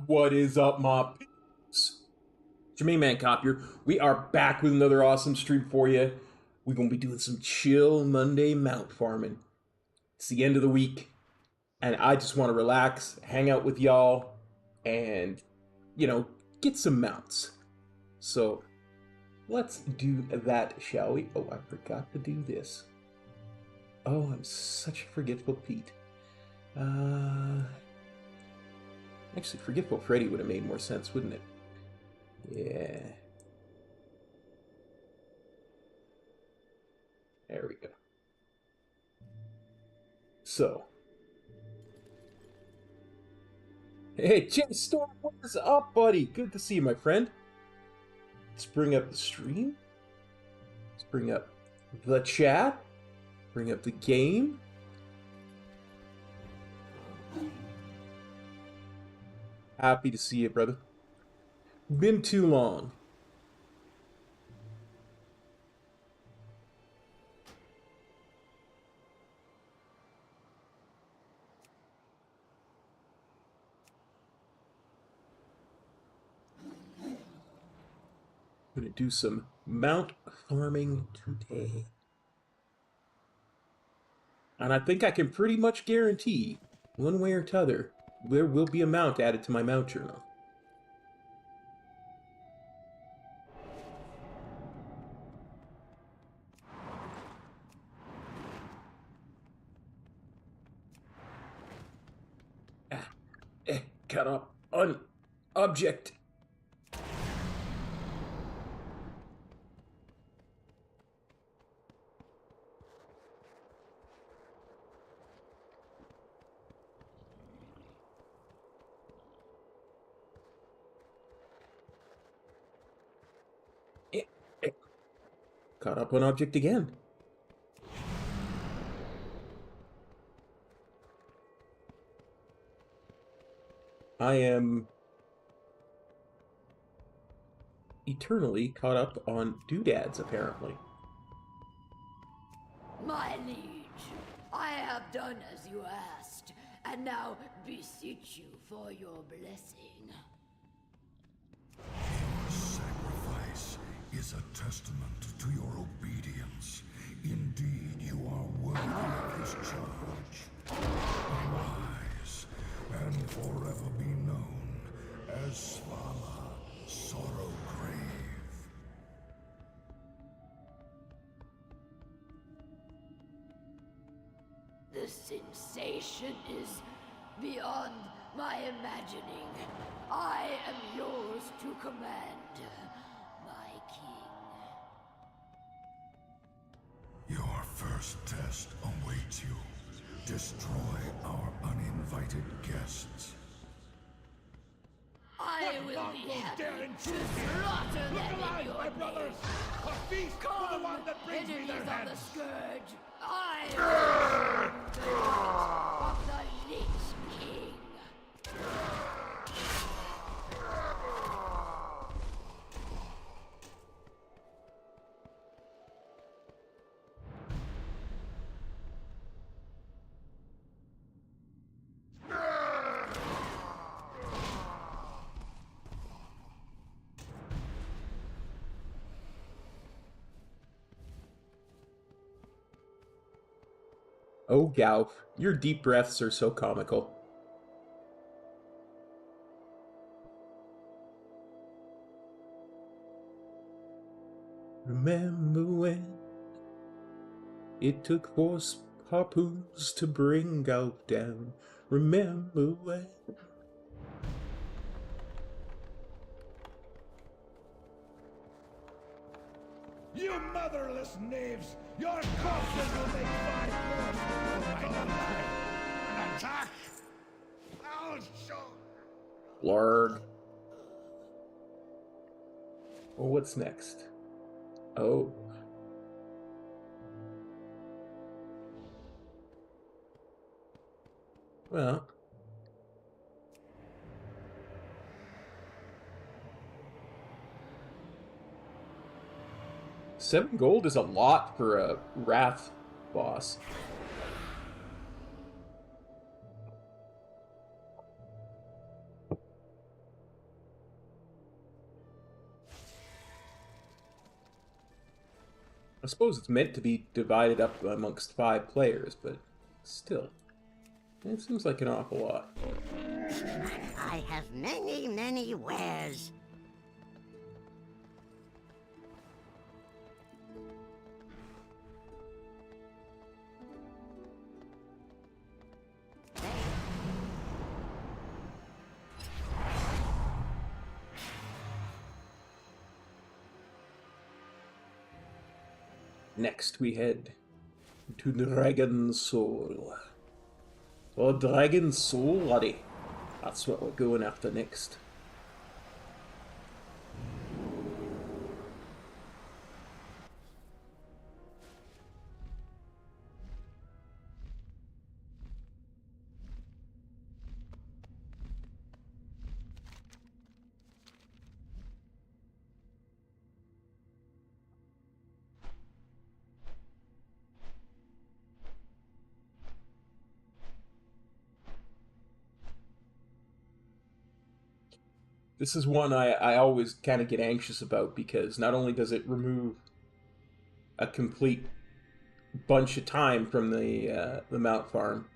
What is up, my peeps? Jermaine Man Copier. We are back with another awesome stream for you. We're going to be doing some chill Monday mount farming. It's the end of the week, and I just want to relax, hang out with y'all, and, get some mounts. So, let's do that, shall we? Oh, I forgot to do this. Oh, I'm such a forgetful Pete. Actually, Forgetful Freddy would have made more sense, wouldn't it? Yeah. There we go. So. Hey, Chase Storm, what is up, buddy? Good to see you, my friend. Let's bring up the stream. Let's bring up the chat. Bring up the game. Happy to see you, brother. Been too long. Gonna do some mount farming today. And I think I can pretty much guarantee, one way or t'other, there will be a mount added to my mount journal. Cut up on object. Caught up on object again. I am eternally caught up on doodads, apparently. My liege, I have done as you asked, and now beseech you for your blessing. Your sacrifice is a testament to your obedience. Indeed, you are worthy of this charge. Arise, and forever be known as Svala Sorrow Grave. The sensation is beyond my imagining. I am yours to command, my king. Your first test awaits you. Destroy our uninvited guests. I will be happy to slaughter them in your name. A feast for the one that brings me Enemies their of the heads! Scourge, I will the right of the Lich King. Oh, Gaup, your deep breaths are so comical. Remember when it took 4 harpoons to bring Gaup down? Remember when? You motherless knaves! Your corpses will make 5 more! An attack! I'll show! Blarg. Well, what's next? Oh. Well. $7 gold is a lot for a Wrath boss. I suppose it's meant to be divided up amongst 5 players, but still. It seems like an awful lot. I have many, many wares. Next we head to Dragon Soul. Or Dragon Soul, laddie. That's what we're going after next. This is one I always kind of get anxious about because not only does it remove a complete bunch of time from the Mount Farm,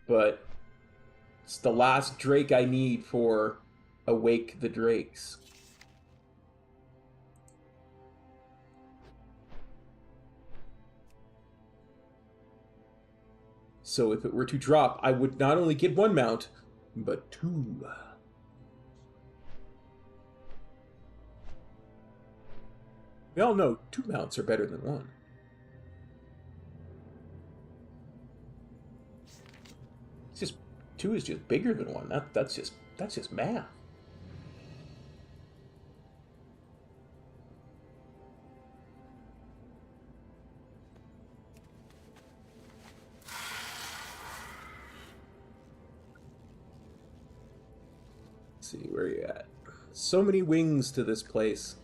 but it's the last Drake I need for Awake the Drakes. So if it were to drop, I would not only get 1 mount, but 2. We all know 2 mounts are better than 1. It's just 2 is just bigger than 1. That's just math. Let's see where you at. So many wings to this place.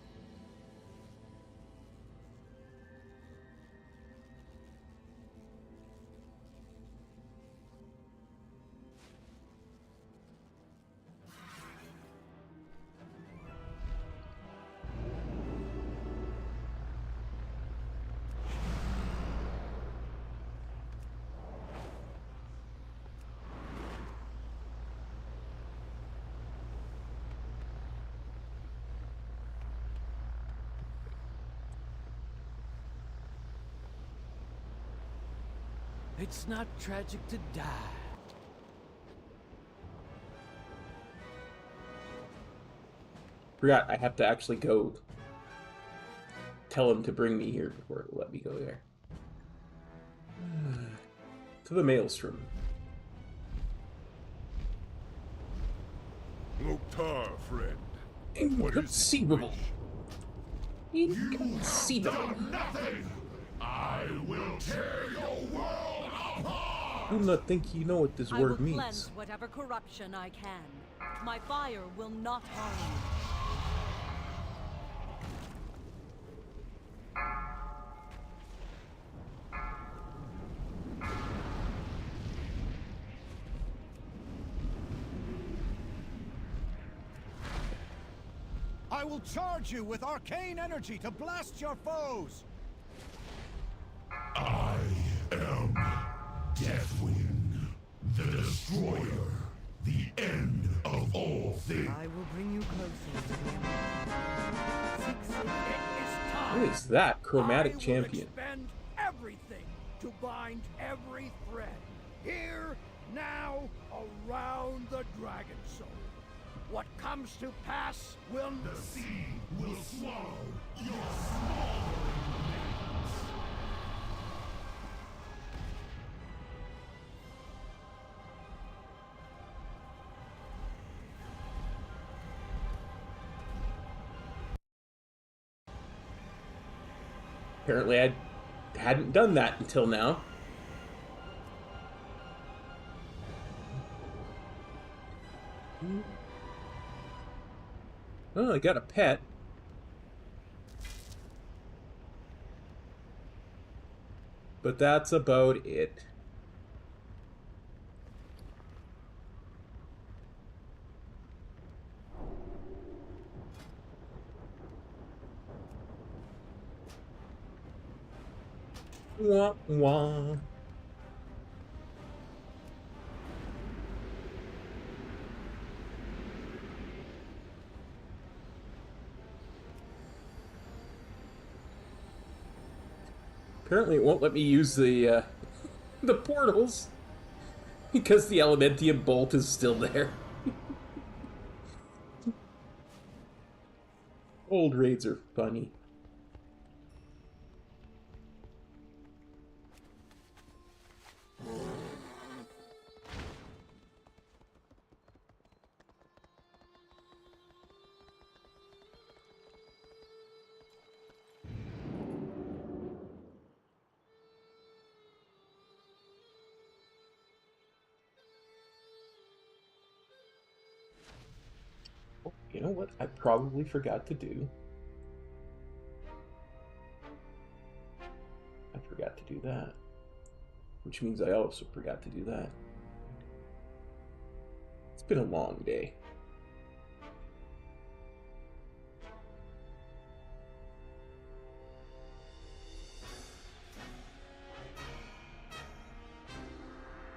It's not tragic to die. Forgot I have to actually go tell him to bring me here before it let me go there. to the maelstrom. Loktar, friend. Inconceivable. Inconceivable. Nothing! I will tear your world apart! Do not think you know what this I word will means. cleanse whatever corruption I can. My fire will not harm you. I will charge you with arcane energy to blast your foes! I am Deathwing, the Destroyer, the end of all things. I will bring you closer to the It is time! What is that? Chromatic I champion. will expend everything to bind every thread. Here, now, around the Dragon Soul. What comes to pass will... The sea will swallow your small remains. Apparently I hadn't done that until now. Oh, I got a pet. But that's about it. Wah, wah. Apparently it won't let me use the the portals because the Elementium bolt is still there. Old raids are funny. You know what I probably forgot to do? I forgot to do that. Which means I also forgot to do that. It's been a long day.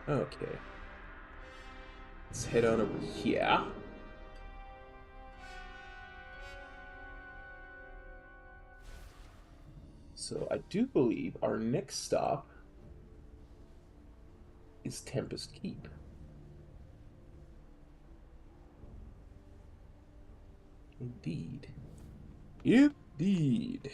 Okay. Let's head on over here. So I do believe our next stop is Tempest Keep. Indeed. Indeed.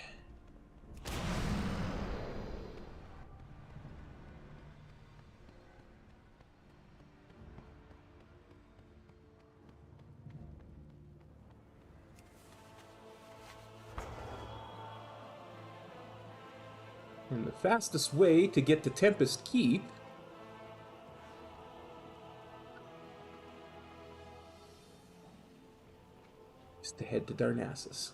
And the fastest way to get to Tempest Keep is to head to Darnassus.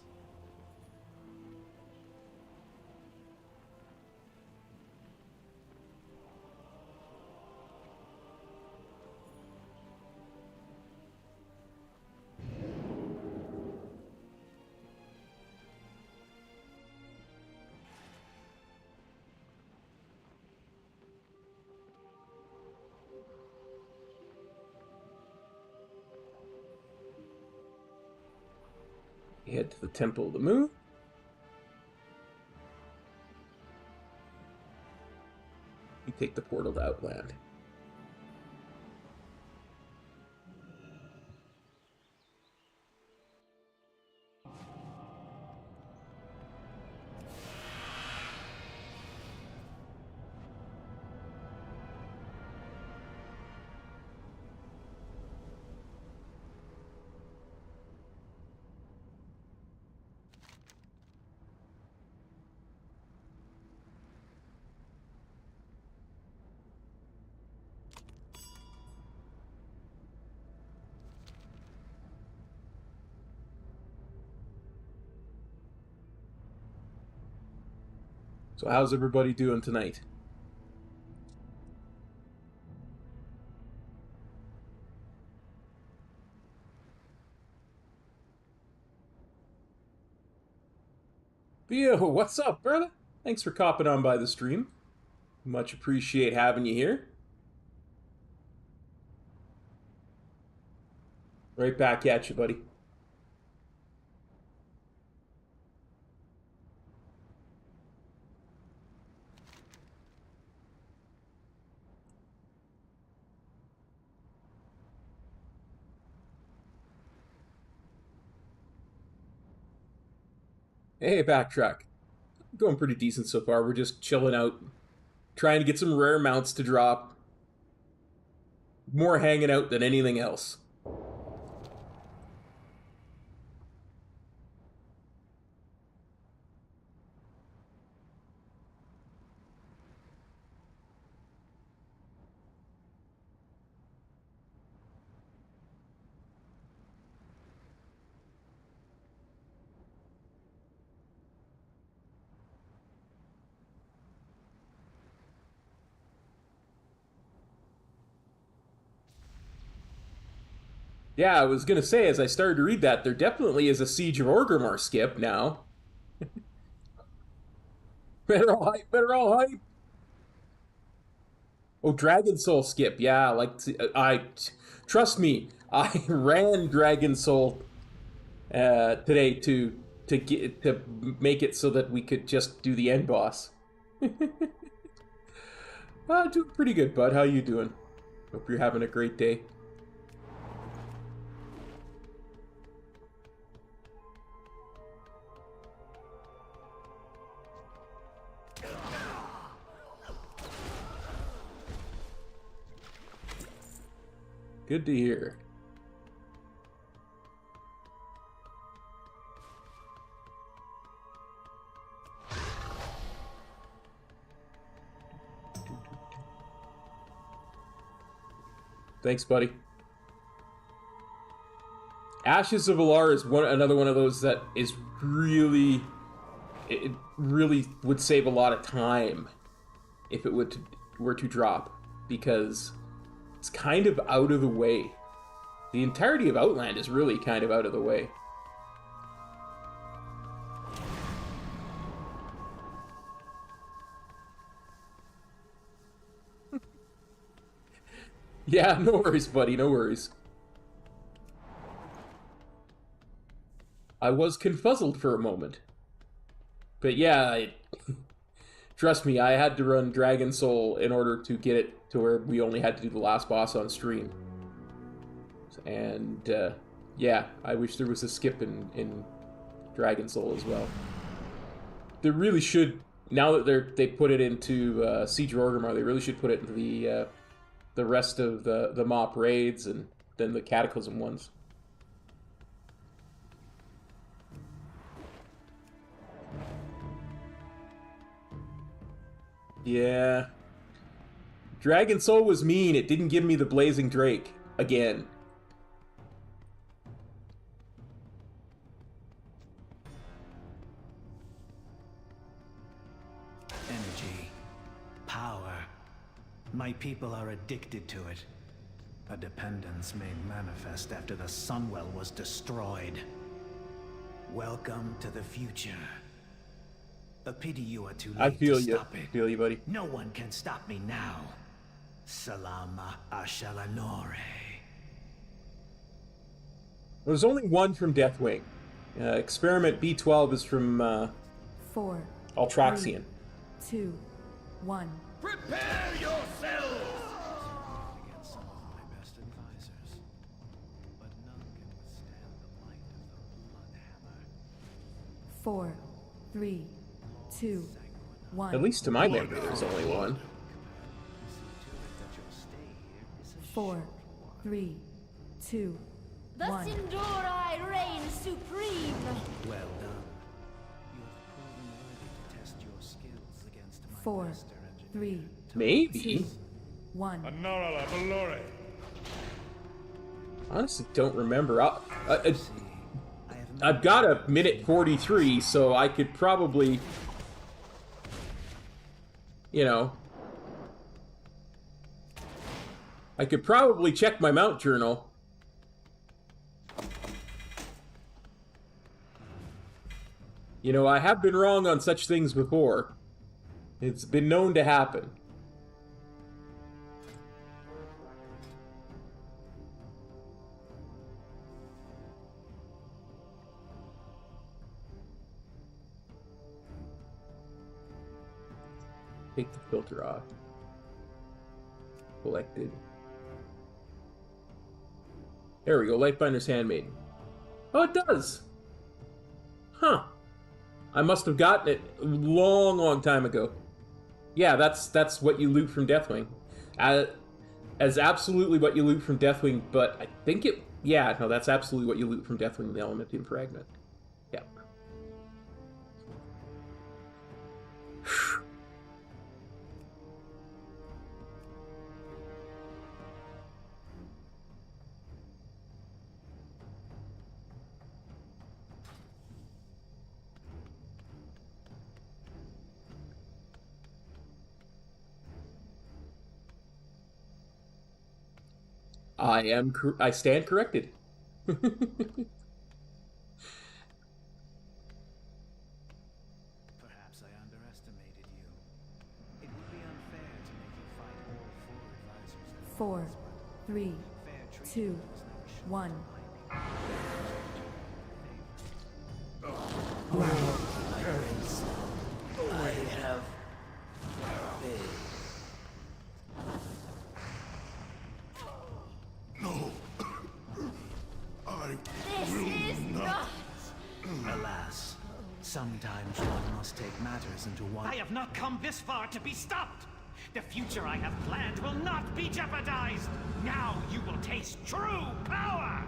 Head to the Temple of the Moon. You take the portal to Outland. So how's everybody doing tonight? Theo, what's up, brother? Thanks for copping on by the stream. Much appreciate having you here. Right back at you, buddy. Hey, backtrack. Going pretty decent so far. We're just chilling out, trying to get some rare mounts to drop. More hanging out than anything else. Yeah, I was gonna say, as I started to read that, there definitely is a Siege of Orgrimmar skip now. Better all hype, better all hype. Oh, Dragon Soul skip, yeah, trust me, I ran Dragon Soul today to make it so that we could just do the end boss. Doing pretty good, bud. How you doing? Hope you're having a great day. Good to hear. Thanks, buddy. Ashes of Alar is another one of those that is really... It really would save a lot of time if it were to drop, because it's kind of out of the way. The entirety of Outland is really kind of out of the way. Yeah, no worries, buddy, no worries. I was confuzzled for a moment. But yeah, trust me, I had to run Dragon Soul in order to get it to where we only had to do the last boss on stream. And yeah, I wish there was a skip in Dragon Soul as well. They really should, now that they put it into Siege of Orgrimmar, they really should put it into the rest of the MOP raids and then the Cataclysm ones. Yeah. Dragon Soul was mean. It didn't give me the Blazing Drake again. Energy. Power. My people are addicted to it. A dependence made manifest after the Sunwell was destroyed. Welcome to the future. A pity you are too late to stop it. I feel you, buddy. No one can stop me now. Salama Ashalanore. There's only one from Deathwing. Experiment B12 is from 4, Altraxian. 3, 2, 1. Prepare yourselves! Against some of my best advisors, but none can withstand the might of the Blood Hammer. 4, 3, 2, 1. At least to my memory, there's only one. 4, 3, 2, Thus 1. endure I reign supreme. Well done. You have proven worthy to test your skills against my 4, master 3, Maybe. 2, 1. Anora Valore. Honestly, don't remember. I've got a minute 43, so I could probably you know. I could probably check my mount journal. You know, I have been wrong on such things before. It's been known to happen. Take the filter off. Collected. There we go, Lightfinder's Handmaiden. Oh, it does! Huh. I must have gotten it a long, long time ago. Yeah, that's what you loot from Deathwing. As absolutely what you loot from Deathwing, but I think it... Yeah, no, that's absolutely what you loot from Deathwing, the Elementium Fragment. Yeah. I stand corrected. Perhaps I underestimated you. It would be unfair to make you fight all four advisors at 4, 3, 2, 1. Alas, sometimes one must take matters into one. I have not come this far to be stopped! The future I have planned will not be jeopardized! Now you will taste true power!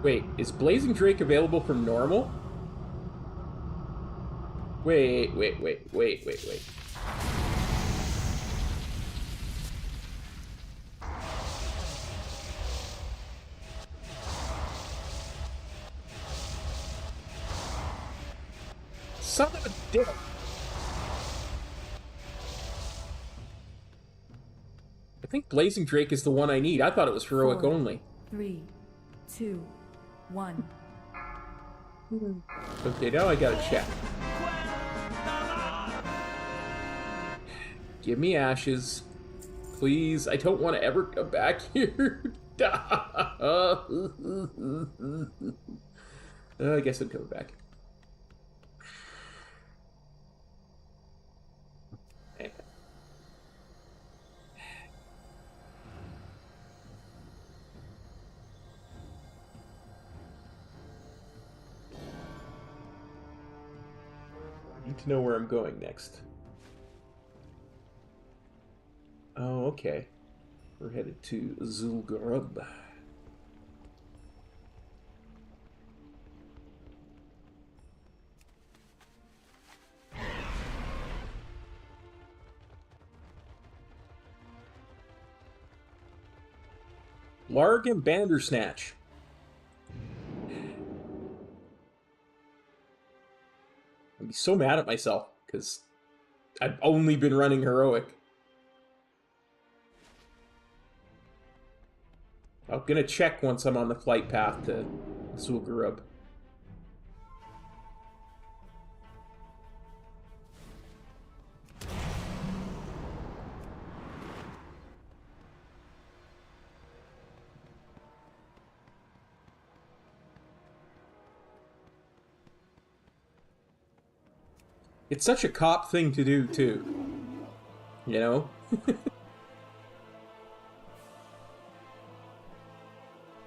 Wait, is Blazing Drake available from normal? Wait. Son of a dick. I think Blazing Drake is the one I need. I thought it was heroic 4, only. 3, 2, 1. Okay, now I gotta check. Give me ashes. Please, I don't want to ever come back here. I guess I'm coming back. Need to know where I'm going next. Oh, okay. We're headed to Zul'Gurub. Larg and Bandersnatch. I'd be so mad at myself, because I've only been running heroic. I'm gonna check once I'm on the flight path to Zul'Gurub. It's such a cop thing to do, too. You know?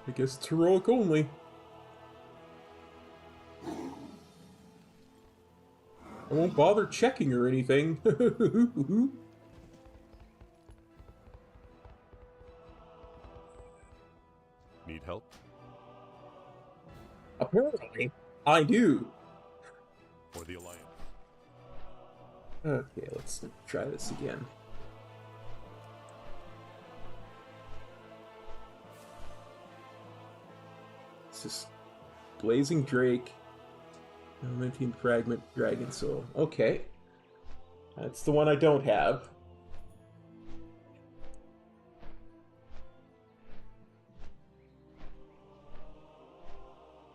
I guess it's heroic only. I won't bother checking or anything. Need help? Apparently, I do. For the Alliance. Okay, let's try this again. This is Blazing Drake Adamantine Fragment, Dragon Soul. Okay. That's the one I don't have.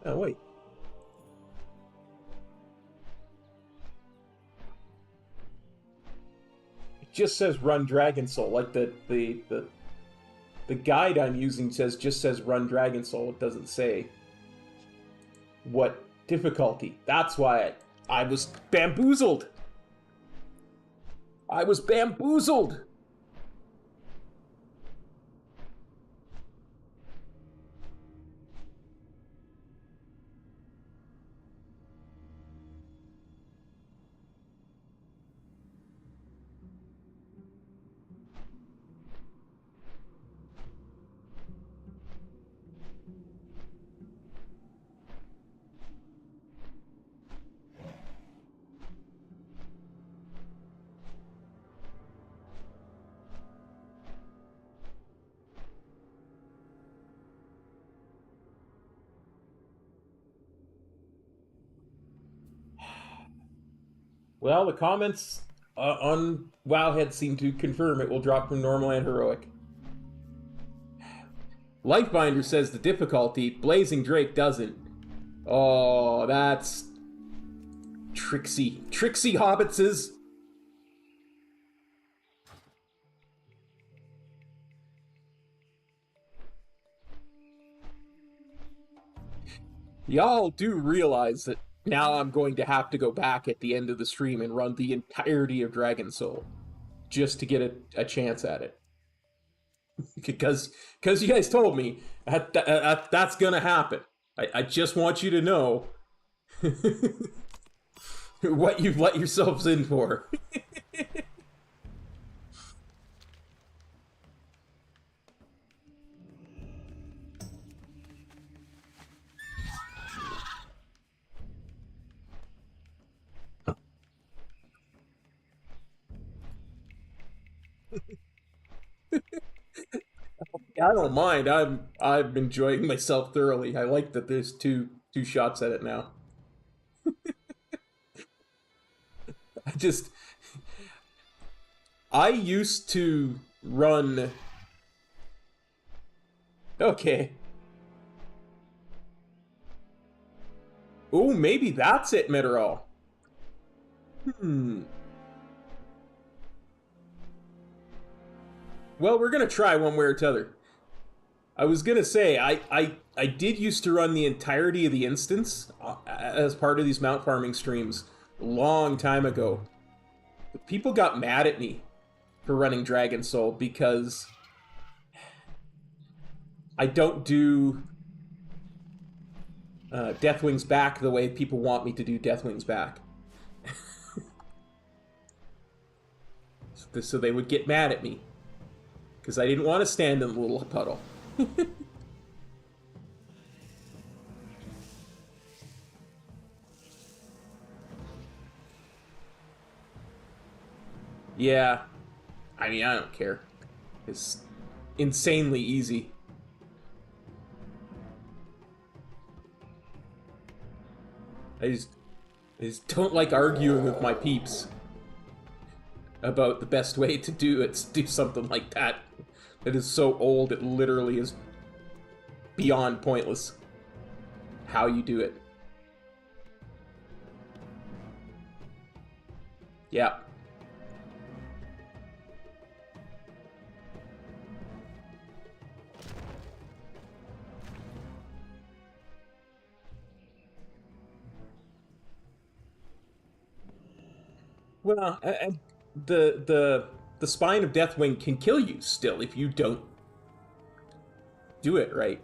Oh, wait. It just says run Dragon Soul. Like the guide I'm using just says run Dragon Soul. It doesn't say what difficulty. That's why I was bamboozled. I was bamboozled. Well, the comments on Wowhead seem to confirm it will drop from normal and heroic. Lifebinder says the difficulty, Blazing Drake doesn't. Oh, that's tricksy. Tricksy hobbitses. Y'all do realize that now I'm going to have to go back at the end of the stream and run the entirety of Dragon Soul just to get a chance at it. Because you guys told me that's gonna happen. I just want you to know what you've let yourselves in for. I don't mind. I'm enjoying myself thoroughly. I like that there's two shots at it now. I used to run. Okay. Oh, maybe that's it, Meteorol. Well, we're gonna try one way or t'other. I was gonna say, I did used to run the entirety of the instance as part of these mount farming streams a long time ago. But people got mad at me for running Dragon Soul because I don't do Deathwing's back the way people want me to do Deathwing's back. So they would get mad at me because I didn't want to stand in the little puddle. Yeah, I mean, I don't care. It's insanely easy. I just don't like arguing with my peeps about the best way to do something like that. It is so old, it literally is beyond pointless how you do it. Yeah. Well, and the spine of Deathwing can kill you still if you don't do it right.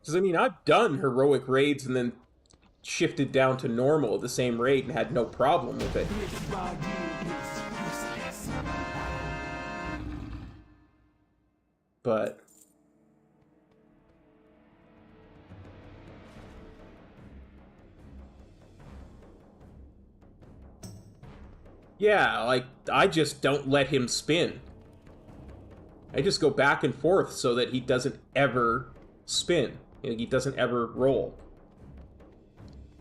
Because, I mean, I've done heroic raids and then shifted down to normal at the same raid and had no problem with it. But Yeah, like, I just don't let him spin. I just go back and forth so that he doesn't ever spin. You know, he doesn't ever roll.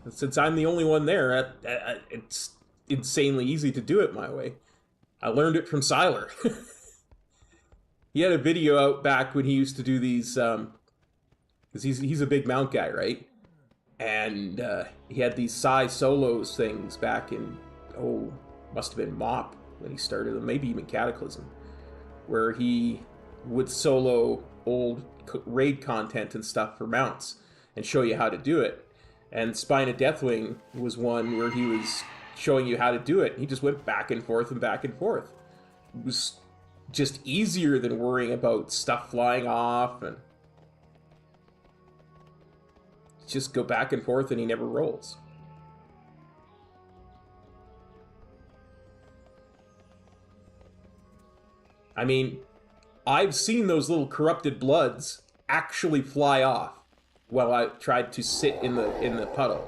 And since I'm the only one there, it's insanely easy to do it my way. I learned it from Siler. He had a video out back when he used to do these, because he's a big mount guy, right? And he had these Psy solos things back in, must have been MOP when he started them, maybe even Cataclysm, where he would solo old raid content and stuff for mounts and show you how to do it. And Spine of Deathwing was one where he was showing you how to do it. He just went back and forth and back and forth. It was just easier than worrying about stuff flying off, and just go back and forth and he never rolls. I mean, I've seen those little corrupted bloods actually fly off while I tried to sit in the puddle.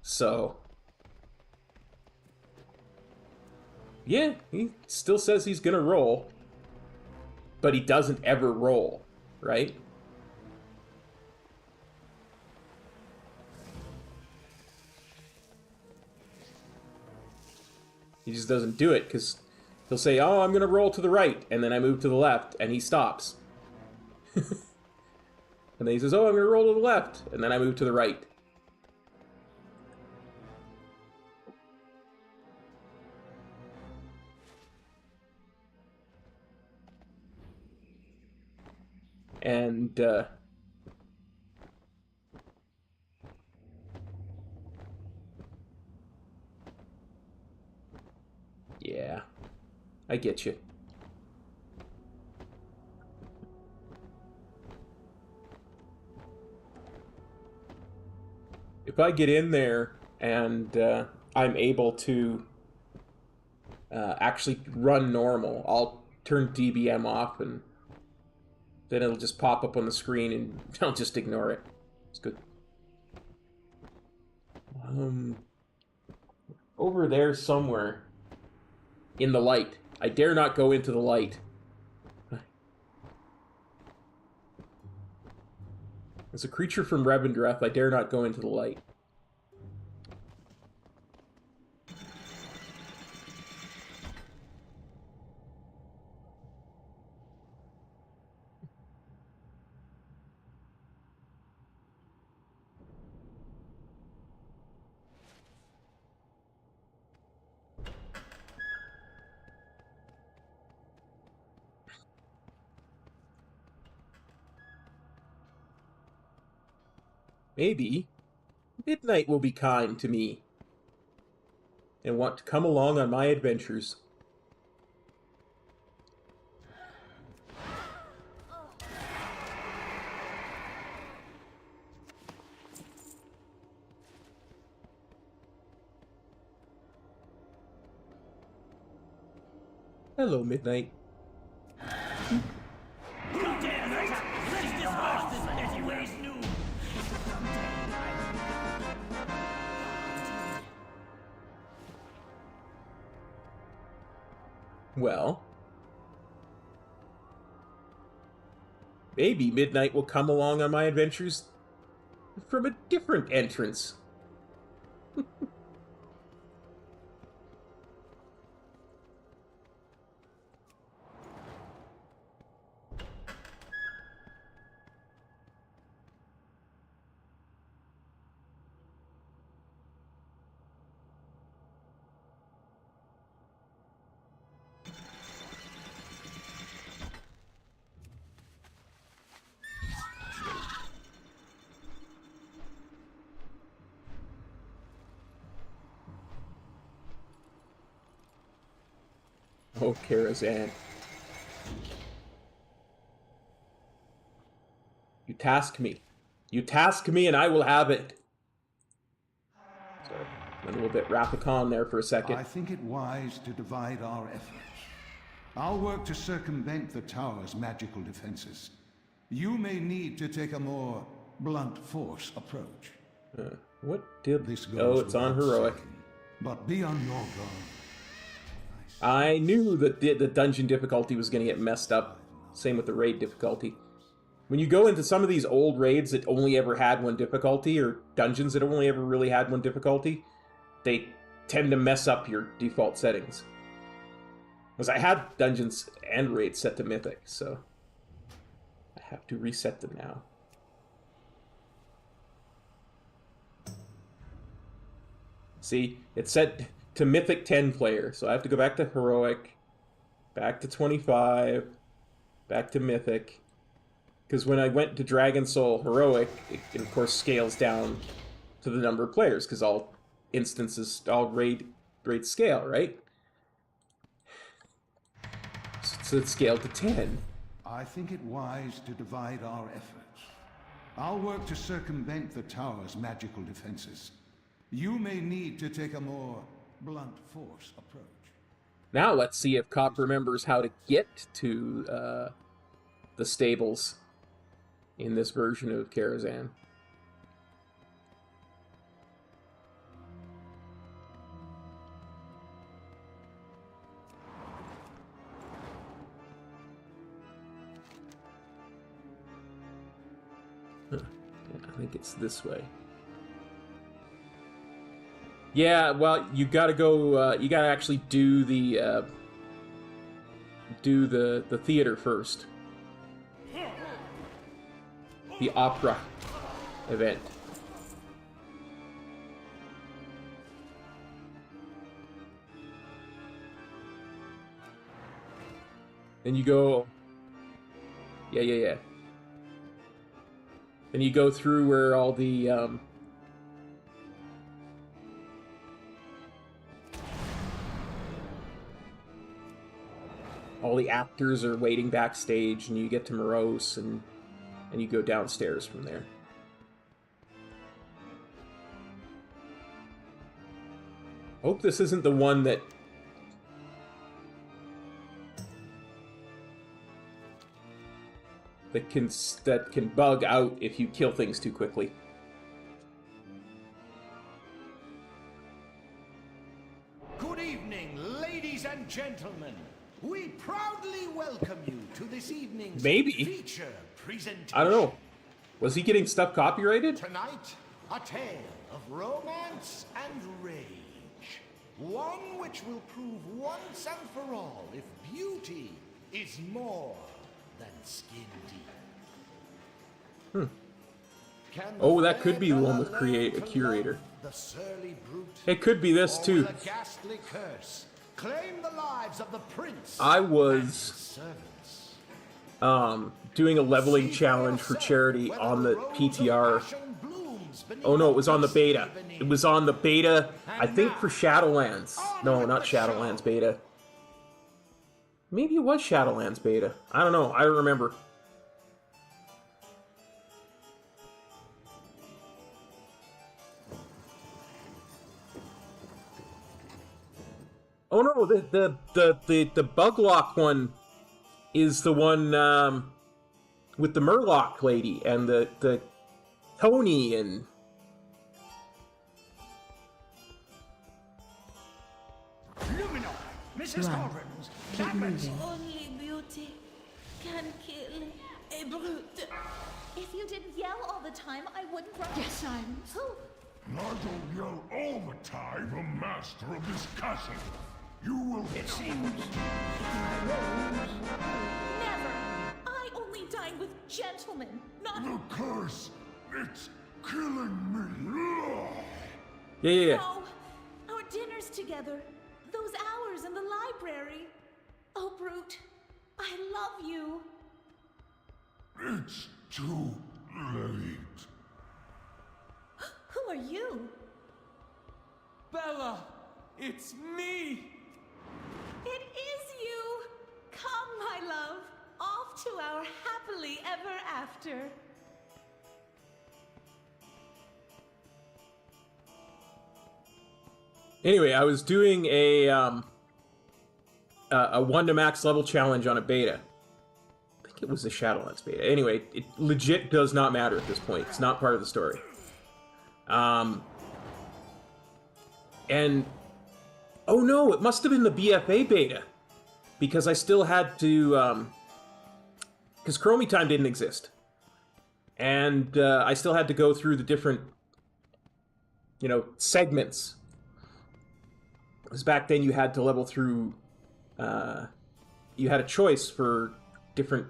So yeah, he still says he's gonna roll, but he doesn't ever roll, right? He just doesn't do it because he'll say, oh, I'm gonna roll to the right, and then I move to the left, and he stops. And then he says, oh, I'm gonna roll to the left, and then I move to the right. And yeah, I get you. If I get in there and I'm able to actually run normal, I'll turn DBM off, and then it'll just pop up on the screen and I'll just ignore it. It's good. Over there somewhere in the light. I dare not go into the light. As a creature from Revendreth, I dare not go into the light. Maybe Midnight will be kind to me and want to come along on my adventures. Hello, Midnight. Well, maybe Midnight will come along on my adventures from a different entrance. Oh, Karazhan. You task me. You task me and I will have it. Sorry, went a little bit Rathacon there for a second. I think it wise to divide our efforts. I'll work to circumvent the tower's magical defenses. You may need to take a more blunt force approach. What did... This goes Oh, it's on without heroic. saying, but be on your guard. I knew that the dungeon difficulty was going to get messed up. Same with the raid difficulty. When you go into some of these old raids that only ever had one difficulty, or dungeons that only ever really had one difficulty, they tend to mess up your default settings. Because I had dungeons and raids set to Mythic, so I have to reset them now. See, it's set to Mythic 10 player, so I have to go back to Heroic, back to 25, back to Mythic. Because when I went to Dragon Soul Heroic, it of course scales down to the number of players, because all instances, all raid scale, right? So it's scaled to 10. I think it wise to divide our efforts. I'll work to circumvent the tower's magical defenses. You may need to take a more blunt force approach. Now let's see if Cop remembers how to get to the stables in this version of Karazhan. Huh. Yeah, I think it's this way. Yeah, well, you gotta go, you gotta actually do the theater first. The opera event. Then you go... Yeah. Then you go through where all the, all the actors are waiting backstage, and you get to Morose, and you go downstairs from there. Hope this isn't the one that... that can bug out if you kill things too quickly. Good evening, ladies and gentlemen. We proudly welcome you to this evening's feature presentation. I don't know. Was he getting stuff copyrighted? Tonight, a tale of romance and rage. One which will prove once and for all if beauty is more than skin deep. Oh, that could be the one with a curator. It could be this too. Claim the lives of the prince. I was doing a leveling challenge for charity on the PTR. Oh no, it was on the beta. It was on the beta, I think, for Shadowlands. No, not Shadowlands beta. Maybe it was Shadowlands beta. I don't know. I don't remember. Oh no, the Buglock one is the one with the Murloc lady and the Tony and... Luminor, Mrs. Corvin's diamonds. Only beauty can kill a brute. If you didn't yell all the time, I wouldn't run. Yes, I'm... I don't yell all the time, the master of this castle. You will... It seems... Never! I only dine with gentlemen, not... The curse! It's killing me! Yeah. No! Our dinners together. Those hours in the library. Oh, Brute. I love you. It's too late. Who are you? Bella! It's me! It is you! Come, my love. Off to our happily ever after. Anyway, I was doing a 1 to max level challenge on a beta. I think it was the Shadowlands beta. Anyway, it legit does not matter at this point. It's not part of the story. And Oh no, it must have been the BFA beta. Because I still had to, because Chromie Time didn't exist. And I still had to go through the different, you know, segments. Because back then you had to level through, you had a choice for different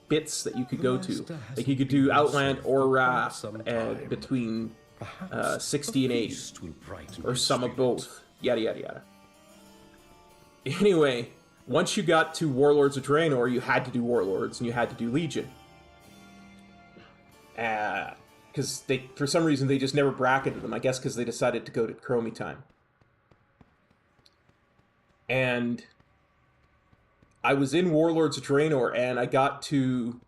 bits that you could go to. Like you could do Outland or Wrath and between 60 and 80. Or some of both. Yada, yada, yada. Anyway, once you got to Warlords of Draenor, you had to do Warlords and you had to do Legion. Because for some reason, they just never bracketed them. I guess because they decided to go to Chromie Time. And I was in Warlords of Draenor, and I got to,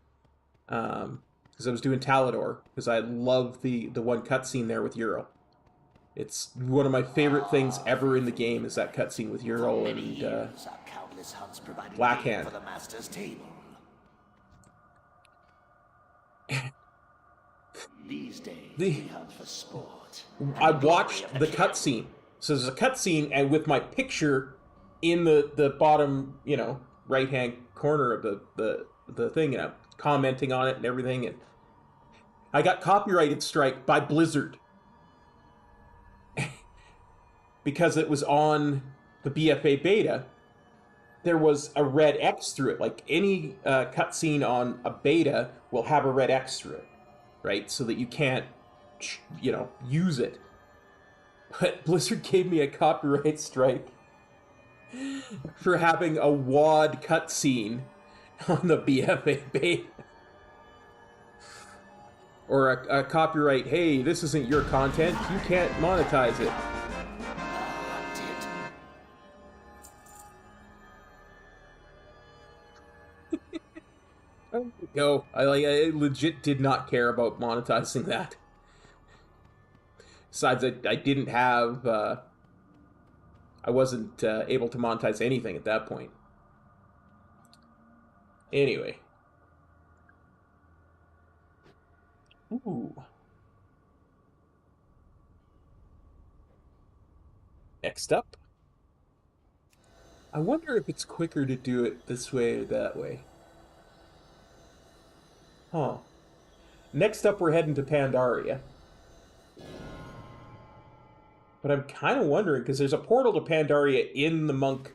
because I was doing Talador, because I love the one cutscene there with Ural. It's one of my favorite things ever in the game is that cutscene with Ural and Blackhand. For the master's table. These days, we hunt for sport. I watched the cutscene. So there's a cutscene, and with my picture in the bottom, you know, right-hand corner of the thing, and I'm commenting on it and everything, and I got copyrighted strike by Blizzard. Because it was on the BFA beta, there was a red X through it. Like any cutscene on a beta will have a red X through it, right? So that you can't, you know, use it. But Blizzard gave me a copyright strike for having a WAD cutscene on the BFA beta. Or a copyright, hey, this isn't your content, you can't monetize it. No, I legit did not care about monetizing that. Besides, I didn't have, I wasn't able to monetize anything at that point. Anyway. Ooh. Next up. I wonder if it's quicker to do it this way or that way. Huh. Next up, we're heading to Pandaria. But I'm kind of wondering, because there's a portal to Pandaria in the Monk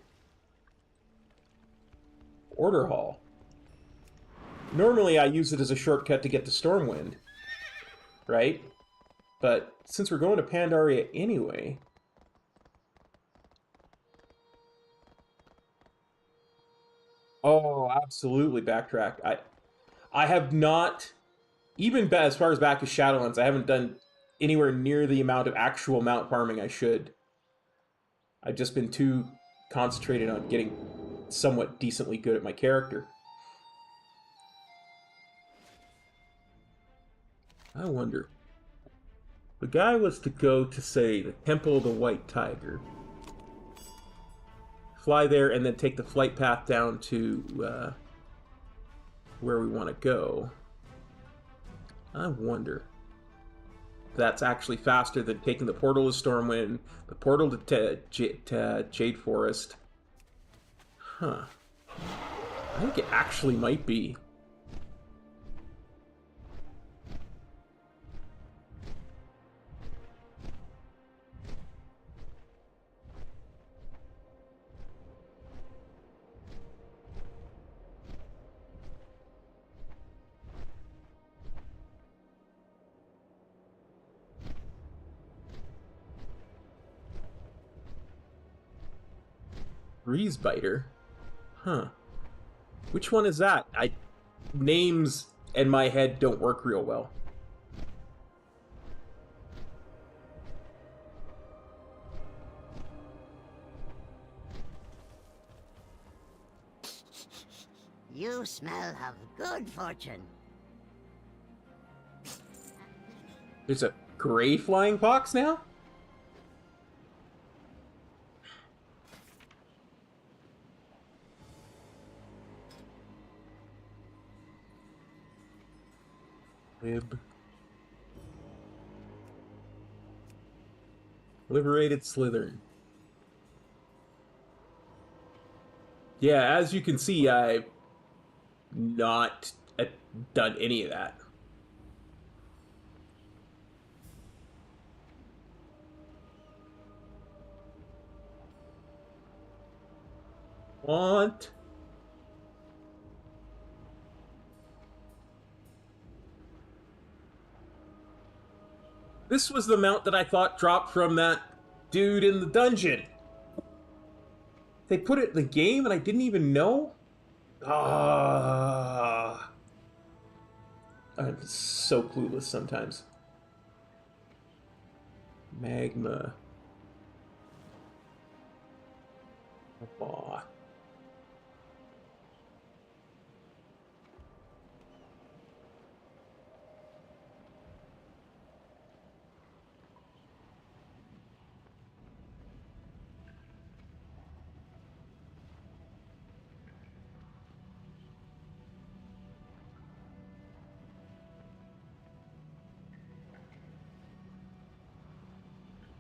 Order Hall. Normally, I use it as a shortcut to get to Stormwind. Right? But since we're going to Pandaria anyway... Oh, absolutely backtrack. I have not, even as far as back as Shadowlands, I haven't done anywhere near the amount of actual mount farming I should. I've just been too concentrated on getting somewhat decently good at my character. I wonder. The guy was to go to, say, the Temple of the White Tiger. Fly there and then take the flight path down to where we want to go. I wonder if that's actually faster than taking the portal to Stormwind, the portal to Jade Forest. Huh. I think it actually might be. Breeze Biter? Huh. Which one is that? Names in my head don't work real well. You smell of good fortune. There's a gray flying fox now? Lib. Liberated Slytherin. Yeah, as you can see, I've not done any of that. Want? This was the mount that I thought dropped from that dude in the dungeon. They put it in the game and I didn't even know? Ah. I'm so clueless sometimes. Magma. Aw.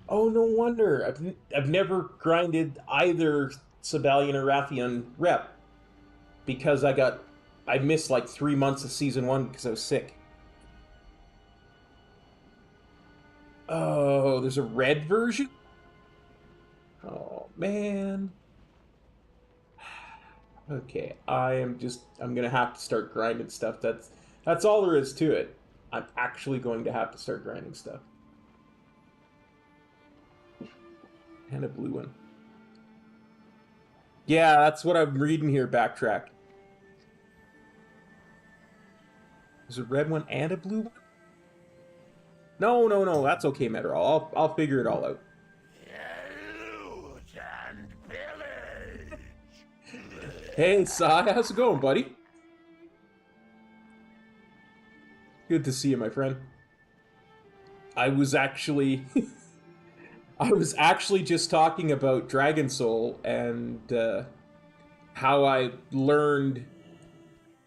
Oh, no wonder. I've never grinded either Sabalion or Rathian rep because I missed like 3 months of season 1 because I was sick. Oh, there's a red version? Oh, man. Okay, I'm gonna have to start grinding stuff. That's all there is to it. I'm actually going to have to start grinding stuff. And a blue one. Yeah, that's what I'm reading here, backtrack. There's a red one and a blue one? No, that's okay, Meteor. I'll figure it all out. Hey, Sai, how's it going, buddy? Good to see you, my friend. I was actually just talking about Dragon Soul and how I learned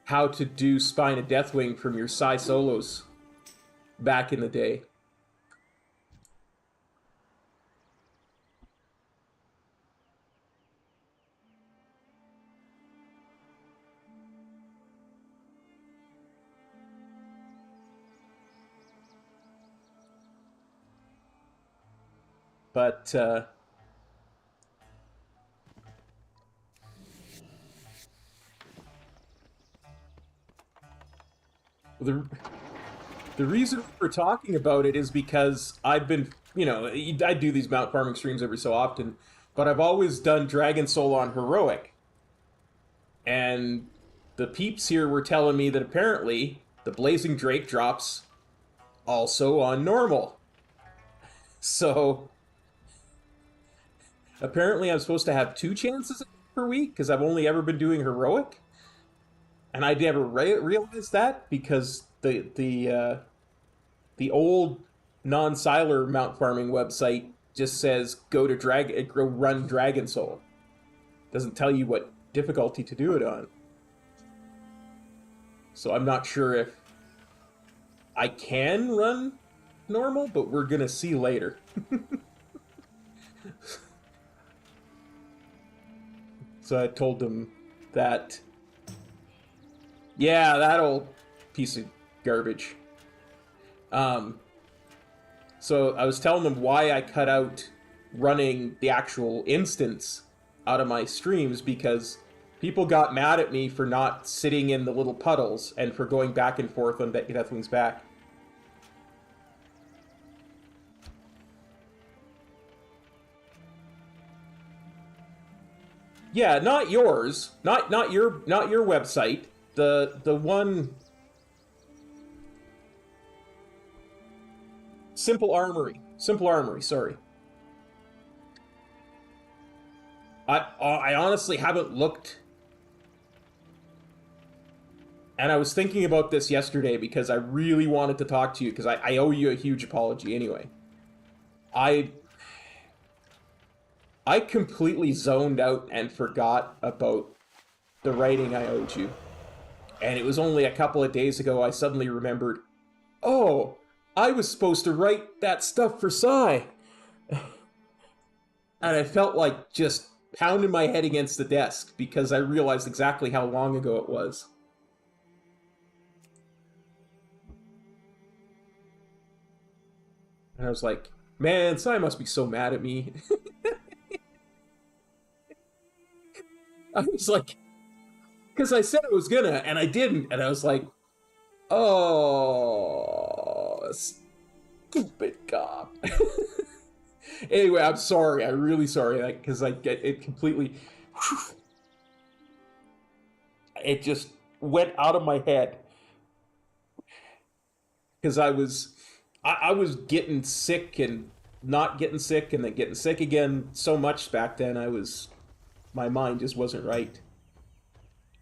how to do Spine of Deathwing from your Sai solos back in the day. But the reason we're talking about it is because I've been, I do these mount farming streams every so often, but I've always done Dragon Soul on Heroic. And the peeps here were telling me that apparently the Blazing Drake drops also on normal. So apparently I'm supposed to have 2 chances per week because I've only ever been doing Heroic. And I never realized that because the old non-Siler mount farming website just says go run Dragon Soul. Doesn't tell you what difficulty to do it on. So I'm not sure if I can run normal, but we're gonna see later. So I told them that, yeah, that old piece of garbage. So I was telling them why I cut out running the actual instance out of my streams, because people got mad at me for not sitting in the little puddles and for going back and forth on Deathwing's back. Yeah, not yours, not your website. The one, Simple Armory, sorry. I honestly haven't looked, and I was thinking about this yesterday because I really wanted to talk to you because I owe you a huge apology anyway. I completely zoned out and forgot about the writing I owed you. And it was only a couple of days ago I suddenly remembered, oh, I was supposed to write that stuff for Sai. And I felt like just pounding my head against the desk because I realized exactly how long ago it was. And I was like, man, Sai must be so mad at me. I was like, because I said I was gonna, and I didn't, and I was like, oh, stupid cop. Anyway, I'm sorry. I'm really sorry, because I get it completely. It just went out of my head because I was getting sick and not getting sick and then getting sick again so much back then. My mind just wasn't right.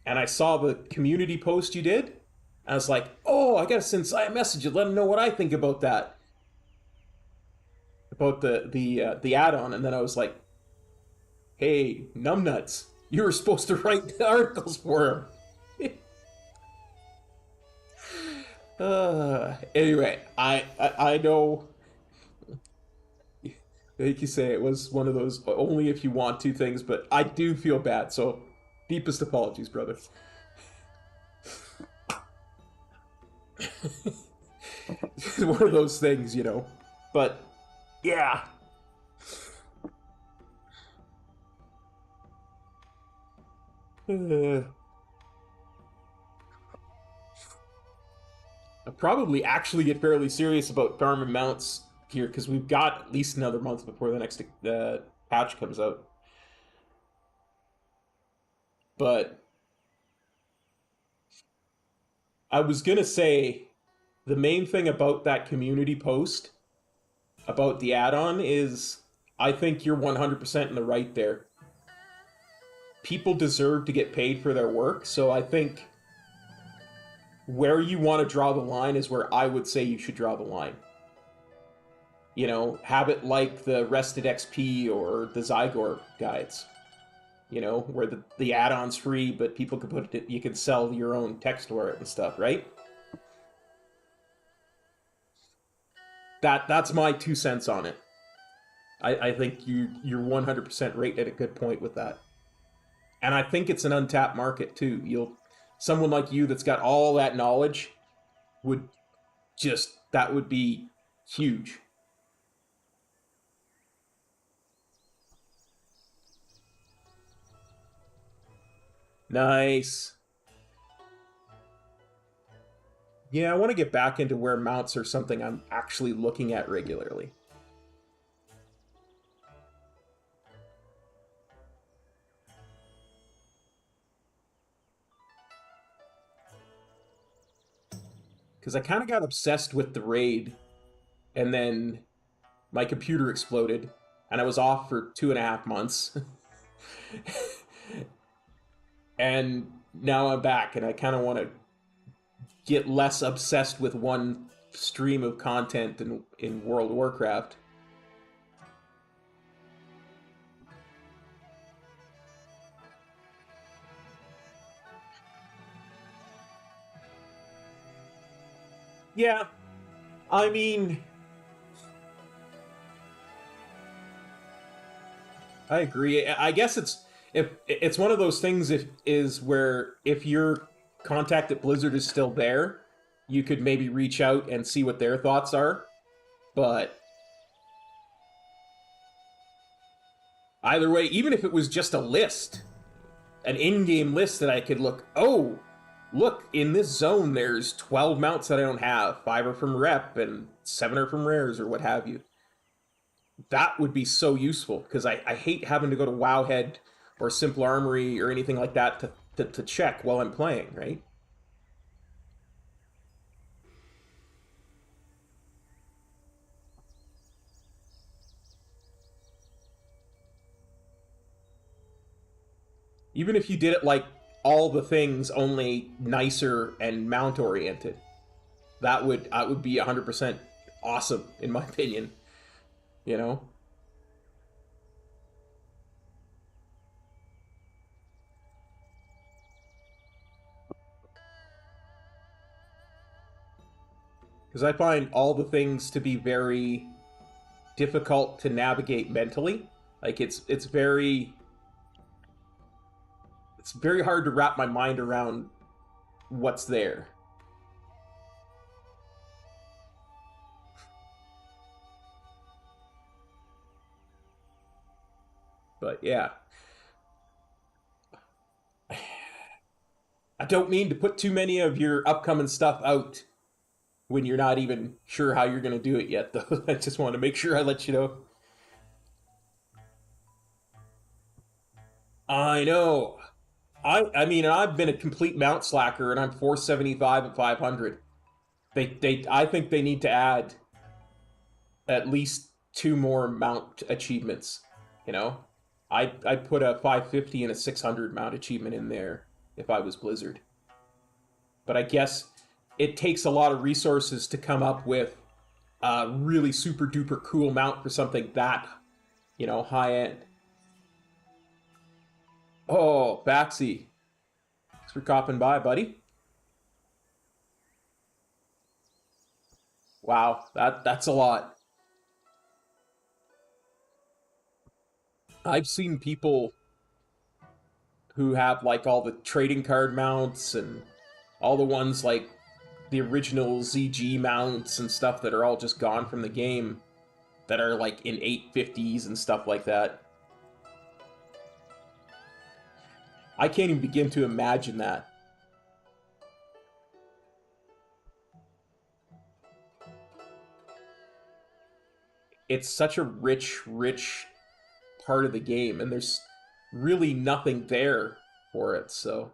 And I saw the community post you did. I was like, oh, I gotta send Sai a message and let him know what I think about that. About the add-on. And then I was like, hey, numbnuts, you were supposed to write the articles for him. Anyway, I know, like you say, it was one of those only if you want to things, but I do feel bad, so deepest apologies, brother. It's one of those things, you know. But, yeah. I'll probably actually get fairly serious about farming mounts here, because we've got at least another month before the next patch comes out. But I was gonna say, the main thing about that community post about the add-on is I think you're 100% in the right there. People deserve to get paid for their work, so I think where you want to draw the line is where I would say you should draw the line. You know, have it like the Rested XP or the Zygor guides. You know, where the add-on's free, but people can put it, you can sell your own text for it and stuff, right? That's my 2 cents on it. I think you're 100% right at a good point with that. And I think it's an untapped market too. Someone like you that's got all that knowledge that would be huge. Nice. Yeah, I want to get back into where mounts are something I'm actually looking at regularly. Because I kind of got obsessed with the raid, and then my computer exploded, and I was off for 2.5 months. And now I'm back, and I kind of want to get less obsessed with one stream of content in World of Warcraft. Yeah, I mean, I agree. I guess it's one of those things where if your contact at Blizzard is still there, you could maybe reach out and see what their thoughts are. But either way, even if it was just a list, an in-game list that I could look, oh, look, in this zone there's 12 mounts that I don't have. 5 are from rep and 7 are from rares or what have you. That would be so useful, because I hate having to go to Wowhead or Simple Armory or anything like that to check while I'm playing, right? Even if you did it like all the things, only nicer and mount oriented, that would be 100% awesome in my opinion. You know? Because I find all the things to be very difficult to navigate mentally. Like it's very it's very hard to wrap my mind around what's there. But yeah. I don't mean to put too many of your upcoming stuff out when you're not even sure how you're going to do it yet, though. I just want to make sure I let you know. I know. I mean, I've been a complete mount slacker, and I'm 475 at 500. I think they need to add at least 2 more mount achievements. You know, I'd put a 550 and a 600 mount achievement in there if I was Blizzard. But I guess it takes a lot of resources to come up with a really super duper cool mount for something that, you know, high end. Oh, Baxi. Thanks for copping by, buddy. Wow, that's a lot. I've seen people who have like all the trading card mounts and all the ones like the original ZG mounts and stuff that are all just gone from the game that are like in 850s and stuff like that. I can't even begin to imagine that. It's such a rich part of the game, and there's really nothing there for it, so...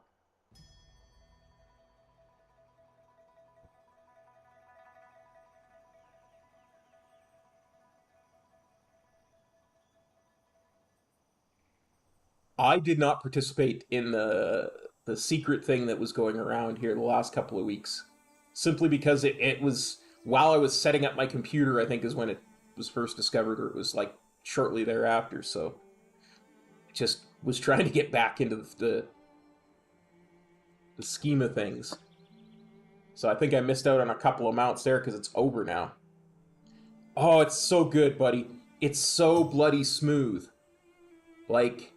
I did not participate in the secret thing that was going around here the last couple of weeks. Simply because it was, while I was setting up my computer, I think is when it was first discovered, or it was like shortly thereafter, so I just was trying to get back into the scheme of things. So I think I missed out on a couple of mounts there because it's over now. Oh, it's so good, buddy. It's so bloody smooth. Like...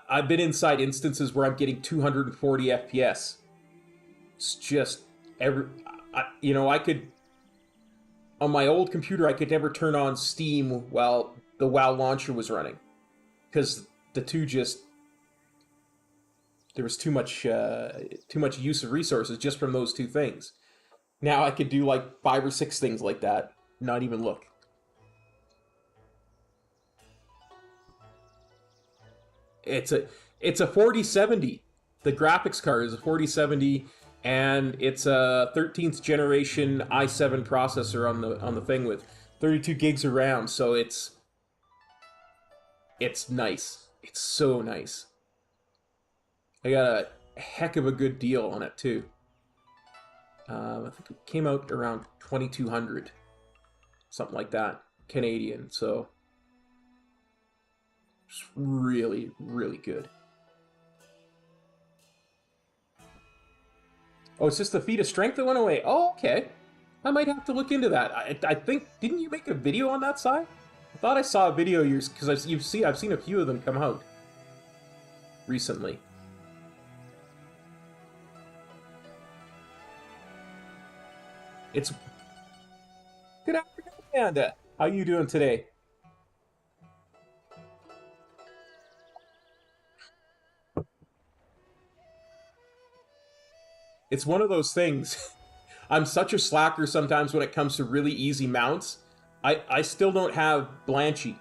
I've been inside instances where I'm getting 240 FPS. It's just you know, I could, on my old computer, I could never turn on Steam while the WoW launcher was running, because the two just, there was too much use of resources just from those two things. Now I could do like 5 or 6 things like that, not even look. It's a 4070. The graphics card is a 4070, and it's a 13th generation i7 processor on the thing with 32 gigs of RAM. So it's nice. It's so nice. I got a heck of a good deal on it too. I think it came out around 2,200, something like that, Canadian. So. It's really, really good. Oh, it's just the feat of strength that went away. Oh, okay. I might have to look into that. I think, didn't you make a video on that side? I thought I saw a video of yours, because I've seen a few of them come out recently. It's... Good afternoon, Amanda. How you doing today? It's one of those things. I'm such a slacker sometimes when it comes to really easy mounts. I still don't have Blanchy.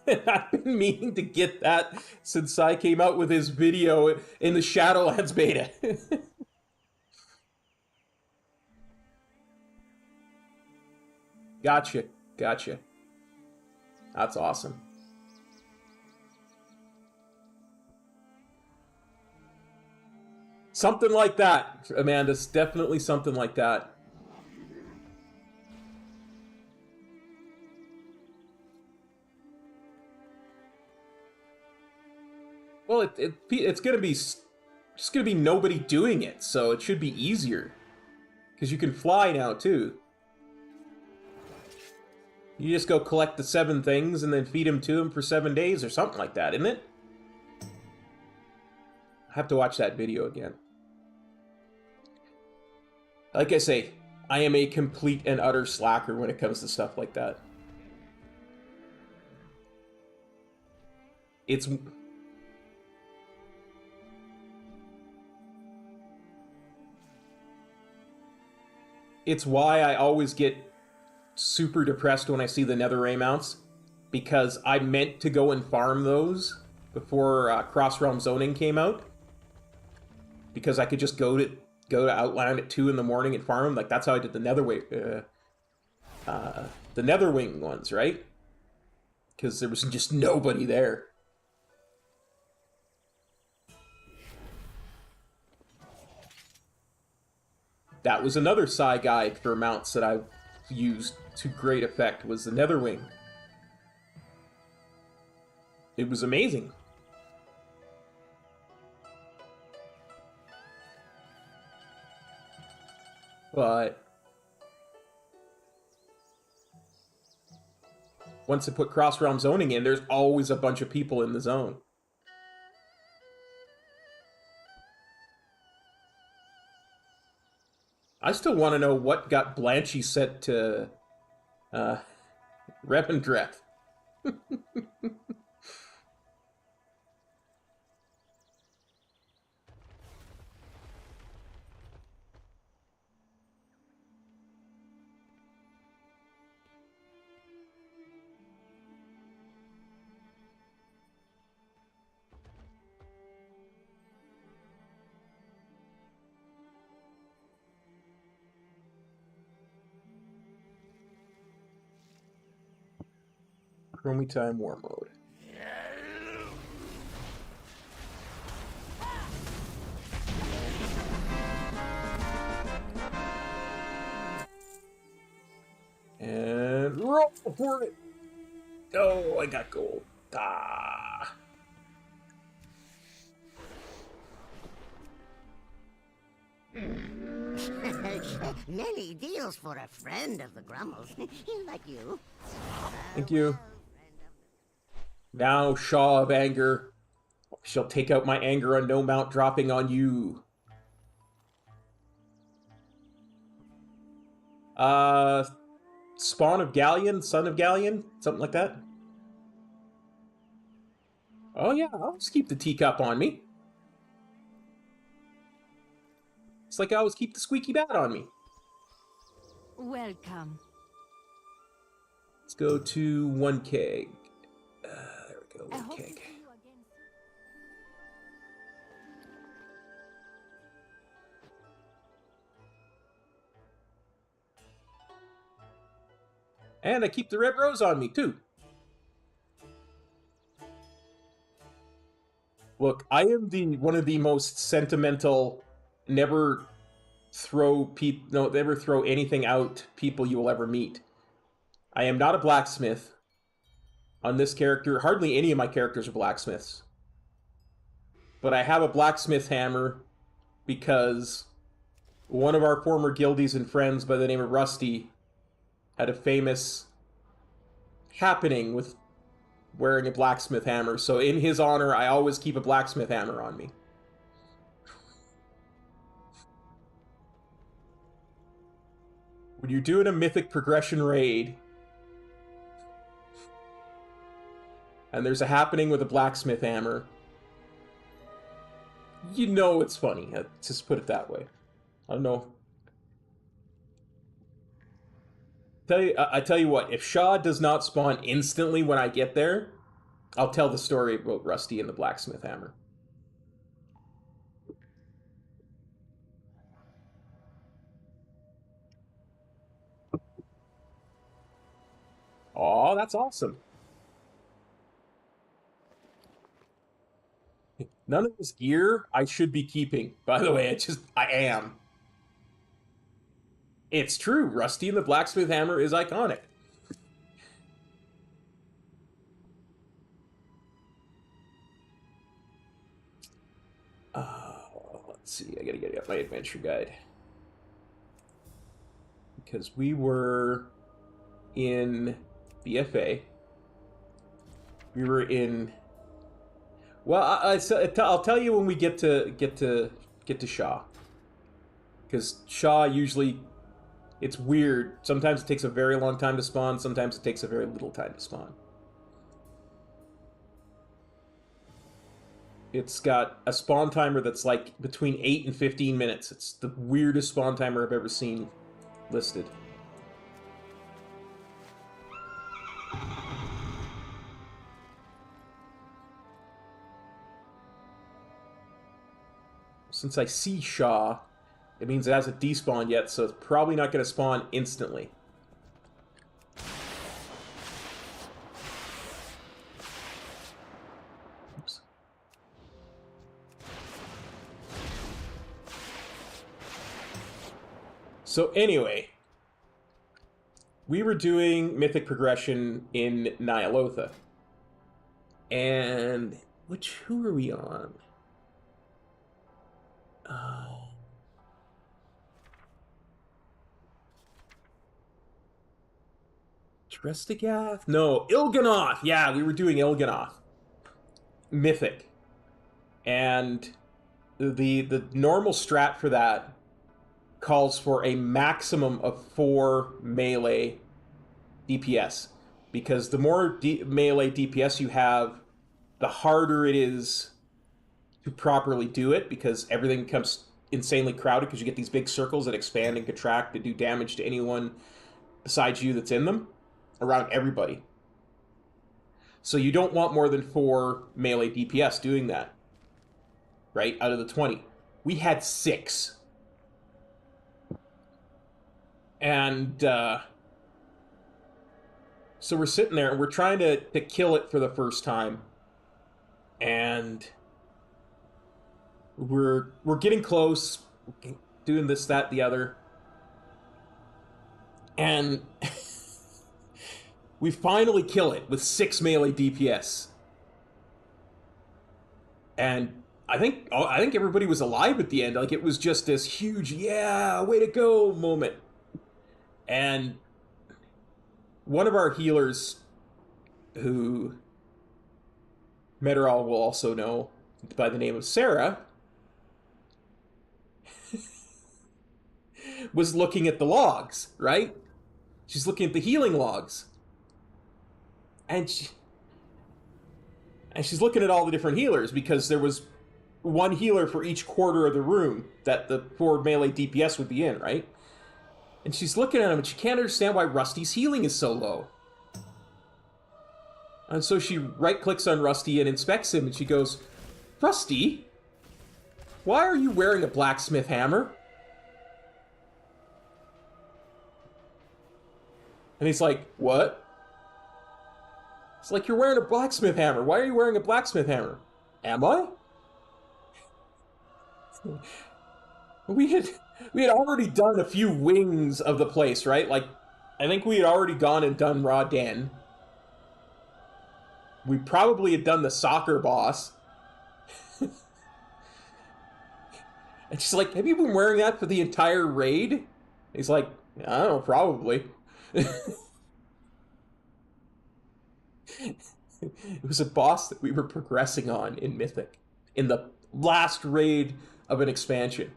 I've been meaning to get that since I came out with his video in the Shadowlands beta. Gotcha. That's awesome. Something like that, Amanda. Definitely something like that. Well, it's gonna be just gonna be nobody doing it, so it should be easier because you can fly now too. You just go collect the 7 things and then feed them to him for 7 days or something like that, isn't it? I have to watch that video again. Like I say, I am a complete and utter slacker when it comes to stuff like that. It's why I always get super depressed when I see the Netherray mounts, because I meant to go and farm those before Cross-Realm Zoning came out, because I could just go to Outland at 2 in the morning and farm them. Like, that's how I did the Netherwing ones, right? Because there was just nobody there. That was another Psy guide for mounts that I used to great effect, was the Netherwing. It was amazing. But once I put cross-realm zoning in, there's always a bunch of people in the zone. I still want to know what got Blanchy set to Revendreth. Chromie Time War Mode. And roll for it. Oh, I got gold. Ah. Nelly deals for a friend of the Grummles. Like you. Thank you. Now, Shaw of Anger. Shall take out my anger on no mount dropping on you. Spawn of Galleon? Son of Galleon? Something like that? Oh yeah, I'll just keep the teacup on me. It's like I always keep the squeaky bat on me. Welcome. Let's go to 1 keg. There we go, 1 keg. And I keep the red rose on me, too. Look, I am one of the most sentimental, never throw anything out people you will ever meet. I am not a blacksmith on this character. Hardly any of my characters are blacksmiths. But I have a blacksmith hammer because one of our former guildies and friends by the name of Rusty had a famous happening with wearing a blacksmith hammer. So in his honor, I always keep a blacksmith hammer on me. When you're doing a mythic progression raid, and there's a happening with a blacksmith hammer, you know it's funny. Let's just put it that way. I don't know. I tell you what, if Shaw does not spawn instantly when I get there, I'll tell the story about Rusty and the blacksmith hammer. Aw, that's awesome. None of this gear I should be keeping. By the way, I am. It's true, Rusty and the blacksmith hammer is iconic. Let's see, I gotta get my adventure guide. Because we were in BFA. We were in. Well, I'll tell you when we get to Shaw, because Shaw usually, it's weird. Sometimes it takes a very long time to spawn. Sometimes it takes a very little time to spawn. It's got a spawn timer that's like between 8 and 15 minutes. It's the weirdest spawn timer I've ever seen listed. Since I see Shaw, it means it hasn't despawned yet, so it's probably not going to spawn instantly. Oops. So anyway, we were doing Mythic Progression in Nyalotha. And who are we on? Trestigath? No, Il'gynoth! Yeah, we were doing Il'gynoth. Mythic. And the normal strat for that calls for a maximum of 4 melee DPS. Because the more melee DPS you have, the harder it is to properly do it, because everything becomes insanely crowded because you get these big circles that expand and contract to do damage to anyone besides you that's in them, around everybody. So you don't want more than 4 melee DPS doing that, right, out of the 20. We had 6. And so we're sitting there and we're trying to kill it for the first time. And we're getting close, doing this, that, the other. And we finally kill it with 6 melee DPS. And I think everybody was alive at the end. Like, it was just this huge, yeah, way to go moment. And one of our healers, who Meteorol will also know by the name of Sarah, was looking at the logs, right? She's looking at the healing logs. And she's looking at all the different healers, because there was one healer for each quarter of the room that the 4 melee DPS would be in, right? And she's looking at him and she can't understand why Rusty's healing is so low. And so she right-clicks on Rusty and inspects him, and she goes, "Rusty, why are you wearing a blacksmith hammer?" And he's like, "What?" It's like, "You're wearing a blacksmith hammer. Why are you wearing a blacksmith hammer?" "Am I?" We had already done a few wings of the place, right? Like, I think we had already gone and done Raw Den. We probably had done the soccer boss. And she's like, "Have you been wearing that for the entire raid?" He's like, "I don't know, probably." It was a boss that we were progressing on in Mythic, in the last raid of an expansion.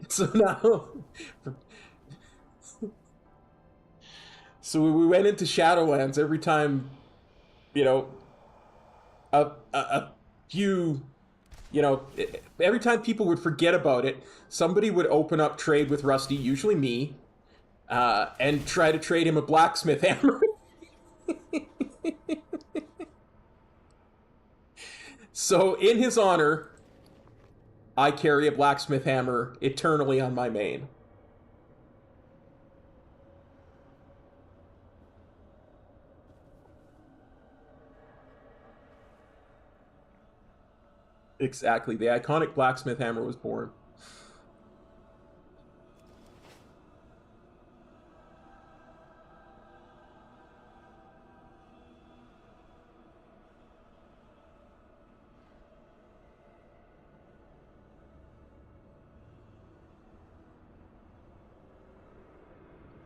So now, so we went into Shadowlands every time, you know, a few, you know, every time people would forget about it, somebody would open up trade with Rusty, usually me, and try to trade him a blacksmith hammer. So in his honor, I carry a blacksmith hammer eternally on my main. Exactly. The iconic blacksmith hammer was born.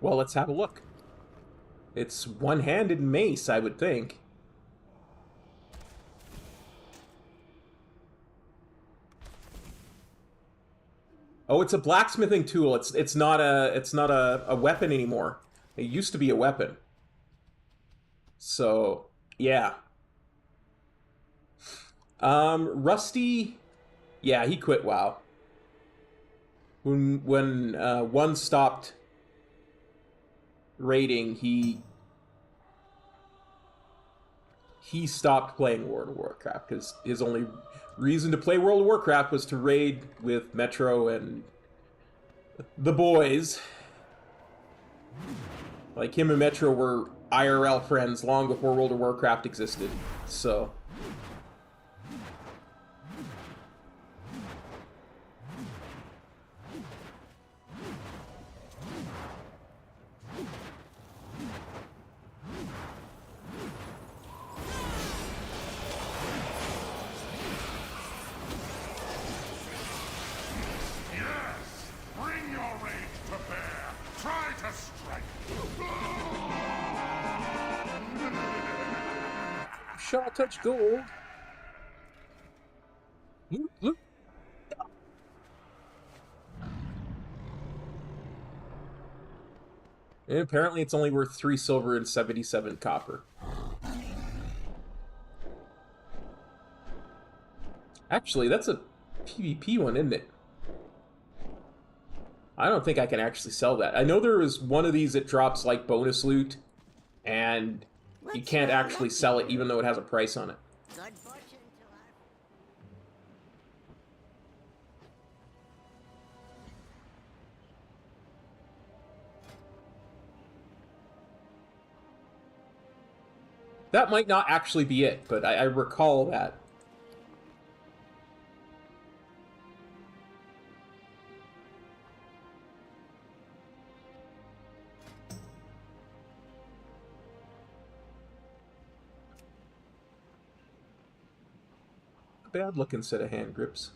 Well, let's have a look. It's one-handed mace, I would think. Oh, it's a blacksmithing tool. It's not a weapon anymore. It used to be a weapon. So, yeah. Rusty, yeah, he quit WoW. When one stopped raiding, he stopped playing World of Warcraft because his only reason to play World of Warcraft was to raid with Metro and the boys. Like, him and Metro were IRL friends long before World of Warcraft existed, so... Shall touch gold. And apparently it's only worth 3 silver and 77 copper. Actually, that's a PvP one, isn't it? I don't think I can actually sell that. I know there is one of these that drops like bonus loot, and you can't actually sell it even though it has a price on it. That might not actually be it, but I recall that. Bad looking set of hand grips.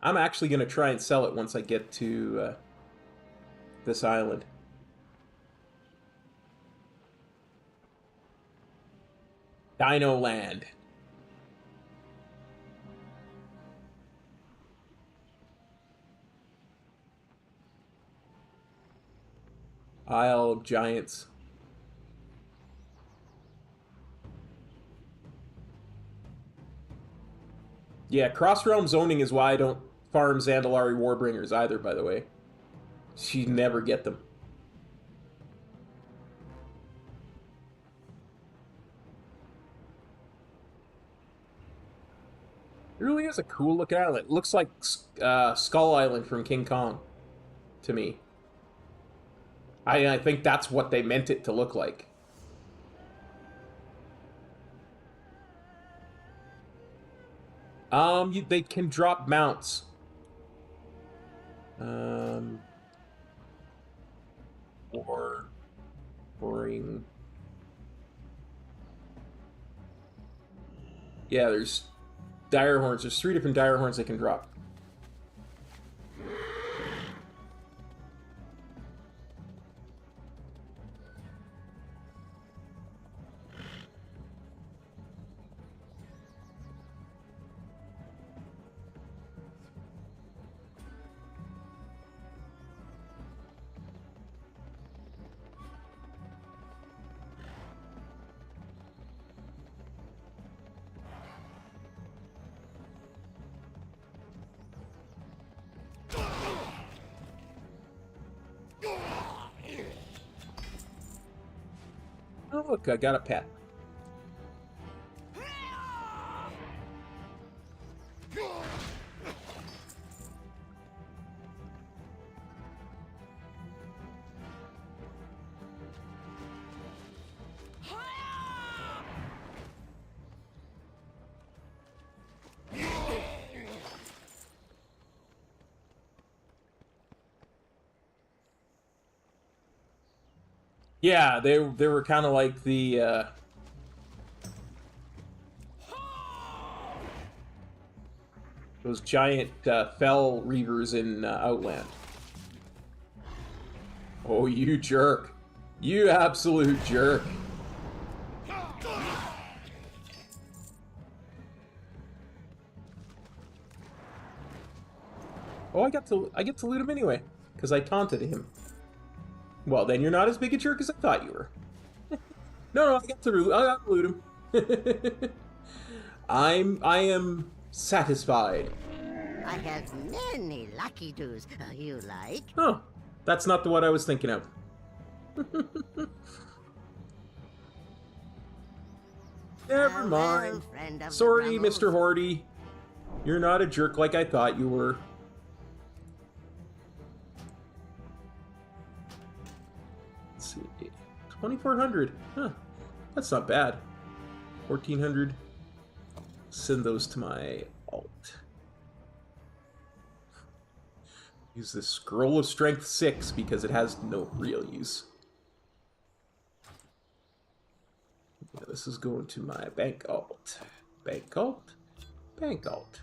I'm actually going to try and sell it once I get to this island. Dino Land. Isle of Giants. Yeah, cross-realm zoning is why I don't farm Zandalari Warbringers either, by the way. You never get them. It really is a cool looking island. It looks like Skull Island from King Kong, to me. I think that's what they meant it to look like. They can drop mounts. Or bring. Yeah, there's dire horns. There's 3 different dire horns they can drop. Oh, look, I got a pet. Yeah, they were kind of like the Those giant fell reavers in Outland. Oh, you jerk. You absolute jerk. Oh, I get to loot him anyway, because I taunted him. Well, then you're not as big a jerk as I thought you were. No, I got to loot him. I am satisfied. I have many lucky doos you like. Oh, that's not the one I was thinking of. Never mind. Sorry, Mr. Horty. You're not a jerk like I thought you were. Let's see. 2,400. Huh. That's not bad. 1,400. Send those to my alt. Use this Scroll of Strength 6 because it has no real use. Yeah, this is going to my bank alt. Bank alt. Bank alt.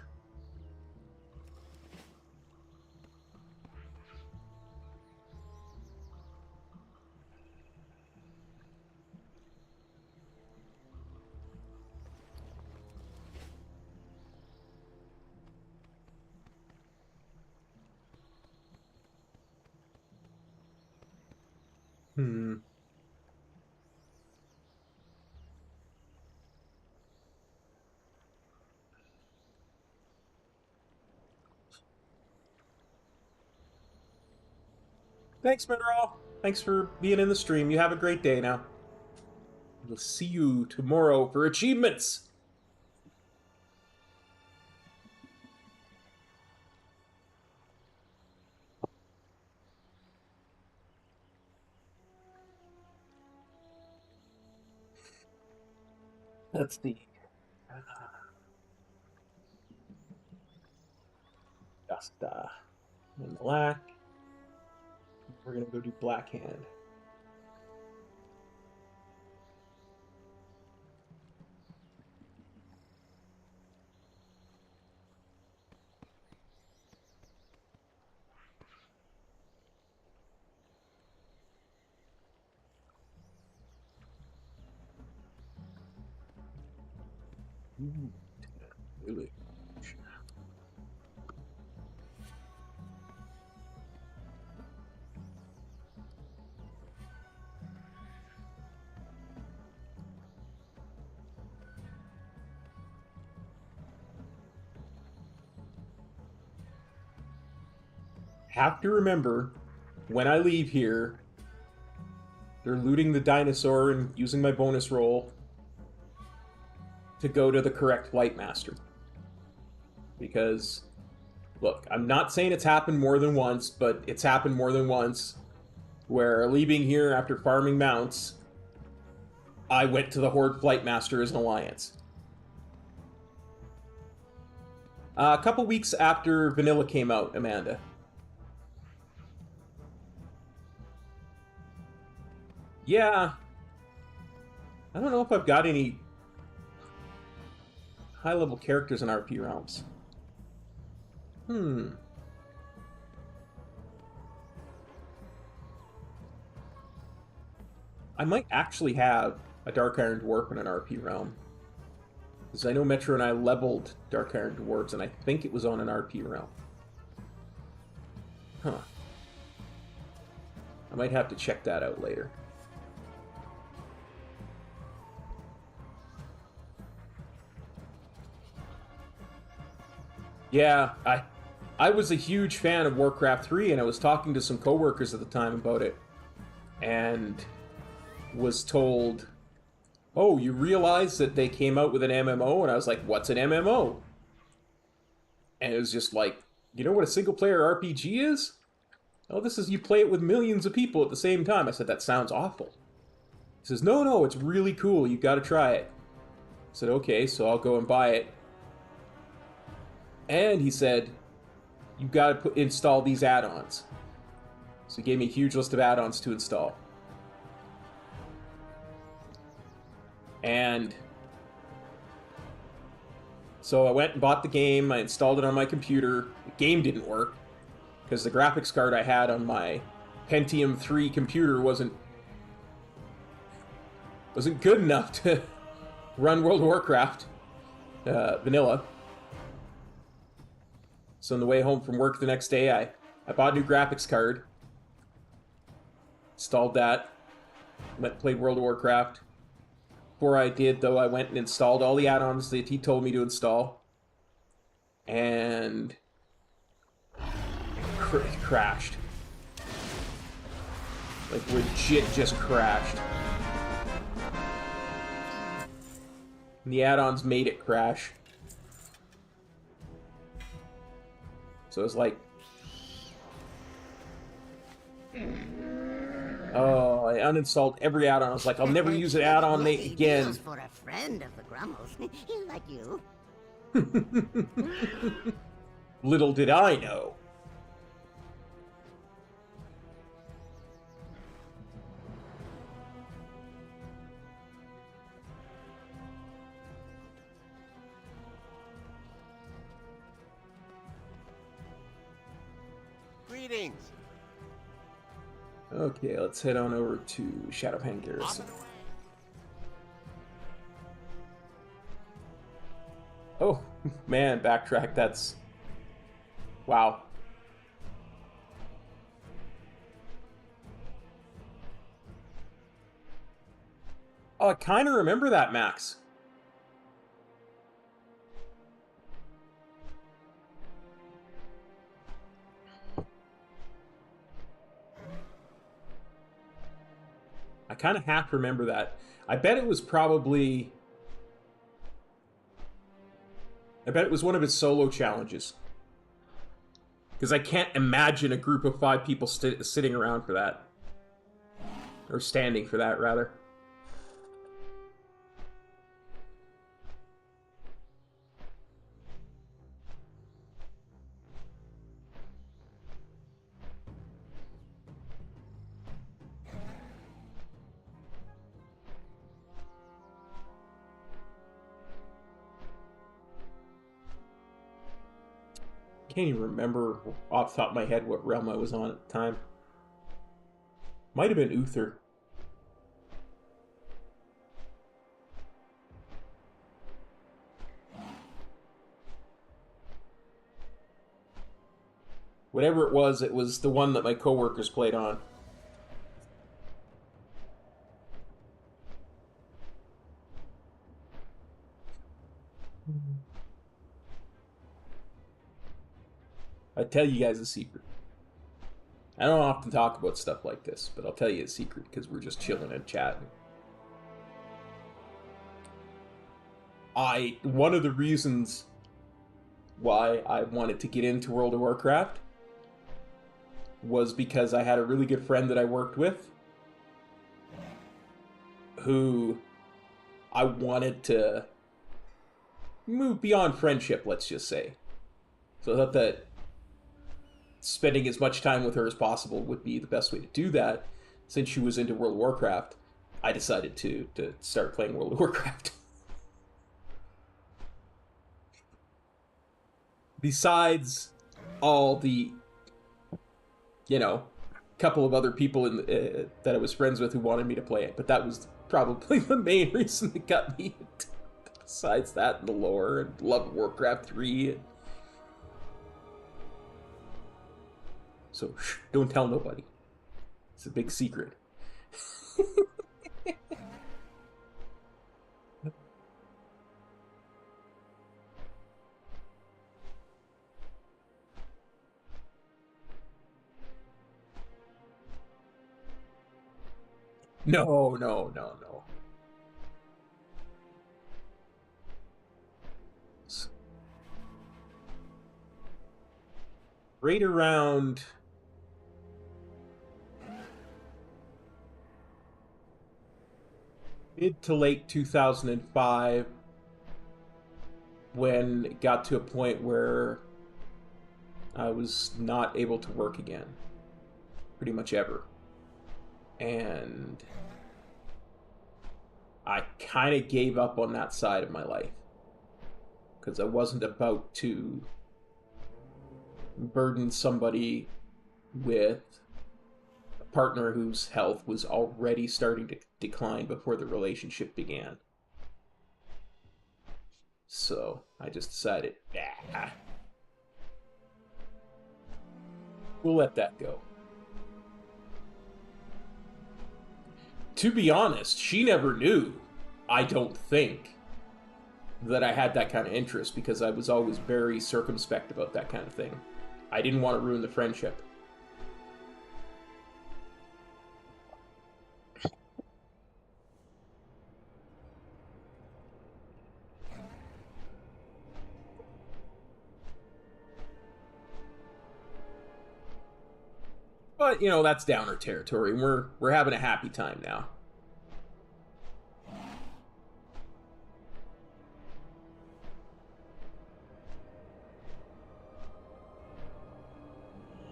Thanks, Monroe. Thanks for being in the stream. You have a great day now. We'll see you tomorrow for achievements. Let's see. Just in black. We're gonna go do Black Hand. Really? Have to remember, when I leave here, they're looting the dinosaur and using my bonus roll to go to the correct Flight Master. Because, look, I'm not saying it's happened more than once, but it's happened more than once where leaving here after farming mounts, I went to the Horde Flight Master as an alliance. A couple weeks after Vanilla came out, Amanda. Yeah. I don't know if I've got any high-level characters in RP Realms. I might actually have a Dark Iron Dwarf in an RP Realm. Because I know Metro and I leveled Dark Iron Dwarves, and I think it was on an RP Realm. Huh. I might have to check that out later. Yeah, I was a huge fan of Warcraft 3, and I was talking to some coworkers at the time about it, and was told, oh, you realize that they came out with an MMO? And I was like, what's an MMO? And it was just like, you know what a single-player RPG is? Oh, this is, you play it with millions of people at the same time. I said, that sounds awful. He says, no, it's really cool. You got to try it. I said, okay, so I'll go and buy it. And he said, you've got to install these add-ons. So he gave me a huge list of add-ons to install. So I went and bought the game. I installed it on my computer. The game didn't work because the graphics card I had on my Pentium 3 computer wasn't good enough to run World of Warcraft vanilla. So on the way home from work the next day, I bought a new graphics card, installed that, went and played World of Warcraft. Before I did, though, I went and installed all the add-ons that he told me to install, and it crashed. Like, legit just crashed. And the add-ons made it crash. So it was like... Oh, I uninstalled every add-on. I was like, I'll never use an add-on again. For a friend of the Grummles, like you. Little did I know. Greetings. Okay, let's head on over to Shadowpan Garrison. Oh, man, backtrack, that's... Wow. Oh, I kind of remember that, Max. I kind of half remember that. I bet it was probably... I bet it was one of his solo challenges. Because I can't imagine a group of 5 people sitting around for that. Or standing for that, rather. Can't even remember off the top of my head what realm I was on at the time. Might have been Uther. Whatever it was the one that my coworkers played on. I'll tell you guys a secret. I don't often talk about stuff like this, but I'll tell you a secret because we're just chilling and chatting. One of the reasons why I wanted to get into World of Warcraft was because I had a really good friend that I worked with who I wanted to move beyond friendship, let's just say. So I thought that spending as much time with her as possible would be the best way to do that. Since she was into World of Warcraft, I decided to start playing World of Warcraft. Besides all the, couple of other people that I was friends with who wanted me to play it. But that was probably the main reason that got me into it. Besides that, and the lore, and love of Warcraft 3. So, shh, don't tell nobody. It's a big secret. No. Right around mid to late 2005, when it got to a point where I was not able to work again, pretty much ever. And I kind of gave up on that side of my life. because I wasn't about to burden somebody with a partner whose health was already starting to decline before the relationship began. So I just decided, we'll let that go. To be honest, she never knew, I don't think, that I had that kind of interest, because I was always very circumspect about that kind of thing. I didn't want to ruin the friendship. But, you know, that's downer territory, and we're having a happy time now.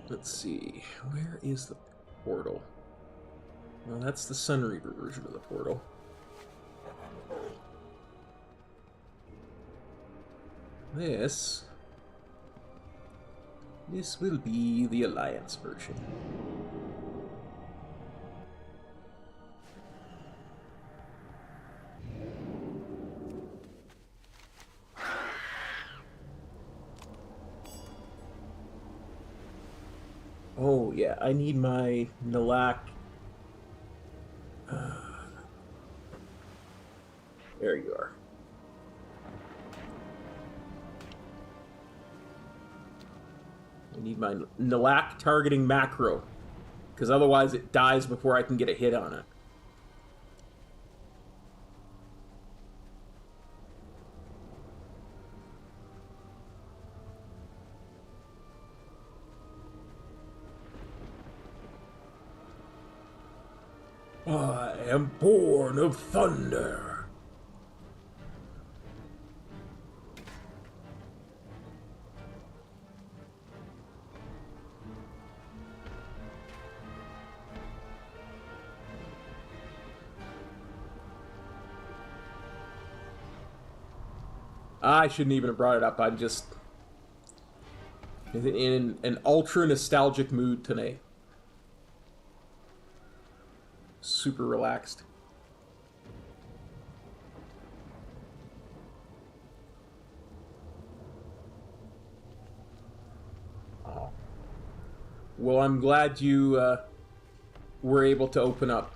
Let's see, where is the portal? Well, that's the Sunreaver version of the portal. This will be the Alliance version. Oh yeah, I need my Nalak. There you are. I need my Nalak targeting macro, because otherwise it dies before I can get a hit on it. I am born of thunder. I shouldn't even have brought it up. I'm just in an ultra nostalgic mood tonight. Super relaxed. Oh. Well, I'm glad you were able to open up.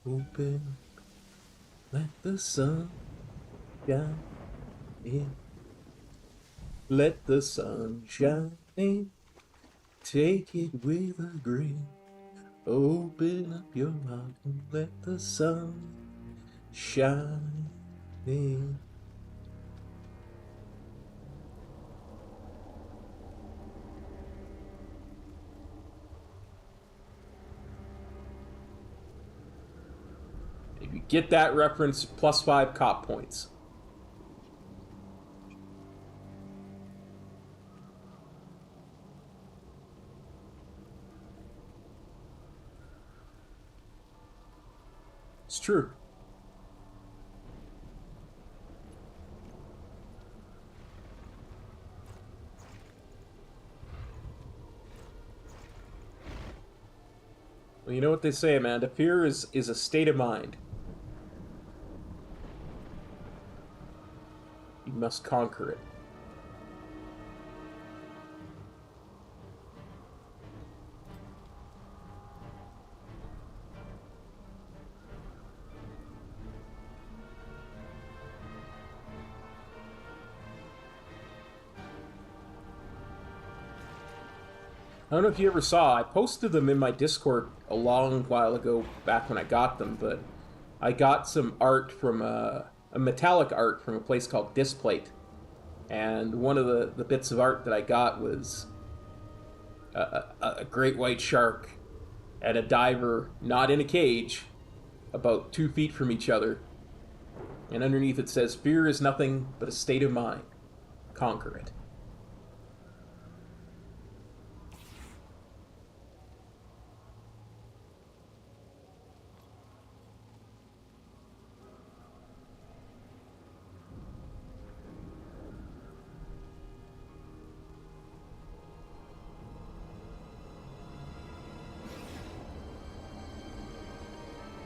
Open, let the sun shine in. Let the sun shine in. Take it with a grin. Open up your heart and let the sun shine in. If you get that reference, +5 cop points. It's true. Well, you know what they say, Amanda. Fear is a state of mind. You must conquer it. I don't know if you ever saw, I posted them in my Discord a long while ago, back when I got them, but I got some art from a metallic art from a place called Displate. And one of the bits of art that I got was a great white shark and a diver, not in a cage, about 2 feet from each other. And underneath it says, "Fear is nothing but a state of mind. Conquer it."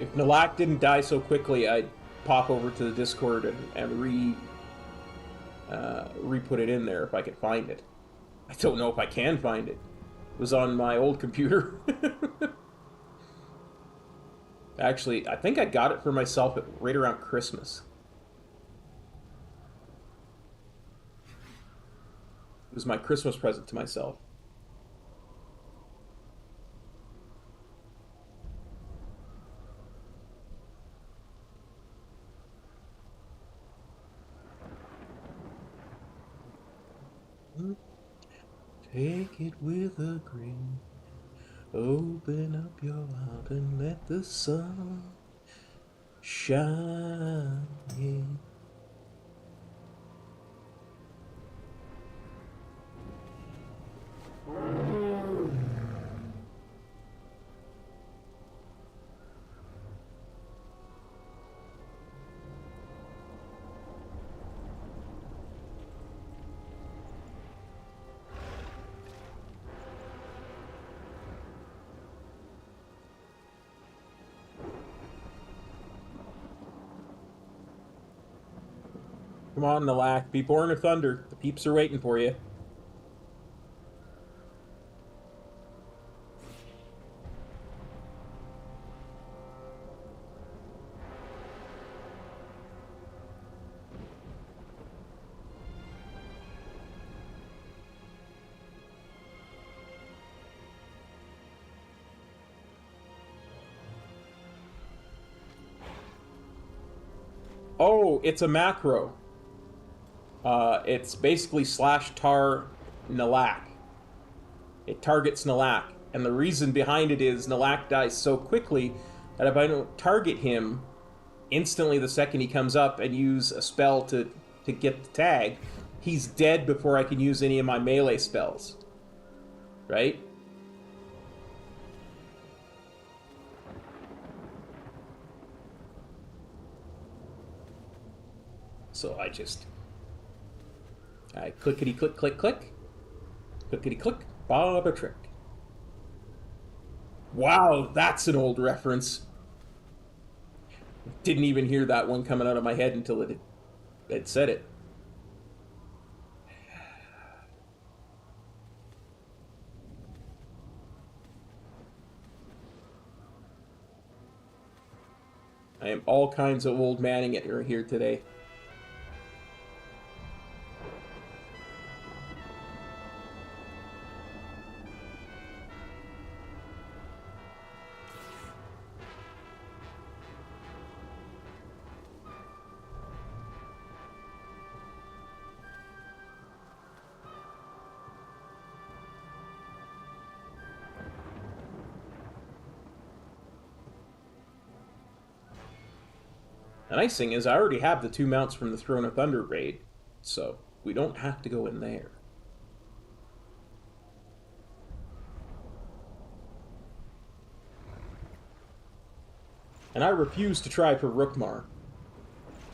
If Nalak didn't die so quickly, I'd pop over to the Discord and re-put it in there if I could find it. I don't know if I can find it. It was on my old computer. Actually, I think I got it for myself right around Christmas. It was my Christmas present to myself. Take it with a grin. Open up your heart and let the sun shine in. Come on, Nalak, be born of thunder. The peeps are waiting for you. Oh, it's a macro. It's basically /tar Nalak. It targets Nalak. And the reason behind it is Nalak dies so quickly that if I don't target him instantly the second he comes up and use a spell to get the tag, he's dead before I can use any of my melee spells. Right? So I clickety click click click, clickety click, Bob a trick. Wow, that's an old reference. Didn't even hear that one coming out of my head until it said it. I am all kinds of old manning it here today. The nice thing is I already have the 2 mounts from the Throne of Thunder raid, so we don't have to go in there. And I refuse to try for Rookmar,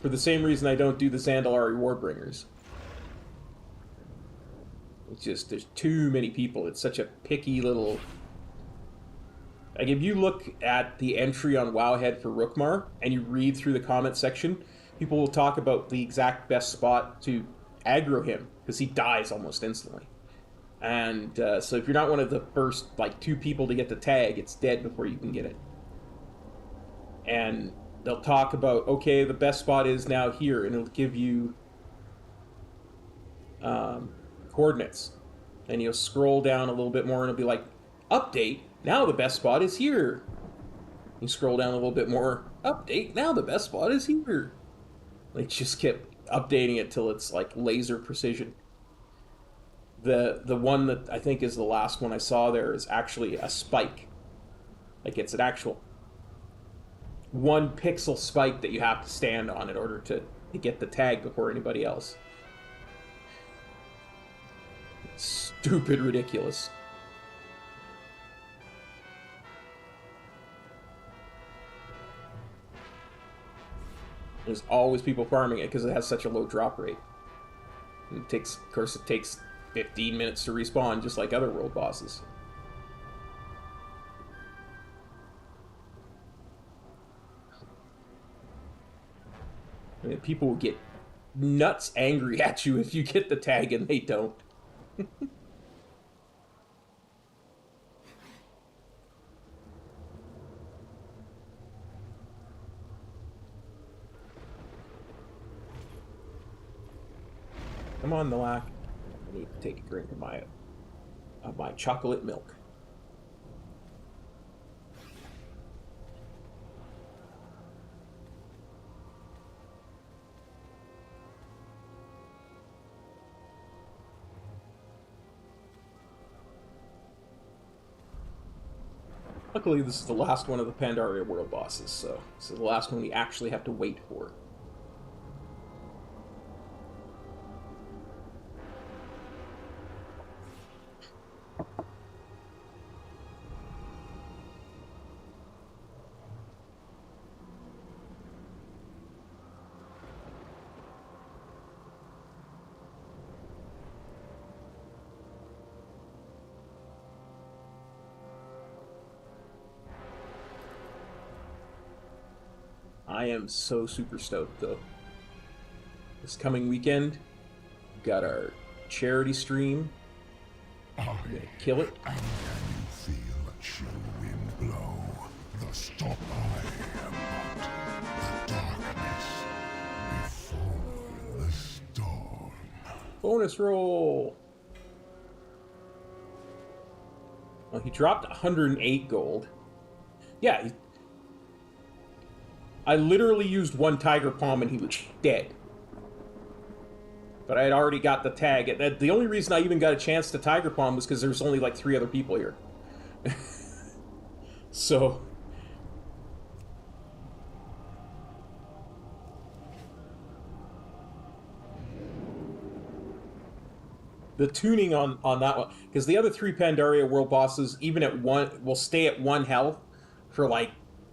for the same reason I don't do the Zandalari Warbringers. It's just, there's too many people. It's such a picky little... Like, if you look at the entry on Wowhead for Rookmar, and you read through the comment section, people will talk about the exact best spot to aggro him, because he dies almost instantly. And so if you're not one of the first, 2 people to get the tag, it's dead before you can get it. And they'll talk about, okay, the best spot is now here, and it'll give you coordinates. And you'll scroll down a little bit more, and it'll be like, update, now the best spot is here. You scroll down a little bit more, update, now the best spot is here. Like, just kept updating it till it's like laser precision. The one that I think is the last one I saw there is actually a spike. Like, it's an actual one pixel spike that you have to stand on in order to get the tag before anybody else. Stupid ridiculous. There's always people farming it because it has such a low drop rate. And it takes, of course, it takes 15 minutes to respawn, just like other world bosses. I mean, people will get nuts angry at you if you get the tag and they don't. Come on, Nalak. I need to take a drink of my chocolate milk. Luckily, this is the last one of the Pandaria world bosses, so this is the last one we actually have to wait for. I am so super stoked, though. This coming weekend, we've got our charity stream. I'm gonna kill it. And can you feel a chill wind blow? The stop I am not. The darkness before the storm. Bonus roll! Well, he dropped 108 gold. Yeah, I literally used one Tiger Palm and he was dead. But I had already got the tag. The only reason I even got a chance to Tiger Palm was because there's only like 3 other people here. So... the tuning on that one, because the other 3 Pandaria world bosses, even at 1, will stay at 1 health for like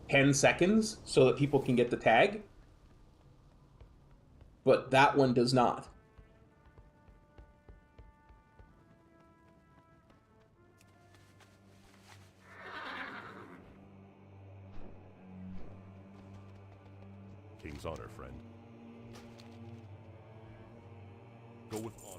10 seconds so that people can get the tag. But that one does not. King's honor, friend. Go with honor.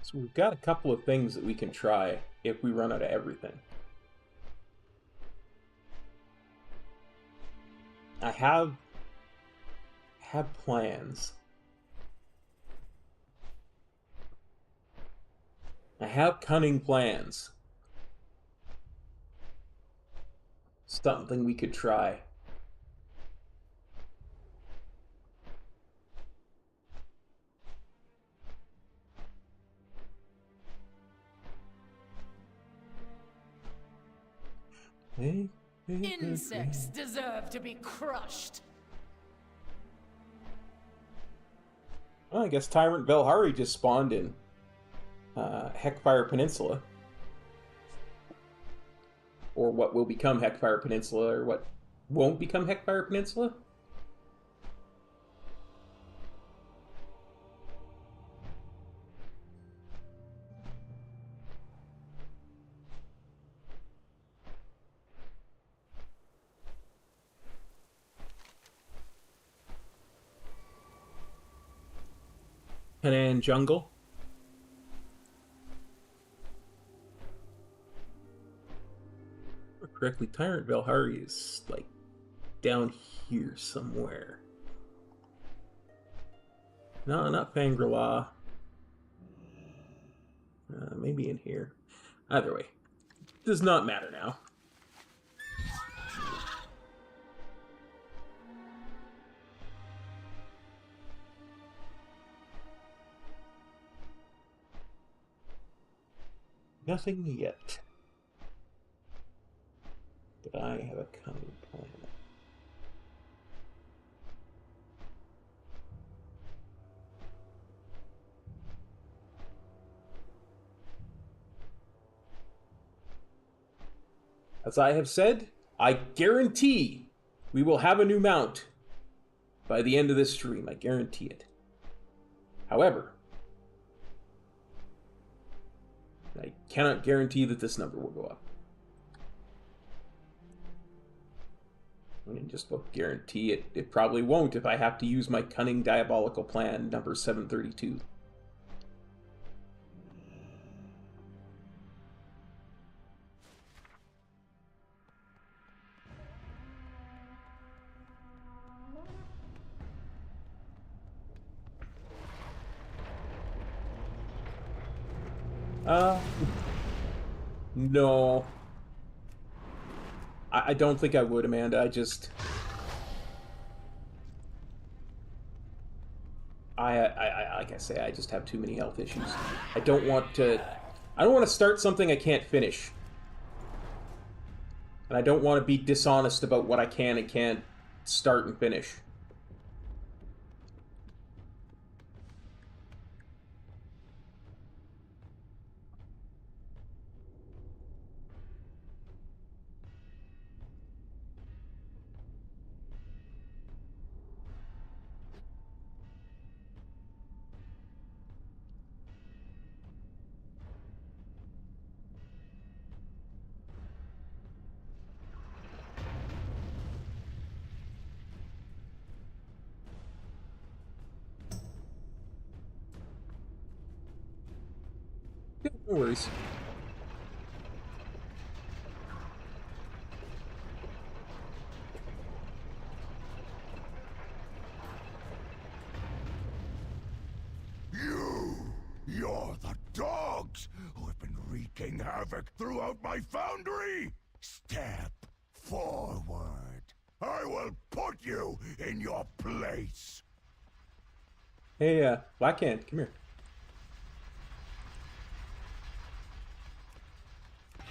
So we've got a couple of things that we can try if we run out of everything. I have plans. I have cunning plans. Something we could try. Insects deserve to be crushed. Well, I guess Tyrant Belhari just spawned in Heckfire Peninsula. Or what will become Heckfire Peninsula, or what won't become Heckfire Peninsula. Panan jungle. Correctly, Tyrant Valhari is like down here somewhere. No, not Fangri-La. Maybe in here. Either way, does not matter now. Nothing yet. But I have a cunning plan. As I have said, I guarantee we will have a new mount by the end of this stream. I guarantee it. However, I cannot guarantee that this number will go up. I mean, just about guarantee it. It probably won't if I have to use my cunning diabolical plan, number 732. No. I don't think I would, Amanda. I just... like I say, I just have too many health issues. I don't want to start something I can't finish. And I don't want to be dishonest about what I can and can't start and finish. No worries. You're the dogs who have been wreaking havoc throughout my foundry! Step forward. I will put you in your place. Hey, Blackhand, come here.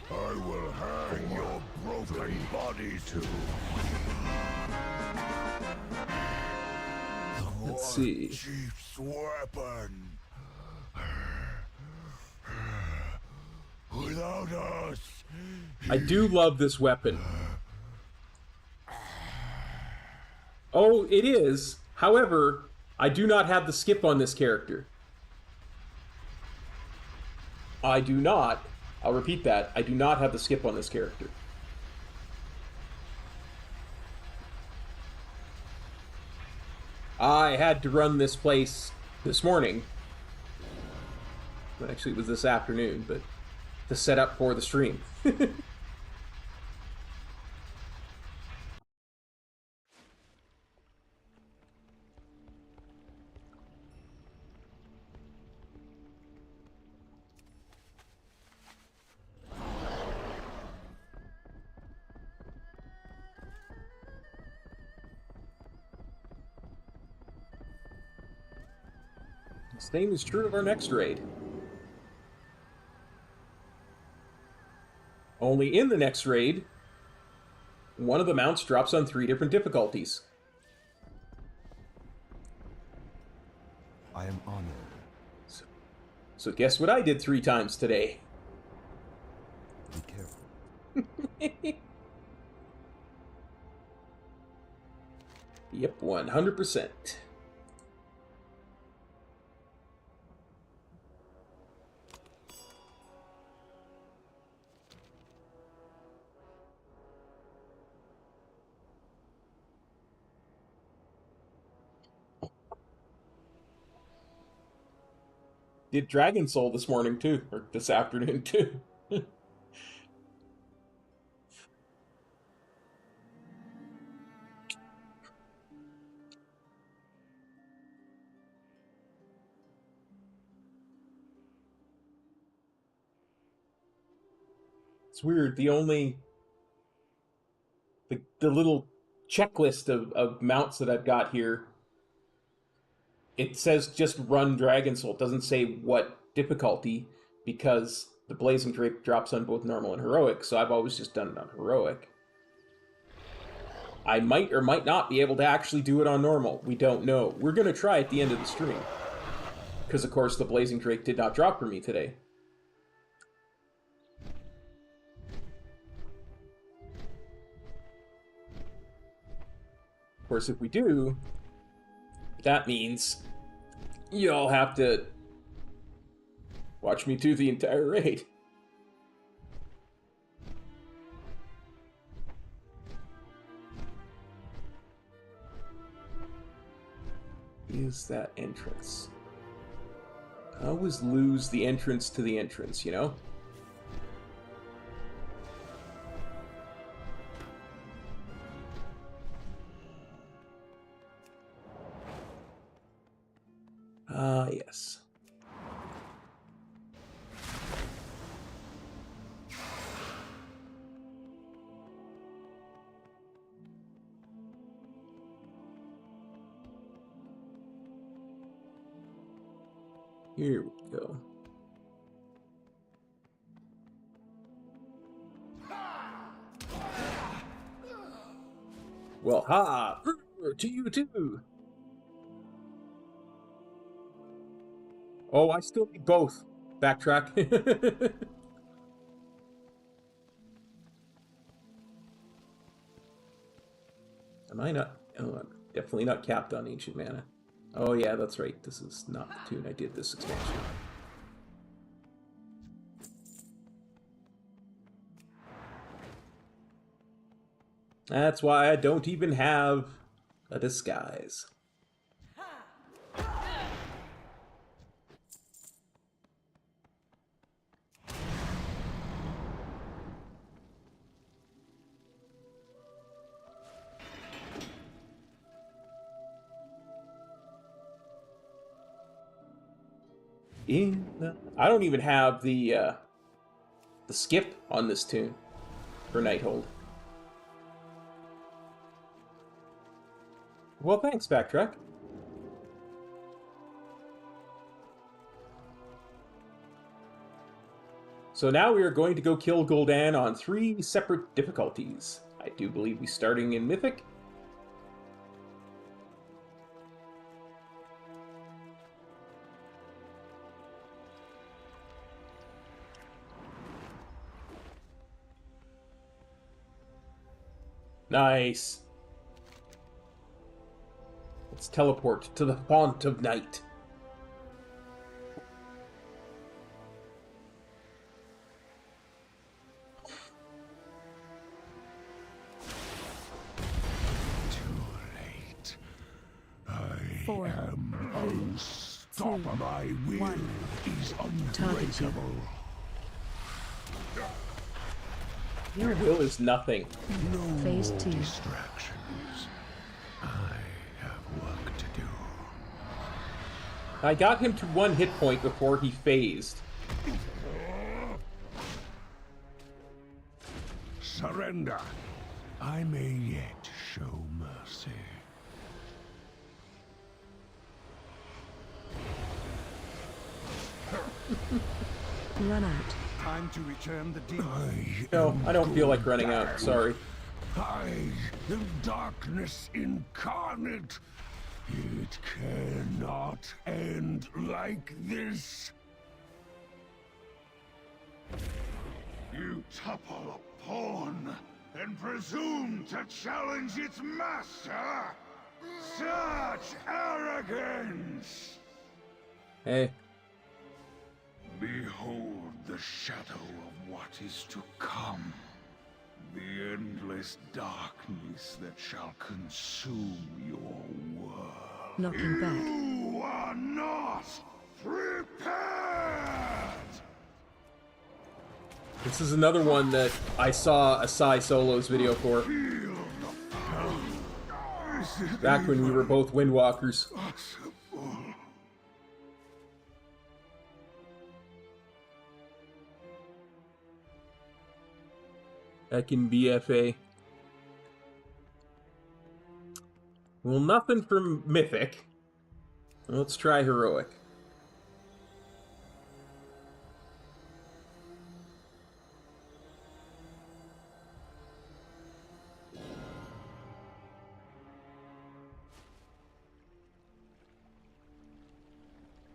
I will hang your broken bodies too. Let's see. Chief's weapon. Without us, I do love this weapon. Oh, it is. However, I do not have the skip on this character. I do not. I'll repeat that. I do not have the skip on this character. I had to run this place this morning. Well, actually, it was this afternoon, but to set up for the stream. Same is true of our next raid. Only in the next raid, one of the mounts drops on 3 different difficulties. I am honored. So guess what I did 3 times today? Be careful. Yep, 100%. did Dragon Soul this morning too, or this afternoon too. It's weird. The only the little checklist of mounts that I've got here, it says just run Dragon Soul. It doesn't say what difficulty, because the Blazing Drake drops on both normal and heroic, so I've always just done it on heroic. I might or might not be able to actually do it on normal. We don't know. We're going to try at the end of the stream. Because, of course, the Blazing Drake did not drop for me today. Of course, if we do, that means y'all have to watch me do the entire raid. Is that entrance? I always lose the entrance to the entrance, you know? Ah, yes. Here we go. Well, ha! To you too! Oh, I still need both. Backtrack. Am I not? Oh, I'm definitely not capped on Ancient Mana. Oh yeah, that's right. This is not the tune I did this expansion. That's why I don't even have a disguise. I don't even have the skip on this tune for Nighthold. Well, thanks, Backtrack. So now we are going to go kill Gul'dan on 3 separate difficulties. I do believe we're starting in Mythic. Nice. Let's teleport to the Font of Night. Too late. I am unstoppable. My will is unbreakable. Your will is nothing. No Phase more 2. distractions. I have work to do. I got him to 1 hit point before he phased. Surrender. I may yet show mercy. Run out. Time to return the deed. No, I don't feel like running out. Sorry. I am darkness incarnate. It cannot end like this. You topple a pawn and presume to challenge its master? Such arrogance! Hey. Behold the shadow of what is to come. The endless darkness that shall consume your world. Knocking back. You are not prepared! This is another one that I saw a Psy Solos video for. Back when we were both Windwalkers. Back in BFA. Well, nothing from Mythic. Let's try Heroic.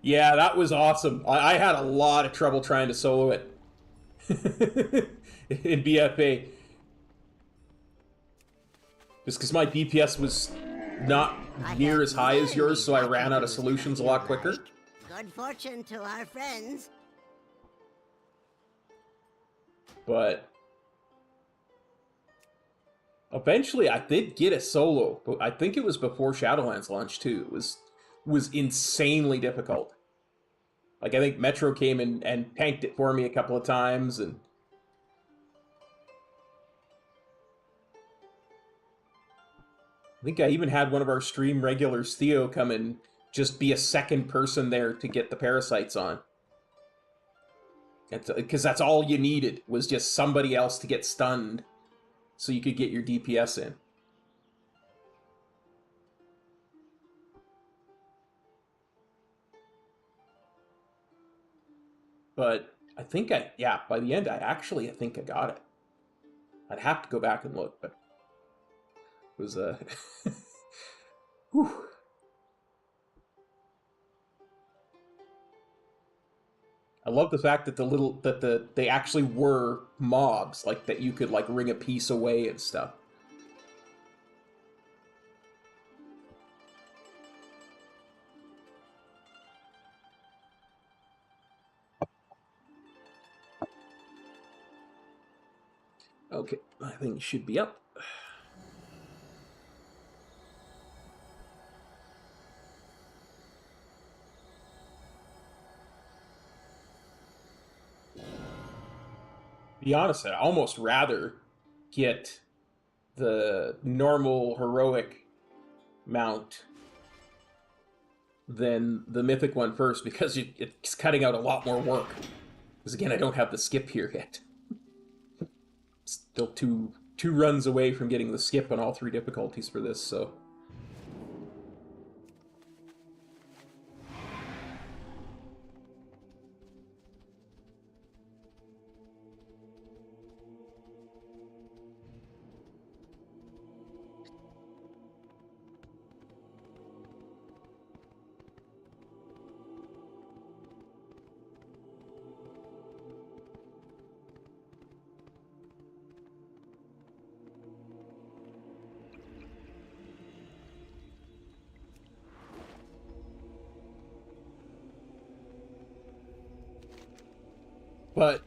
Yeah, that was awesome. I had a lot of trouble trying to solo it in BFA. Just because my DPS was not near as high as yours, so I ran out of solutions a lot quicker. Good fortune to our friends. But eventually I did get a solo, but I think it was before Shadowlands launched too. It was insanely difficult. Like, I think Metro came in and tanked it for me a couple of times, and I think I even had one of our stream regulars, Theo, come and just be a second person there to get the parasites on. Because that's all you needed, was just somebody else to get stunned so you could get your DPS in. But I think by the end, I think I got it. I'd have to go back and look, but it was, whew. I love the fact that they actually were mobs, like, that you could, like, ring a piece away and stuff. Okay, I think it should be up. To be honest, I'd almost rather get the normal heroic mount than the mythic one first, because it's cutting out a lot more work. Because again, I don't have the skip here yet. Still two runs away from getting the skip on all 3 difficulties for this, so. But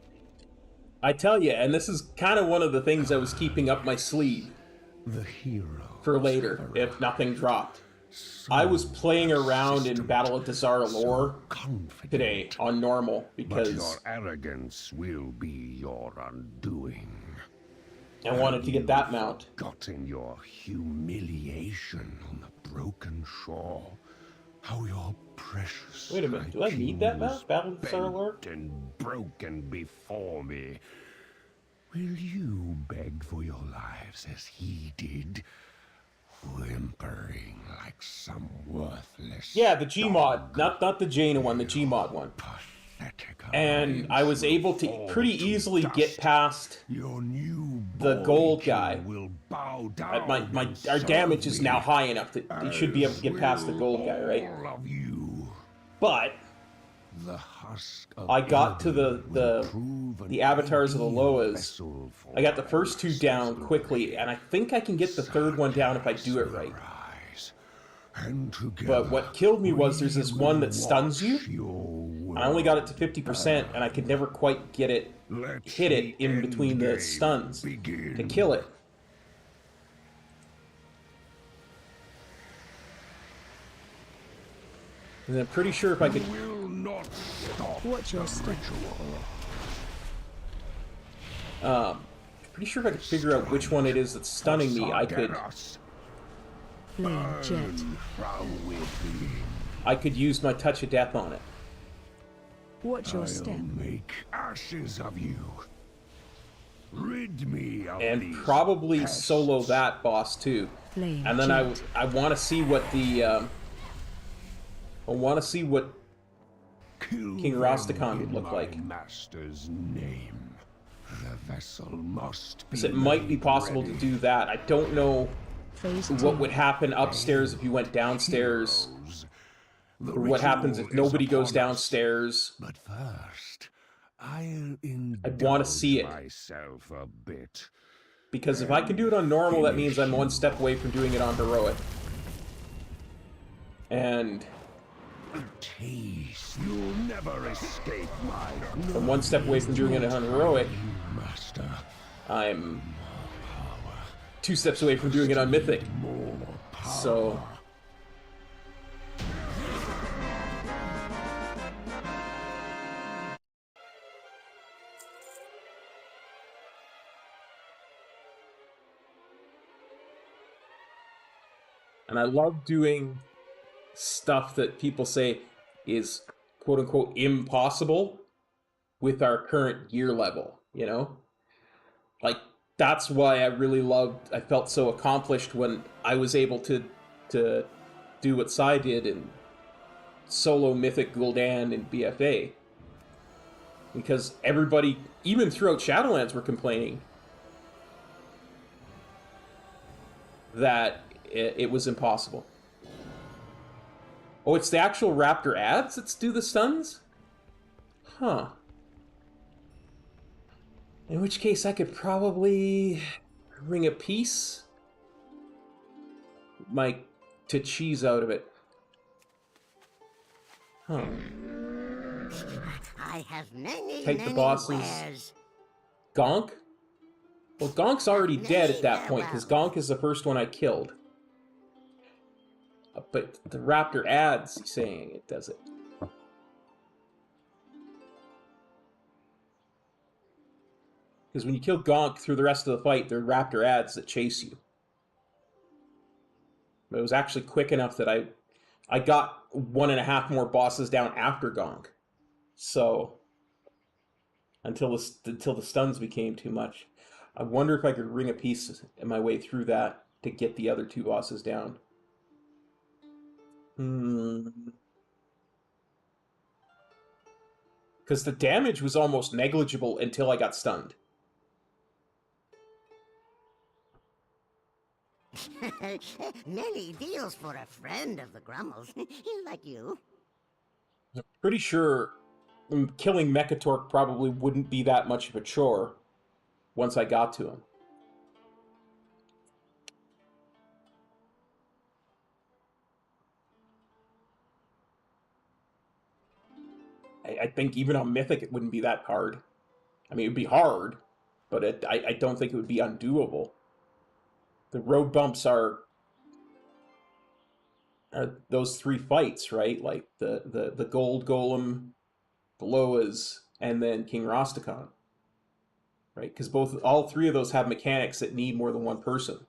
I tell you, and this is kind of one of the things I was keeping up my sleeve for later, if nothing dropped. I was playing around in Battle of Dazara lore today on normal because but your arrogance will be your undoing. I wanted to get that mount. Gotten your humiliation on the broken shore. How your precious. Wait a minute, do I need that mount? Battle of Dazara lore? And broken before me. Will you beg for your lives as he did? Whimpering like some worthless. Yeah, the Gmod, not the Jaina one, the Gmod one. And I was able to pretty easily get past the gold guy. Our damage is now high enough that he should be able to get past the gold guy, right? But I got to the avatars of the Loas. I got the first 2 down quickly, and I think I can get the 3rd one down if I do it right. But what killed me was there's this one that stuns you. I only got it to 50%, and I could never quite get it, hit it in between the stuns to kill it. And I'm pretty sure if I could... Watch your step. Pretty sure if I could figure out which one it is that's stunning me, I could... Flame jet. I could use my touch of death on it. Watch your step. Make ashes of you. Rid me of And these probably pests. solo that boss too. Flame And then jet. I want to see what the I want to see what Kill King them Rosticon would in look my like. master's name. The vessel must be. Because it might be possible to do that. I don't know Phase what 2. would happen upstairs if you went downstairs. Or what happens if nobody goes downstairs. But first, I'll I'd want to see it. myself a bit. Because if I can do it on normal, that means I'm one step away from doing it on heroic. And Taste. You'll never escape my. I'm one step away from doing it on heroic. Master. I'm 2 steps away from doing it on mythic. So and I love doing stuff that people say is quote-unquote impossible with our current gear level, you know? Like, that's why I felt so accomplished when I was able to do what Sai did in solo Mythic Gul'dan and BFA. Because everybody, even throughout Shadowlands, were complaining that it was impossible. Oh, it's the actual Raptor ads that do the stuns? Huh. In which case I could probably wring a piece to cheese out of it. Huh. I have many, Take many the bosses. wares. Gonk? Well, Gonk's already dead at that point, because well. Gonk is the first one I killed. But the Raptor ads saying it does it. Because when you kill Gonk through the rest of the fight, there are Raptor ads that chase you. But it was actually quick enough that I got 1.5 more bosses down after Gonk. So until the stuns became too much. I wonder if I could wring a piece in my way through that to get the other 2 bosses down. Because the damage was almost negligible until I got stunned. Many deals for a friend of the Grummles, like you. I'm pretty sure killing Mechatork probably wouldn't be that much of a chore once I got to him. I think even on Mythic it wouldn't be that hard. I mean, it would be hard, but I don't think it would be undoable. The road bumps are those 3 fights, right? Like the Gold Golem, the Loas, and then King Rosticon. Right? Because all 3 of those have mechanics that need more than one person.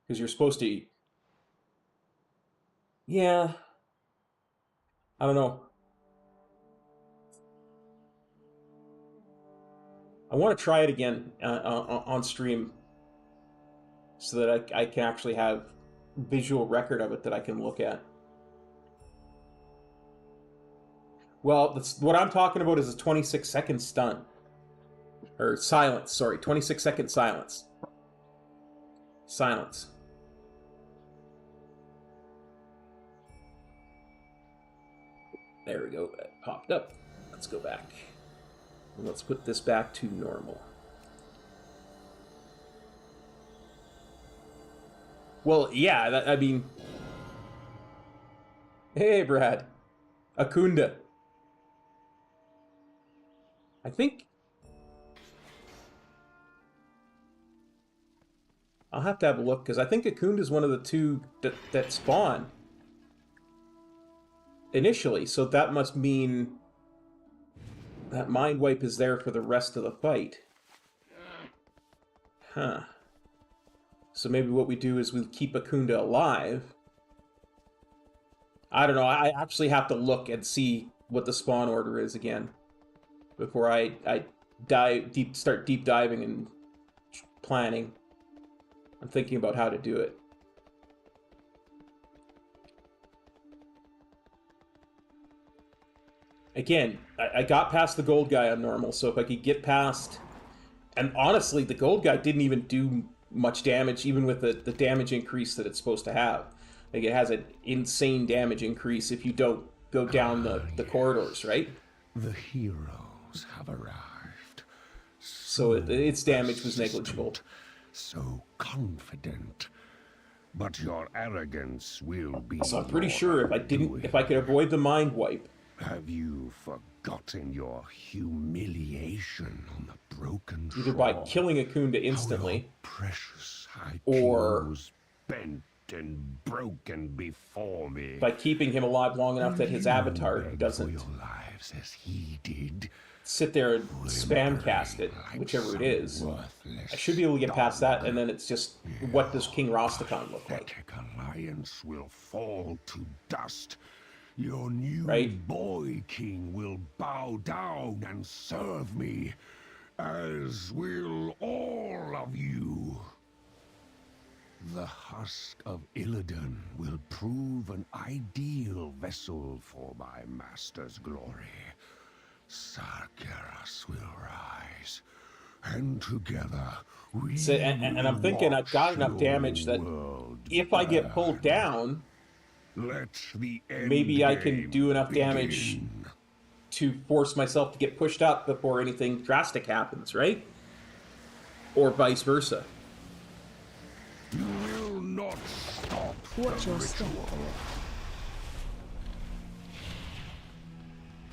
Because you're supposed to... Yeah. I don't know. I want to try it again on stream so that I can actually have visual record of it that I can look at. Well, what I'm talking about is a 26-second stun. Or silence, sorry. 26-second silence. Silence. There we go. That popped up. Let's go back. And let's put this back to normal. Well, yeah, I mean... Hey, Brad. Akunda. I think... I'll have to have a look, because I think Akunda is one of the 2 that spawn initially, so that must mean that mind wipe is there for the rest of the fight. Huh. So maybe what we do is we keep Akunda alive. I don't know. I actually have to look and see what the spawn order is again before I start deep diving and planning. I'm thinking about how to do it. Again, I got past the gold guy on normal, so if I could get past... And honestly, the gold guy didn't even do much damage, even with the damage increase that it's supposed to have. Like, it has an insane damage increase if you don't go down the corridors, right? The heroes have arrived. So its damage was negligible. So confident. But your arrogance will be... So I'm pretty sure if I could avoid the mind wipe... Have you forgotten your humiliation on the broken either by killing Akunda instantly, precious or bent and broken before me, by keeping him alive long enough that his avatar doesn't your lives as he did, sit there and spam cast it, whichever it is. I should be able to get past that, and then it's just, what does King Rostakon look like? Alliance will fall to dust. Your new boy king will bow down and serve me, as will all of you. The husk of Illidan will prove an ideal vessel for my master's glory. Sargeras will rise, and together we and I'm thinking I've got enough damage that if I get pulled down, maybe I can do enough damage to force myself to get pushed up before anything drastic happens, right? Or vice versa. You will not stop. Watch your step.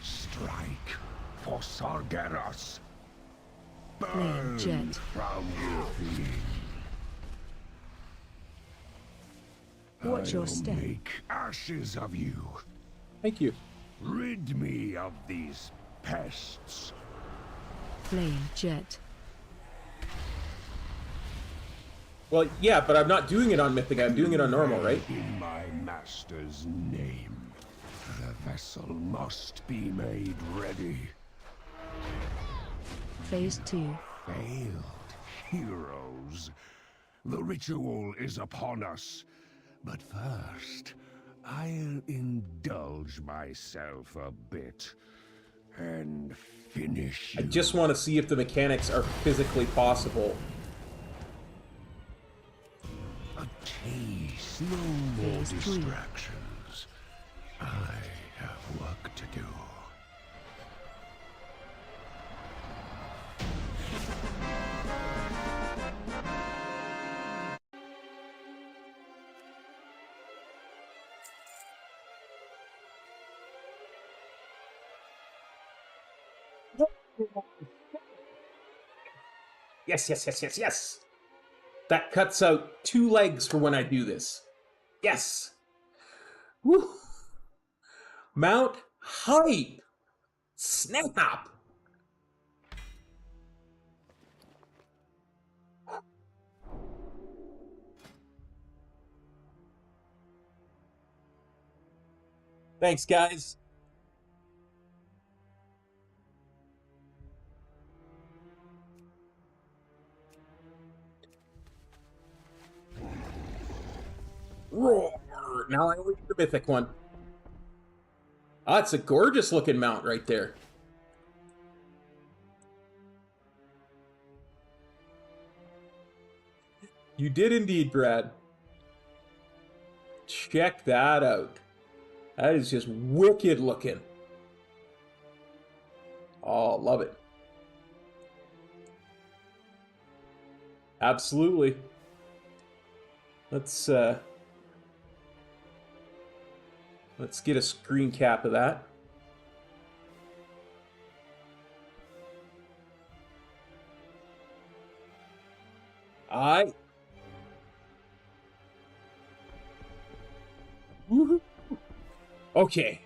Strike for Sargeras. Flame jet. From within. Watch your step. Make ashes of you. Thank you. Rid me of these pests. Flame jet. Well, yeah, but I'm not doing it on Mythic, I'm doing it on normal, right? In my master's name, the vessel must be made ready. Phase 2. Failed heroes. The ritual is upon us. But first, I'll indulge myself a bit and finish you. I just want to see if the mechanics are physically possible. A taste, no more distractions. I have work to do. Yes, yes, yes, yes, yes. That cuts out 2 legs for when I do this. Yes. Woo. Mount hype. Snap. Thanks, guys. Roar! Now I only need the mythic one. Ah, it's a gorgeous looking mount right there. You did indeed, Brad. Check that out. That is just wicked looking. Oh, love it. Absolutely. Let's get a screen cap of that. Woohoo. Okay.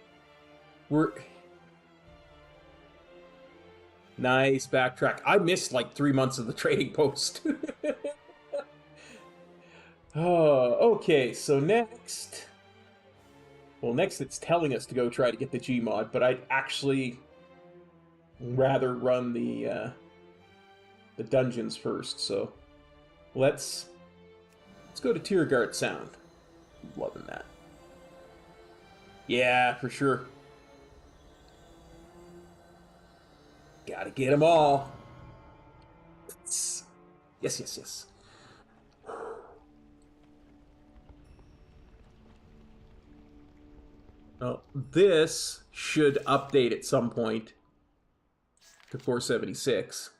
Nice backtrack. I missed like 3 months of the trading post. Oh, okay, so next... Well, next it's telling us to go try to get the Gmod, but I'd actually rather run the dungeons first, so... Let's go to Tiergard Sound. Loving that. Yeah, for sure. Gotta get them all. Yes, yes, yes. Well, this should update at some point to 476.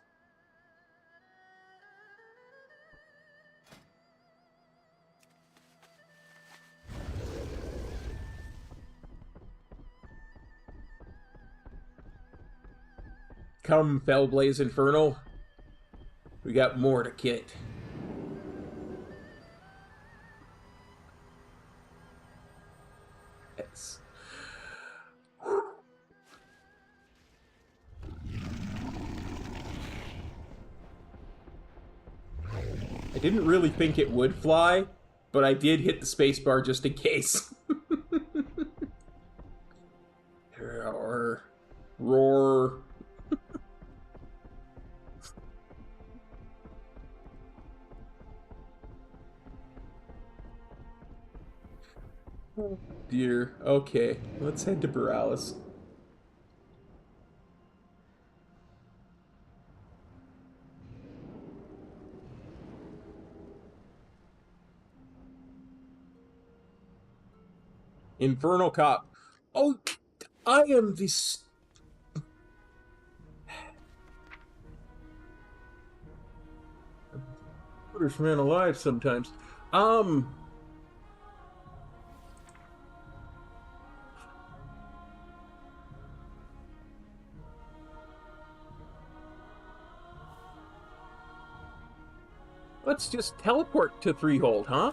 Come, Fellblaze Infernal. We got more to get. Yes. I didn't really think it would fly, but I did hit the spacebar just in case. Roar. Roar. Oh, dear. Okay, let's head to Borealis. Infernal Cop. Oh, I am this... British man alive sometimes. Let's just teleport to Freehold, huh?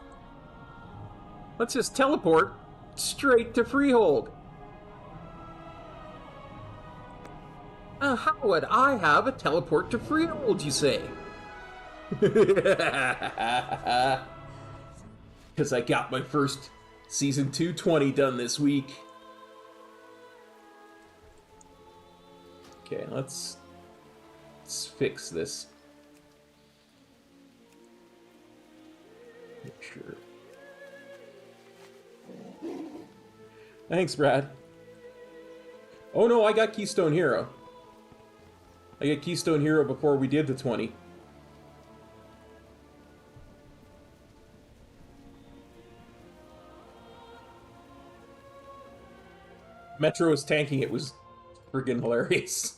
Let's just teleport straight to Freehold. How would I have a teleport to Freehold, you say? Because I got my first Season 220 done this week. Okay, let's fix this. Make sure. Thanks, Brad. Oh no, I got Keystone Hero. I got Keystone Hero before we did the 20. Metro was tanking it was friggin' hilarious.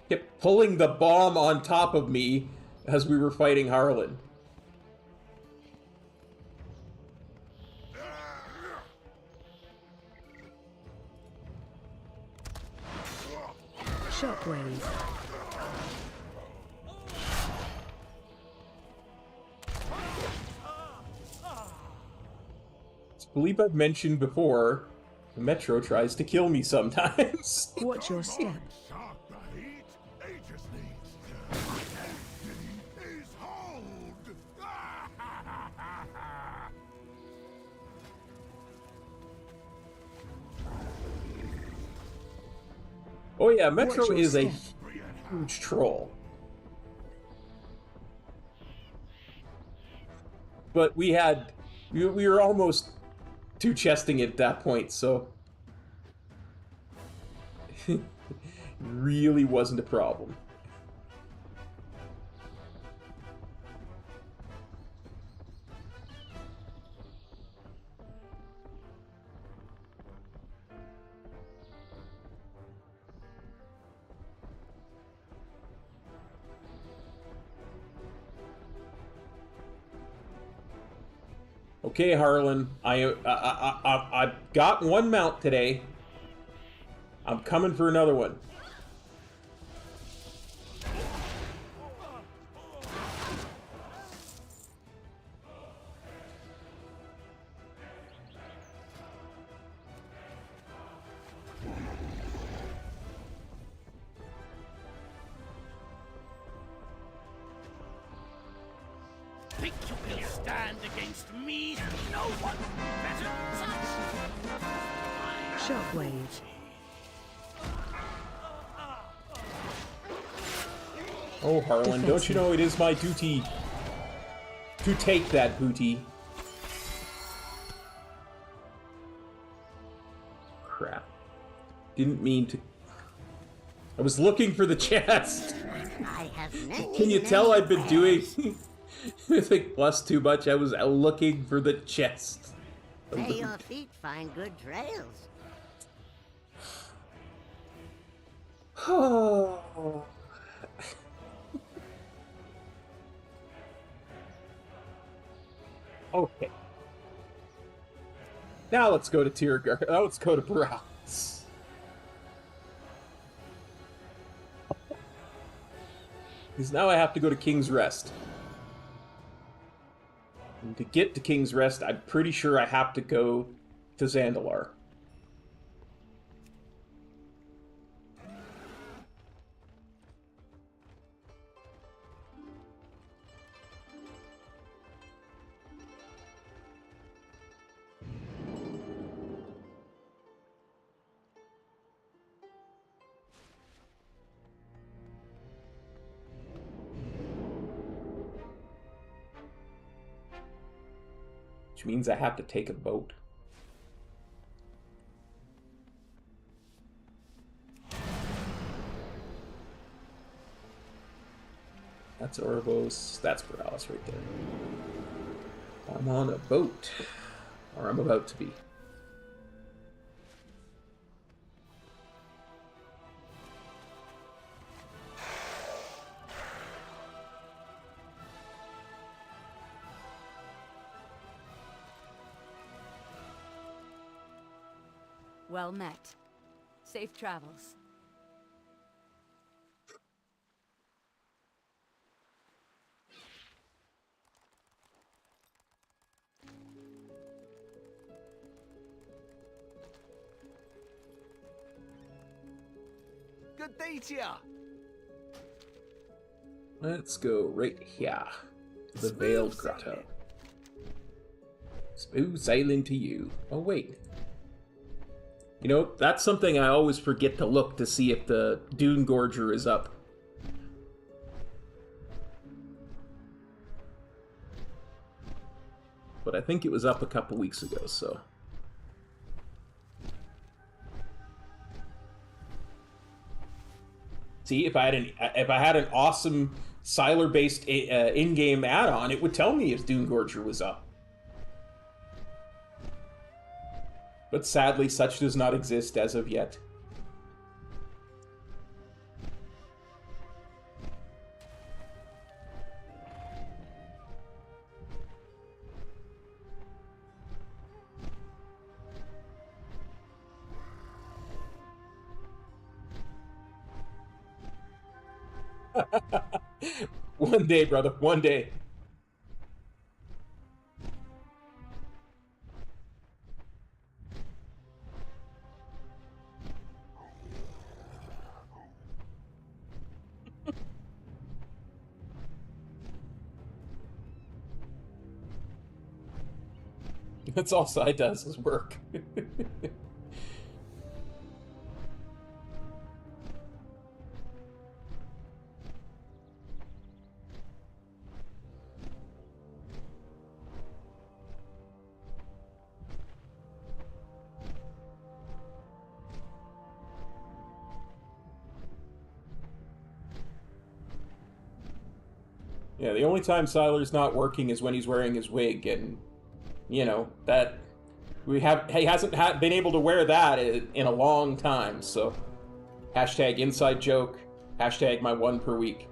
Kept pulling the bomb on top of me as we were fighting Harlan. Shockwave. I believe I've mentioned before, the Metro tries to kill me sometimes. Watch your step. Oh yeah, Metro is a huge troll. But we were almost two-chesting it at that point, so... it really wasn't a problem. Okay, Harlan, I got one mount today. I'm coming for another one. Against me, no one better touch. Shockwave. Oh, Harlan, don't you know it is my duty to take that booty? Crap. Didn't mean to. I was looking for the chest. I have many, Can you tell I've been doing wares. like plus too much? I was looking for the chest. May your feet find good trails. Oh. Okay. Now let's go to Tiergar. Now let's go to Browns. Because now I have to go to King's Rest. And to get to King's Rest, I'm pretty sure I have to go to Zandalar. Which means I have to take a boat. That's Orvos. That's Borealis right there. I'm on a boat. Or I'm about to be. Well met. Safe travels. Good day to ya. Let's go right here. To the Veiled Grotto. Smooth sailing to you. Oh, wait. You know, that's something I always forget to look to see if the Dune Gorger is up. But I think it was up a couple weeks ago, so... See, if I had an awesome Siler-based in-game add-on, it would tell me if Dune Gorger was up. But sadly, such does not exist as of yet. One day, brother, one day. That's all Sai does is work. Yeah, the only time Siler's not working is when he's wearing his wig, and you know that he hasn't been able to wear that in a long time. So, hashtag inside joke, hashtag my one per week.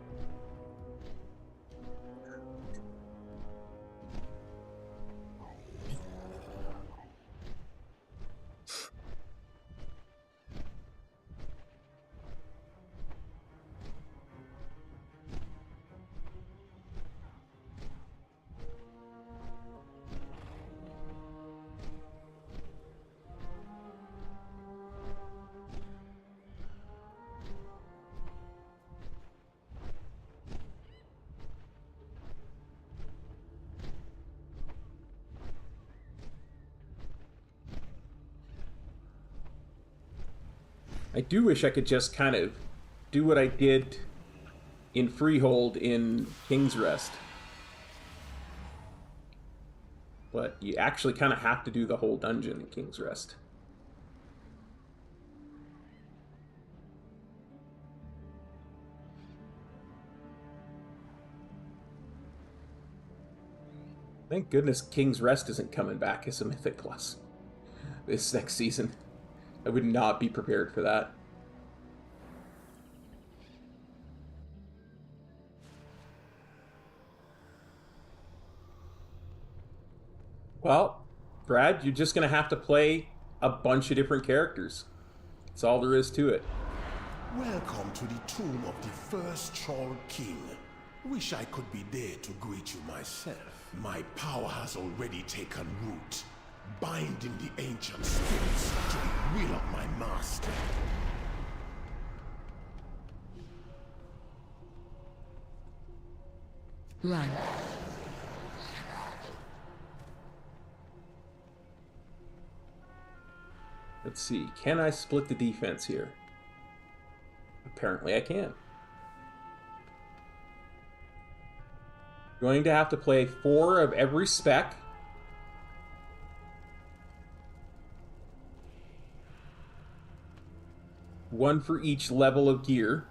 I do wish I could just kind of do what I did in Freehold in King's Rest. But you actually kind of have to do the whole dungeon in King's Rest. Thank goodness King's Rest isn't coming back as a Mythic Plus this next season. I would not be prepared for that. Well, Brad, you're just going to have to play a bunch of different characters. That's all there is to it. Welcome to the tomb of the first Troll King. Wish I could be there to greet you myself. My power has already taken root, binding the ancient spirits to the will of my master. Run. Let's see, can I split the defense here? Apparently I can. Going to have to play 4 of every spec. One for each level of gear.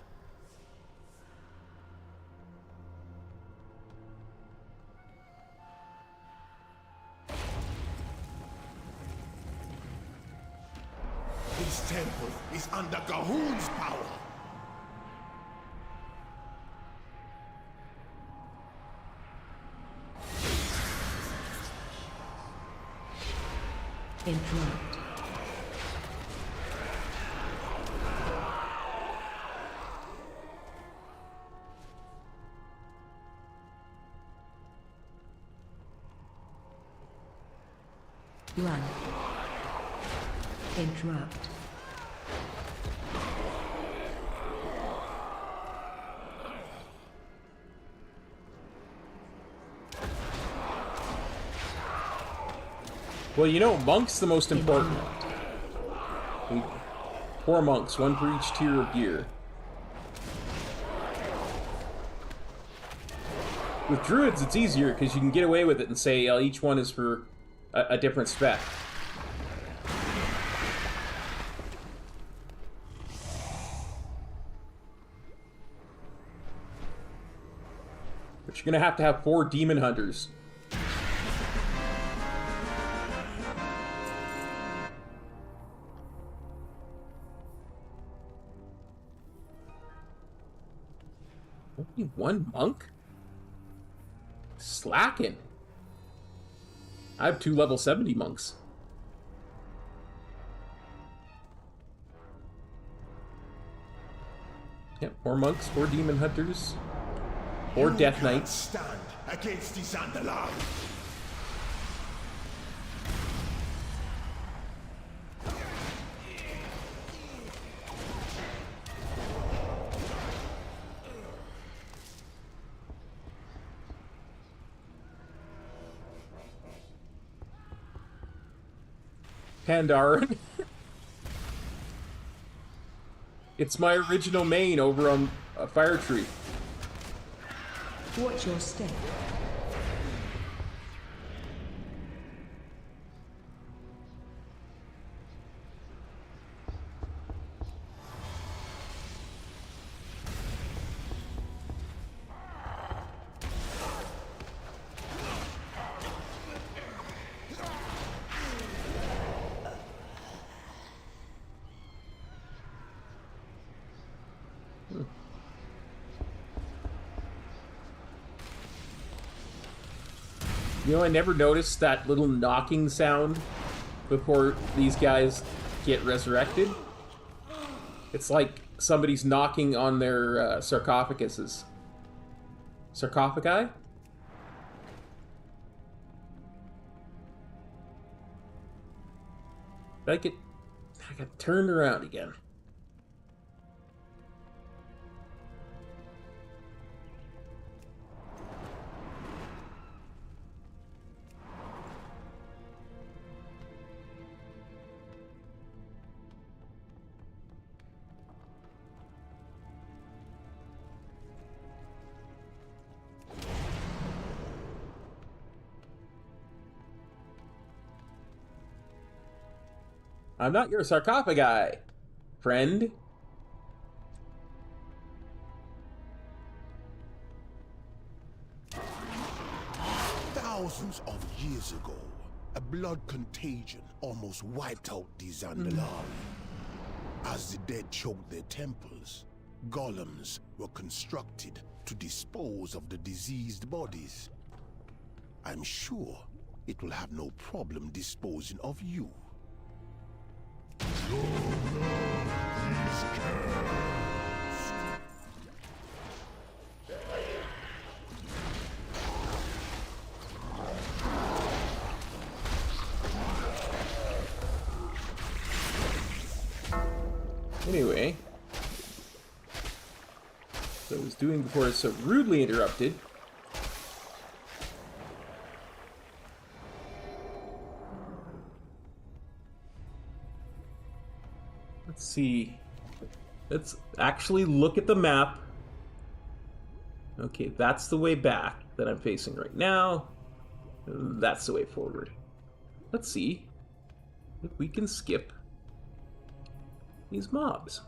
This temple is under Gahoon's power. Interrupt. Run. Interrupt. Well, you know, monk's the most important. 4 monks, 1 for each tier of gear. With druids, it's easier because you can get away with it and say each one is for a different spec. But you're gonna have 4 demon hunters. Only 1 monk? Slacking. I have 2 level 70 monks. Yep, 4 monks, 4 demon hunters, 4 death knights. Stand against the Zandalar. Pandaren. It's my original main over on Fire Tree. Watch your step. You know, I never noticed that little knocking sound before these guys get resurrected. It's like somebody's knocking on their sarcophaguses. Sarcophagi? I get turned around again. I'm not your sarcophagi, friend. Thousands of years ago, a blood contagion almost wiped out the Zandalari. As the dead choked their temples, golems were constructed to dispose of the diseased bodies. I'm sure it will have no problem disposing of you. Anyway, so I was doing before I was so rudely interrupted. Let's see. Let's actually look at the map. Okay, that's the way back that I'm facing right now. That's the way forward. Let's see if we can skip these mobs.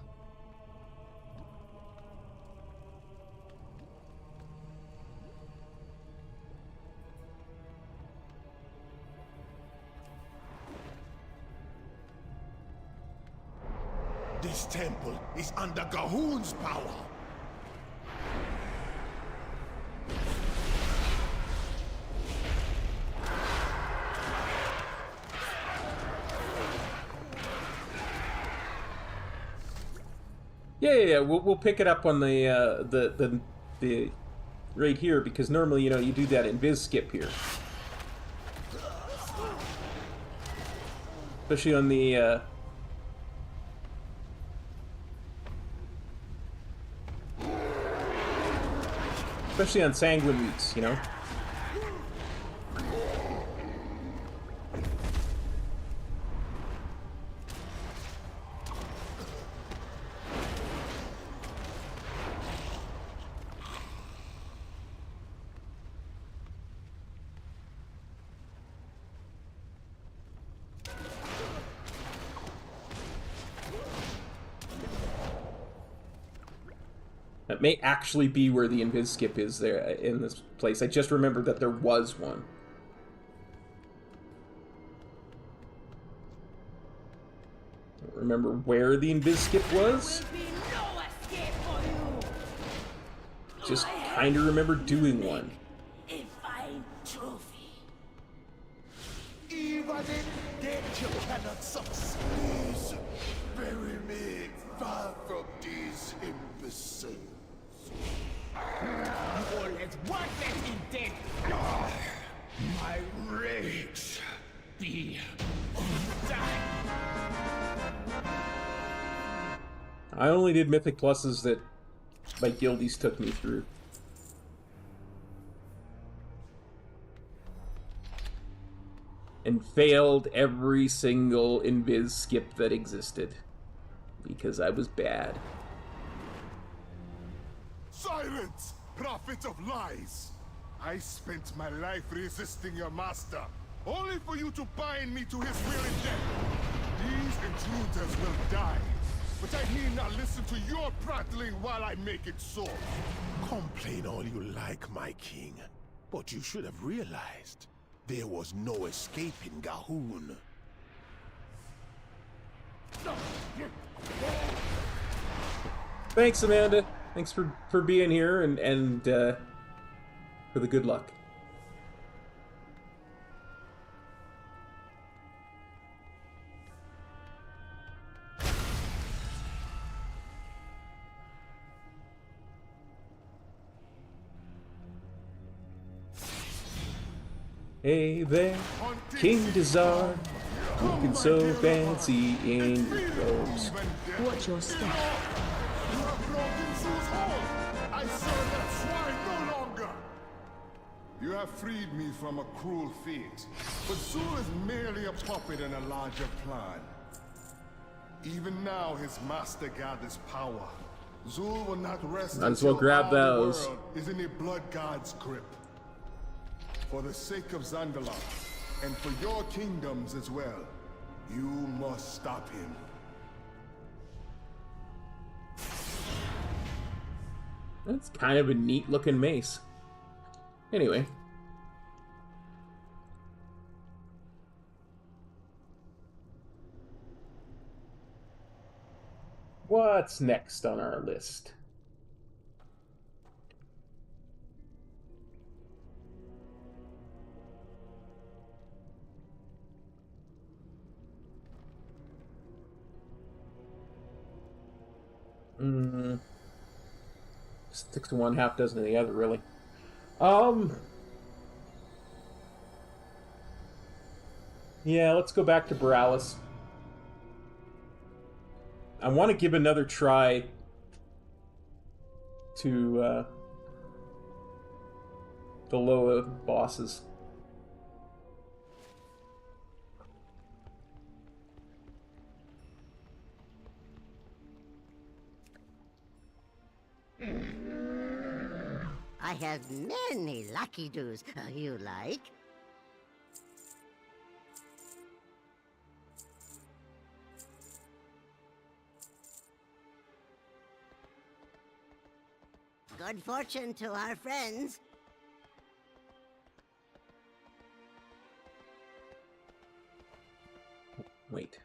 This temple is under Gahun's power. Yeah. We'll pick it up on the right here, because normally, you know, you do that invis skip here, especially on the especially on sanguine weeks, you know. That may actually be where the invis skip is there in this place. I just remembered that there was one. I don't remember where the invis skip was. Just kind of remember doing one. A fine trophy. Even in death you cannot succeed. Bury me far from these imbeciles. All is worthless in death. My rage Be done. I only did Mythic Pluses that my guildies took me through. And failed every single invis skip that existed. Because I was bad. Silence, prophet of lies! I spent my life resisting your master, only for you to bind me to his will and death. These intruders will die, but I need not listen to your prattling while I make it so. Complain all you like, my king, but you should have realized there was no escaping Gahun. Thanks, Amanda. Thanks for being here and for the good luck. Hey there, King Dazar, looking so fancy in your robes. Watch your step. You have broken Zul's hold! I serve that swine no longer! You have freed me from a cruel fate, but Zul is merely a puppet in a larger plan. Even now, his master gathers power. Zul will not rest Might as well grab all those. the world is in a blood god's grip. For the sake of Zandalar, and for your kingdoms as well, You must stop him. That's kind of a neat looking mace. Anyway. What's next on our list? Six to one, half dozen of the other, really. Yeah, let's go back to Borealis. I want to give another try to the lower bosses. I have many lucky doos. You like? Good fortune to our friends. Wait.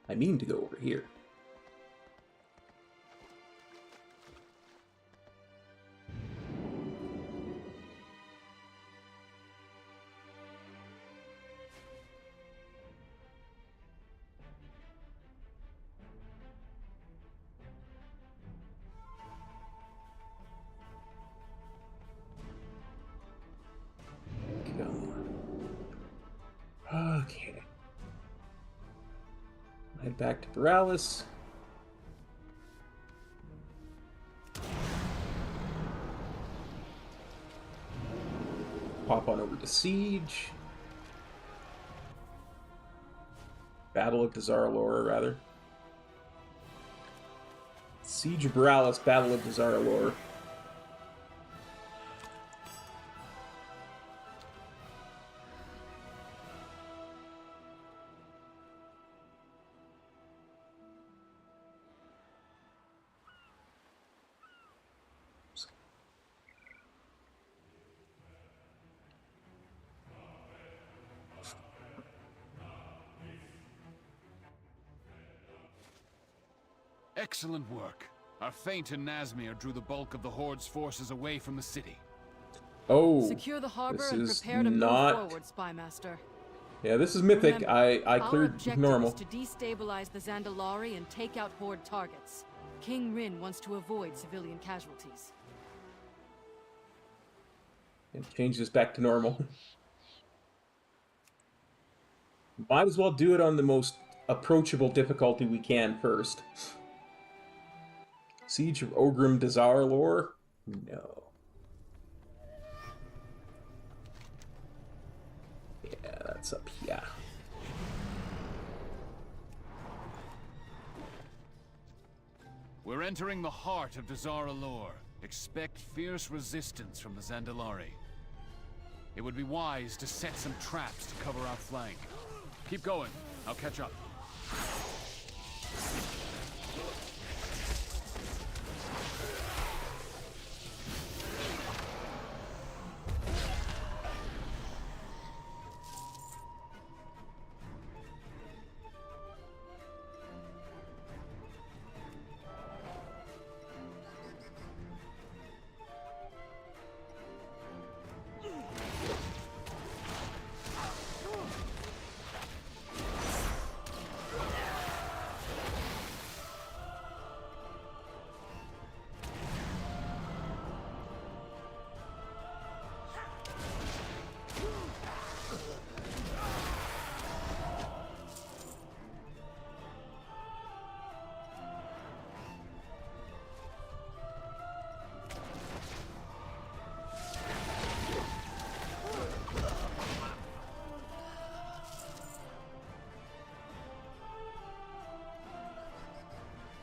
I mean to go over here. Okay. Head back to Borealis. Pop on over to Siege. Battle of Dazar'alor, rather. Siege of Borealis, Battle of Dazar'alor. Excellent work. Our feint in Nazmir drew the bulk of the Horde's forces away from the city. Oh, secure the harbor this and is prepare to not... move forward, Spymaster. Yeah, this is mythic. Remember, I our cleared objective normal. is to destabilize the Zandalari and take out Horde targets. King Rin wants to avoid civilian casualties. And change this back to normal. Might as well do it on the most approachable difficulty we can first. Siege of Ogrim Dazar'alor? No. Yeah, that's up here. We're entering the heart of Dazar'alor. Expect fierce resistance from the Zandalari. It would be wise to set some traps to cover our flank. Keep going. I'll catch up.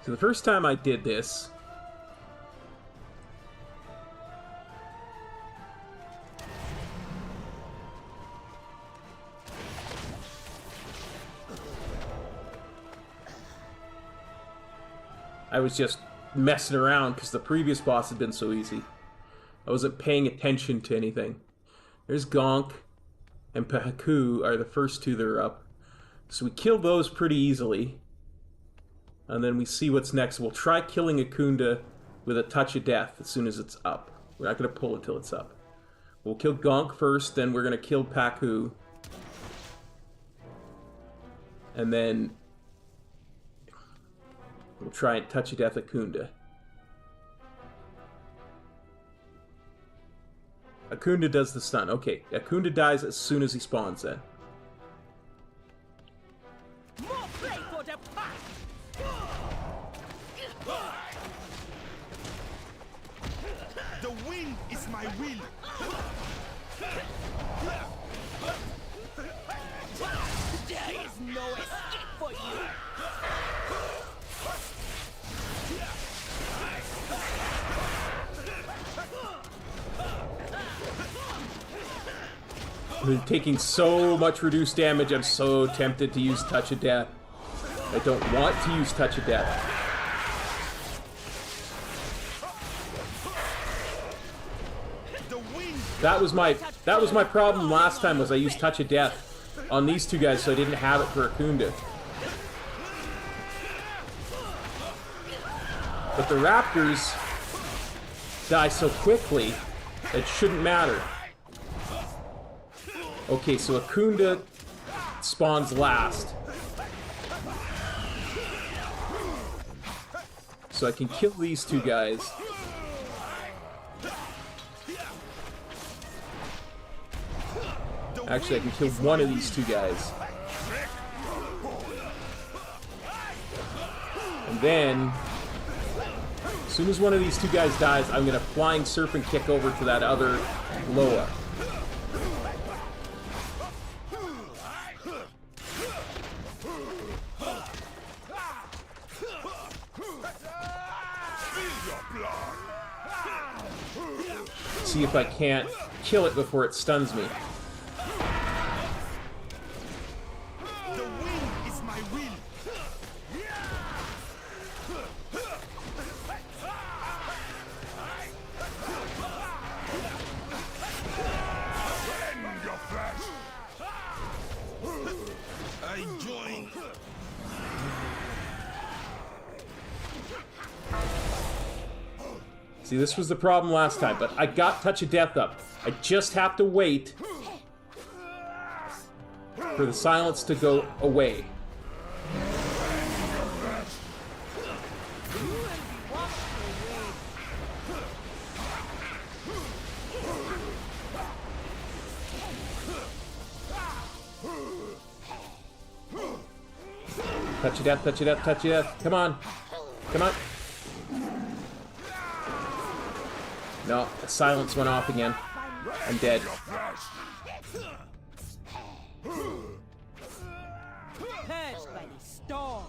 So the first time I did this, I was just messing around because the previous boss had been so easy. I wasn't paying attention to anything. There's Gonk and Paku are the first two that are up. So we kill those pretty easily. And then we see what's next. We'll try killing Akunda with a touch of death as soon as it's up. We're not going to pull until it's up. We'll kill Gonk first, then we're going to kill Paku. And then we'll try and touch of death Akunda. Akunda does the stun. Okay, Akunda dies as soon as he spawns then. More play for the pack. The wind is my will. There is no escape for you. I'm taking so much reduced damage, I'm so tempted to use Touch of Death. I don't want to use Touch of Death. That was my problem last time, was I used Touch of Death on these two guys, so I didn't have it for Akunda. But the Raptors die so quickly, it shouldn't matter. Okay, so Akunda spawns last. So I can kill these two guys. Actually, I can kill one of these two guys. And then, as soon as one of these two guys dies, I'm going to Flying Serpent Kick over to that other Loa. See if I can't kill it before it stuns me. The wind is my will. Bend your flesh. I join. See, this was the problem last time, but I got Touch of Death up. I just have to wait for the silence to go away. Touch of Death, Touch of Death, Touch of Death. Come on. Come on. No, the silence went off again. I'm dead. Purged by the storm.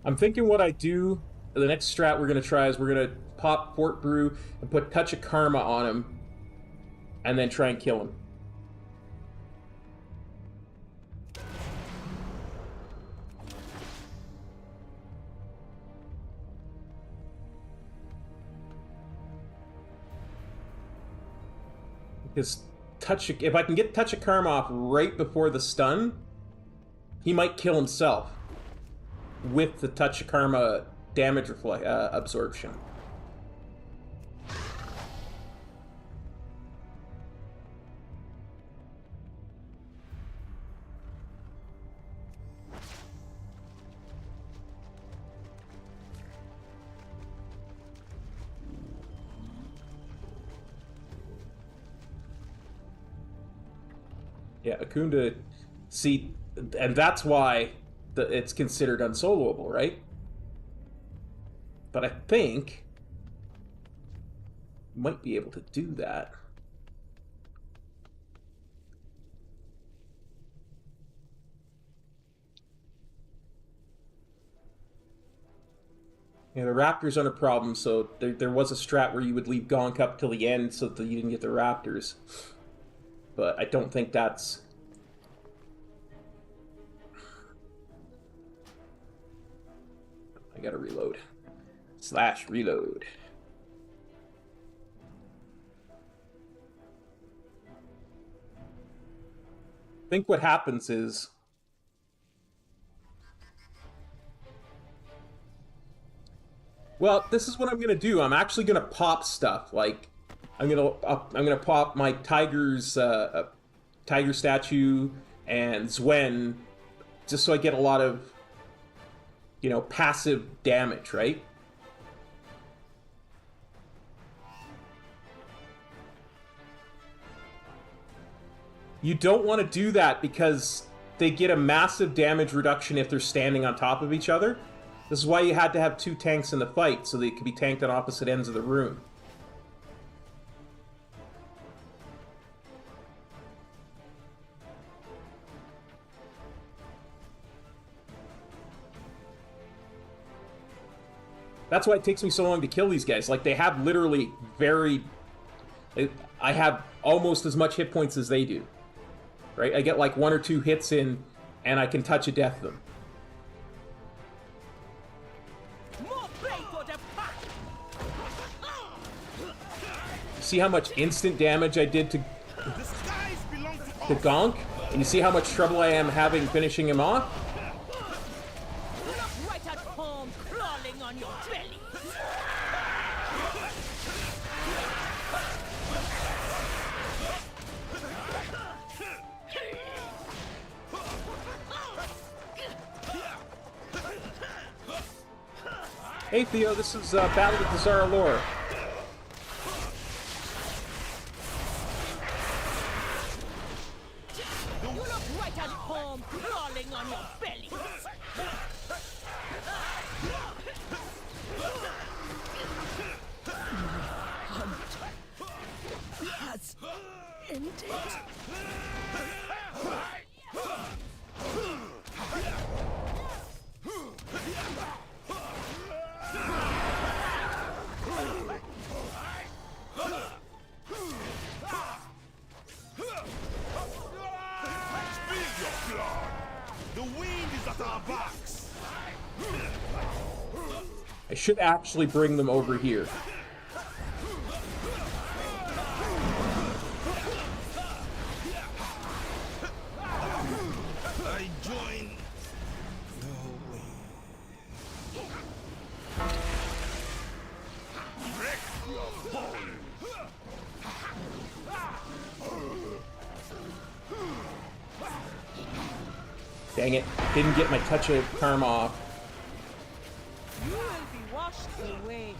I'm thinking what I do, the next strat we're going to try is we're going to pop Fort Brew and put Touch of Karma on him, and then try and kill him. Because if I can get Touch of Karma off right before the stun, he might kill himself with the Touch of Karma damage absorption. Yeah, Akunda, see, and that's why it's considered unsoloable, right? But I think you might be able to do that. Yeah, the raptors aren't a problem, so there was a strat where you would leave Gonk up till the end so that you didn't get the raptors. But I don't think that's... I gotta reload. / reload. I think what happens is... Well, this is what I'm gonna do. I'm actually gonna pop stuff. Like, I'm gonna pop my tiger's tiger statue and Zwen, just so I get a lot of, you know, passive damage, right? You don't want to do that because they get a massive damage reduction if they're standing on top of each other. This is why you had to have 2 tanks in the fight, so they could be tanked on opposite ends of the room. That's why it takes me so long to kill these guys. Like, they have literally very... I have almost as much hit points as they do. Right? I get like 1 or 2 hits in, and I can touch a death them. See how much instant damage I did to Gonk? And you see how much trouble I am having finishing him off? Right at home, crawling on your belly. Hey Theo, this is Battle with the Zara Lore. You look right at home, crawling on your belly. Has ended. I should actually bring them over here. I join the way. Wreck your foe. Dang it. Didn't get my touch of karma off. You will be washed away.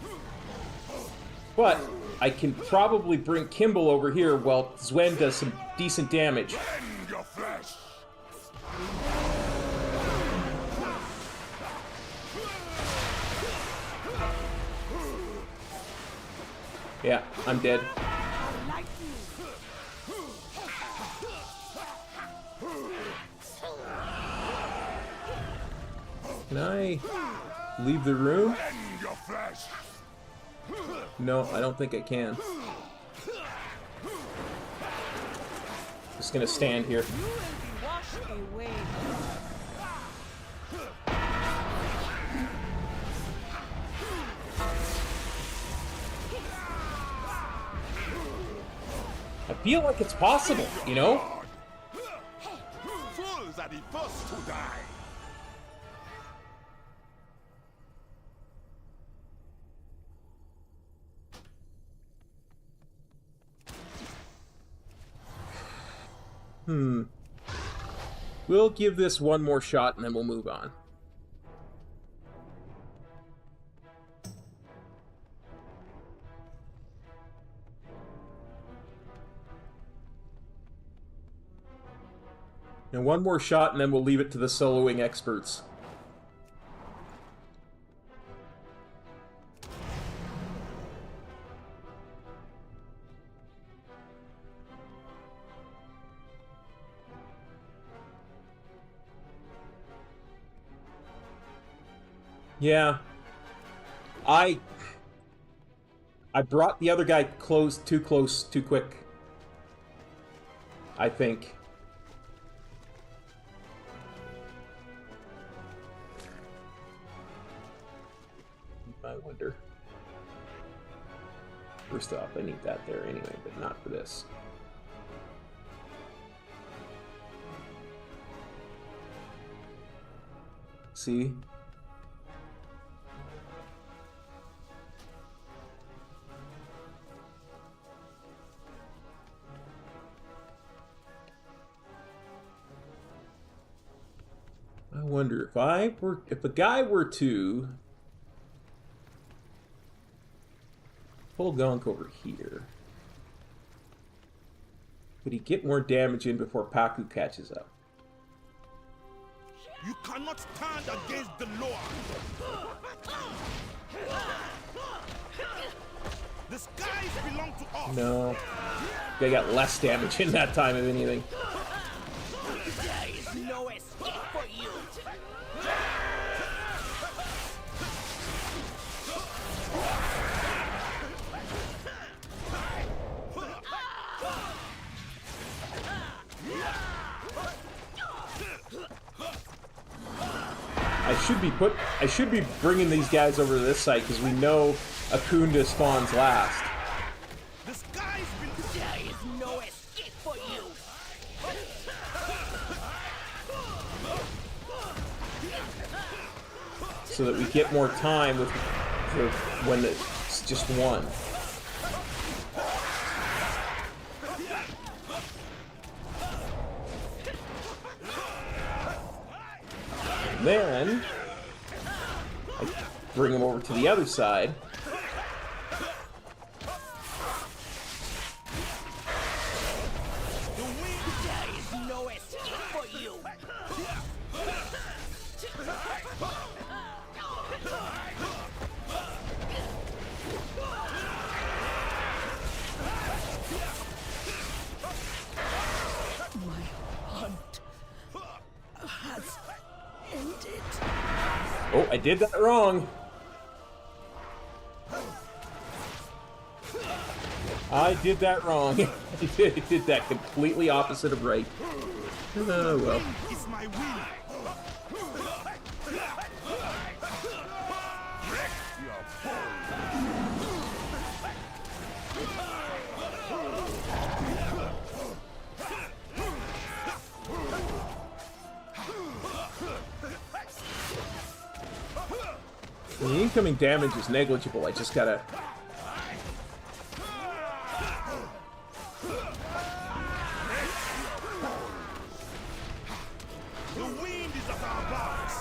But I can probably bring Kimball over here while Zwen does some decent damage. Rend your flesh. Yeah, I'm dead. Like Can I leave the room? Rend your flesh. No, I don't think I can. Just gonna stand here. you will be washed away. I feel like it's possible, you know? Fools are the first to die. We'll give this one more shot and then we'll move on. And one more shot and then we'll leave it to the soloing experts. Yeah. I brought the other guy close, too quick. I think. I wonder. First off, I need that there anyway, but not for this. See? I wonder if a guy were to pull Gonk over here, could he get more damage in before Paku catches up? You cannot stand against the Lord. The skies belong to us. No. They got less damage in that time, if anything. There is no escape for you. I should be bringing these guys over to this side because we know Akunda spawns last. There is no escape for you. So that we get more time with when it's just one. And then I bring him over to the other side. There is no escape for you. My hunt has ended. Oh, I did that wrong. I did that wrong. I did that completely opposite of right. Oh, well. It's my will. The incoming damage is negligible. I just gotta... The wind is at our backs.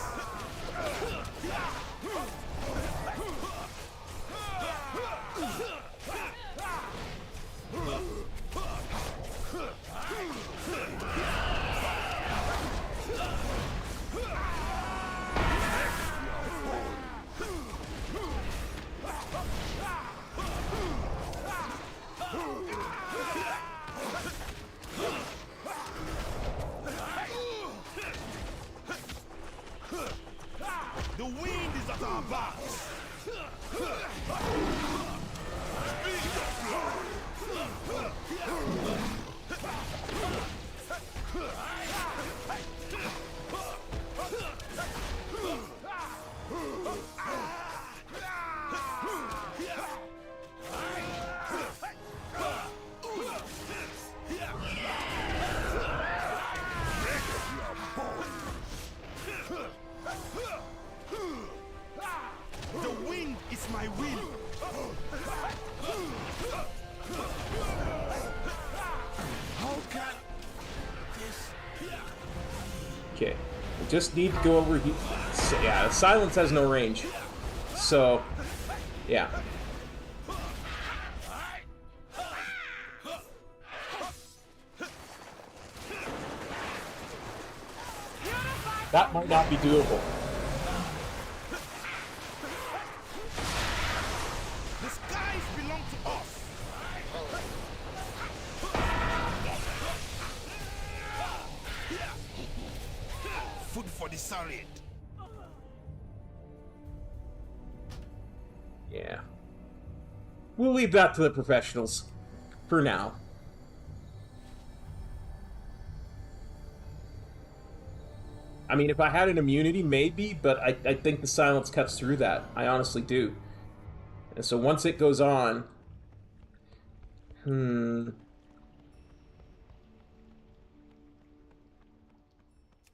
The wind is at our backs. The wind is my will. How can this? Okay. We just need to go over here. Yeah, silence has no range. So, yeah. That might not be doable. The skies belong to us. Food for the Sariat. Yeah. We'll leave that to the professionals. For now. I mean, if I had an immunity, maybe, but I think the silence cuts through that. I honestly do. And so once it goes on...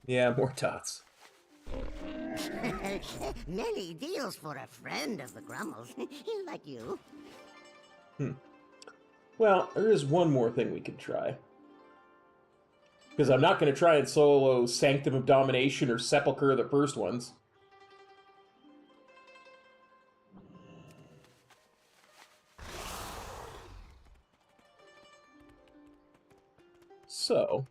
Yeah, more tots. Many deals for a friend of the Grummles. Like you. Well, there is one more thing we could try. Because I'm not going to try and solo Sanctum of Domination or Sepulchre, the first ones. So...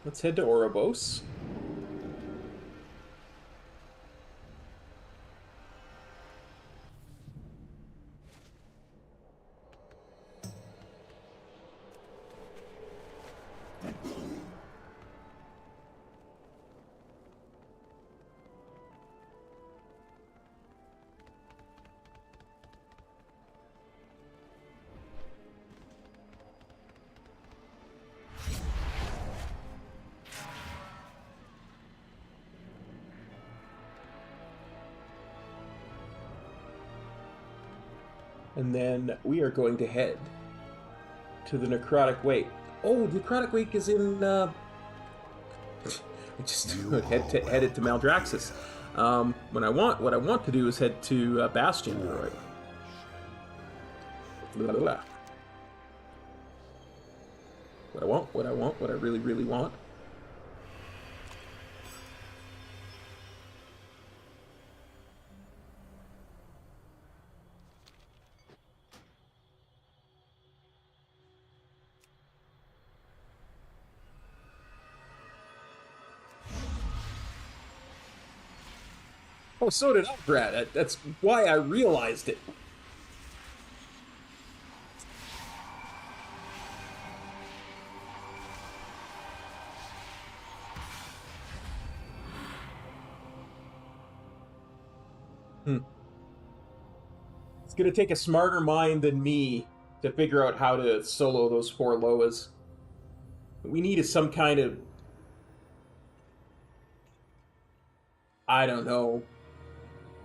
let's head to Ouroboros. And then we are going to head to the Necrotic Wake. Oh, the Necrotic Wake is in, we just headed to Maldraxxus. What I want to do is head to Bastion. Right. Blah, blah, blah. What I really, really want. Oh, so did I, Brad. That's why I realized it. It's gonna take a smarter mind than me to figure out how to solo those 4 Loas. What we need is some kind of... I don't know...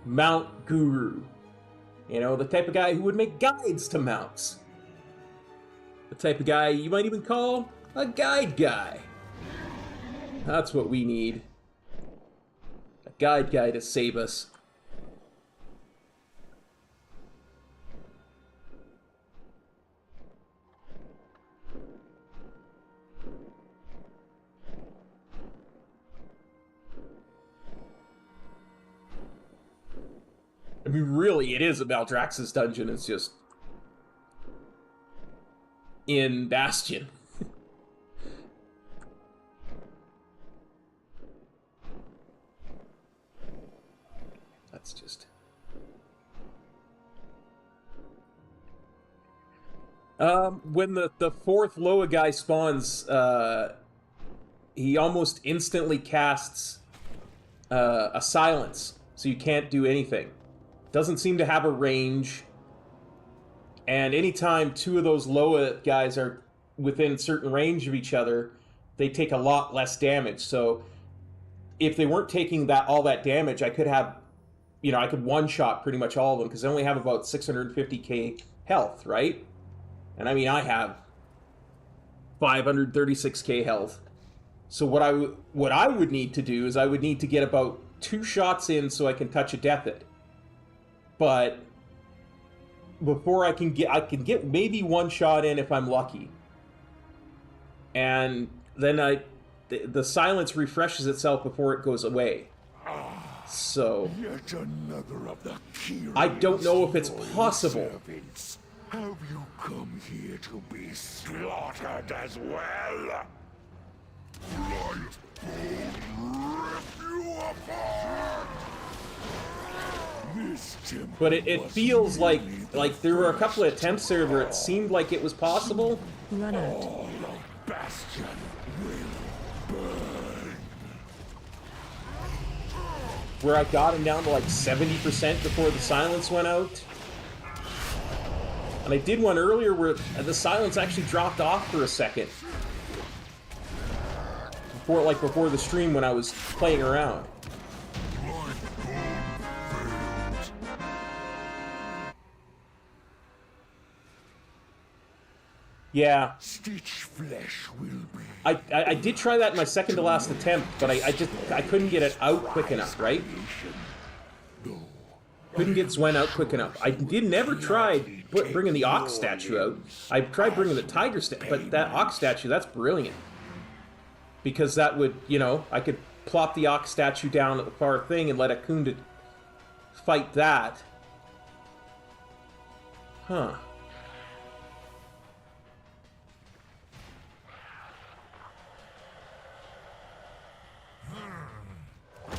Mount Guru. You know, the type of guy who would make guides to mounts. The type of guy you might even call a guide guy. That's what we need. A guide guy to save us. I mean, really, it is a Maldraxxus dungeon. It's just in Bastion. That's just... when the 4th Loa guy spawns, he almost instantly casts a silence, so you can't do anything. Doesn't seem to have a range. And anytime 2 of those Loa guys are within certain range of each other, they take a lot less damage. So if they weren't taking all that damage, I could have, you know, I could one-shot pretty much all of them, because I only have about 650k health, right? And I mean, I have 536k health. So what I would need to do is I would need to get about 2 shots in so I can touch a death it. But before I can get maybe 1 shot in if I'm lucky. And then the silence refreshes itself before it goes away. So Yet another of the I don't know if it's possible Have you come here to be slaughtered as well? Light will rip you apart! This temple But it feels like there were a couple of attempts there where it seemed like it was possible. Run out. all of Bastion will burn. Where I got him down to like 70% before the silence went out. And I did one earlier where the silence actually dropped off for a second. Before the stream when I was playing around. Yeah. Stitch flesh will be. I did try that in my second to last attempt, but I couldn't get it out quick enough, right? Couldn't get Zwen out quick enough. I never tried bringing the Ox statue out. I tried bringing the Tiger statue, but that Ox statue, that's brilliant. Because that would, I could plop the Ox statue down at the far thing and let Akunda fight that. Huh.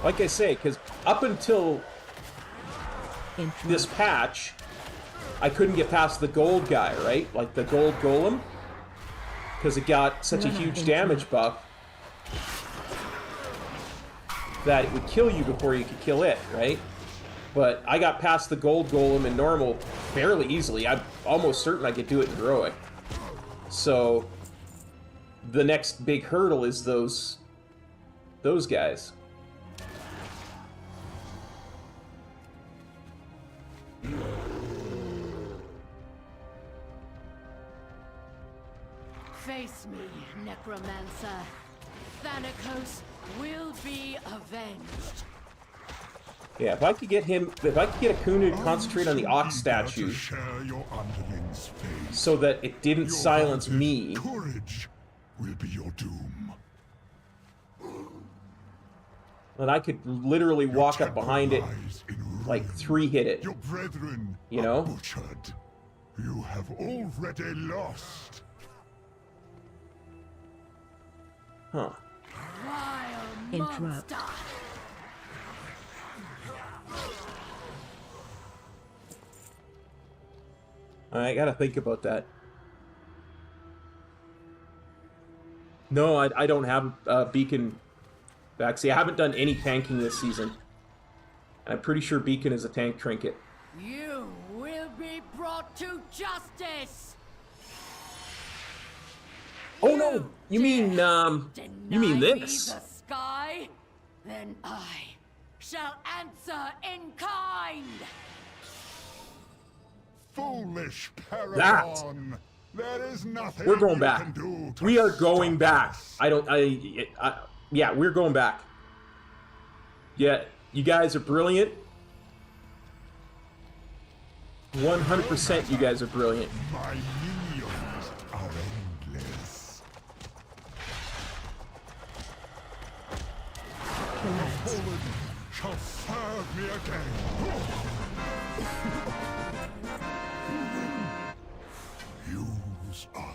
Like I say, because up until this patch, I couldn't get past the gold guy, right? Like the gold golem. Because it got such a huge damage buff that it would kill you before you could kill it, right? But I got past the gold golem in normal fairly easily. I'm almost certain I could do it in heroic. So the next big hurdle is those guys. Face me, Necromancer. Thanatos will be avenged. Yeah, if I could get Akuna to concentrate on the Ox statue so that it didn't silence me. Courage will be your doom. Then I could literally walk up behind it, like 3-hit it. Your brethren are butchered. You have already lost. Huh. Interrupt. I gotta think about that. No, I don't have Beacon back. See, I haven't done any tanking this season. And I'm pretty sure Beacon is a tank trinket. You will be brought to justice. Oh no! You mean this? The sky? Then I shall answer in kind. Foolish paragon. There is nothing we're going you back. Can do to we are going back. us. Yeah, we're going back. Yeah, you guys are brilliant. 100% you guys are brilliant. My minions are endless. The fallen shall serve me again.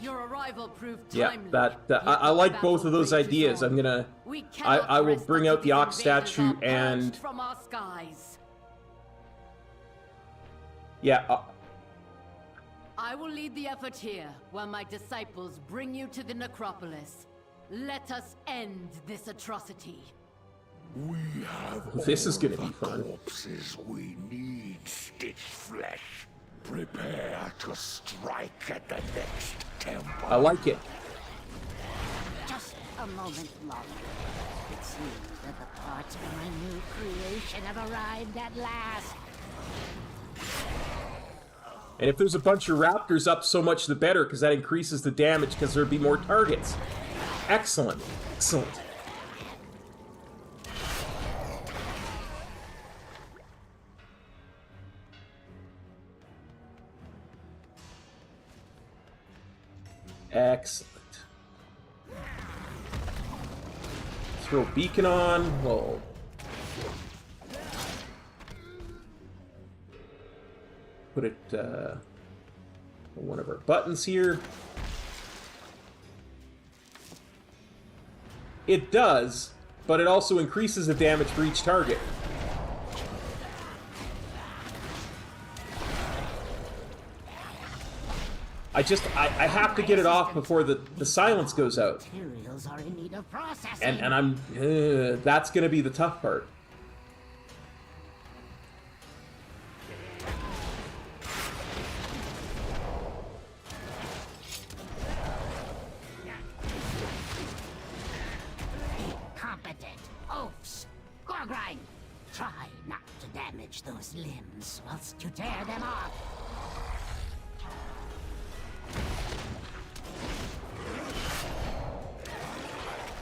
Your arrival proved Yeah, timely. I like both of those ideas. I'm gonna. I will bring out the Ox statue and. From our skies. Yeah. I will lead the effort here, while my disciples bring you to the necropolis. Let us end this atrocity. We have This is gonna be fun. Corpses we need, Stitch Flesh. Prepare to strike at the next temple. I like it. Just a moment longer. It seems that the parts of my new creation have arrived at last. And if there's a bunch of raptors up, so much the better, because that increases the damage, because there'd be more targets. Excellent. Excellent. Excellent. Throw beacon on. Whoa. Put it, one of our buttons here. It does, but it also increases the damage for each target. I have to get it off before the silence goes out. Materials are in need of processing. And I'm... that's gonna be the tough part. Incompetent oafs. Gorgrind, try not to damage those limbs whilst you tear them off.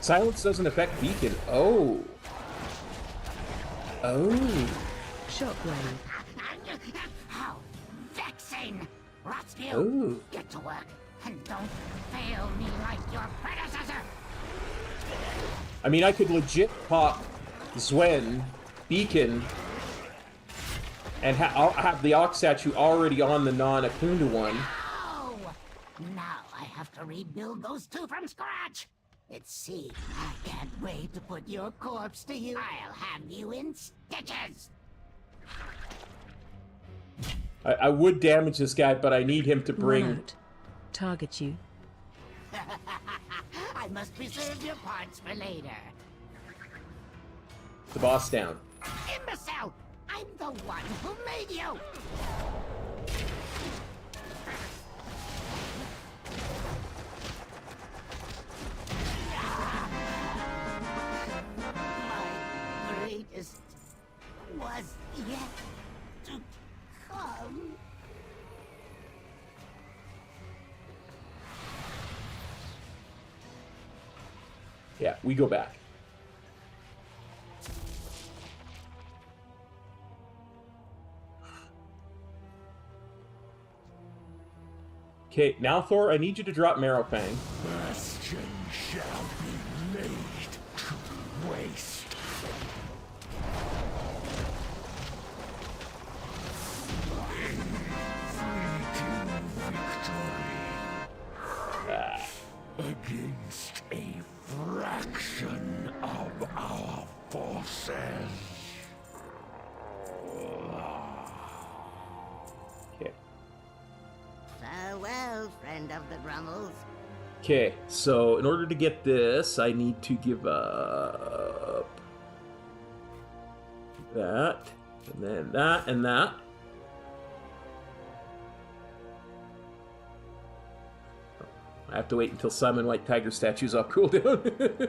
Silence doesn't affect Beacon. Oh. Oh. Shockwave. How vexing! Rotsview, Oh. get to work and don't fail me like your predecessor. I mean, I could legit pop Zwen, Beacon, and I'll have the Ox statue already on the non-Akunda one. Oh! Now I have to rebuild those two from scratch. Let's see. I can't wait to put your corpse to you. I'll have you in stitches. I would damage this guy, but I need him to bring... One out. Target you. I must reserve your parts for later. the boss down. Imbecile! I'm the one who made you! My greatest was yet to come. Yeah, we go back. Okay, now Thor, I need you to drop Marrowfang. Bastion shall be laid to waste. Fleeting victory against a fraction of our forces. Okay. Farewell, friend of the Grummels. Okay, so in order to get this, I need to give up that, and then that, and that. I have to wait until Simon White Tiger statue's off cooldown.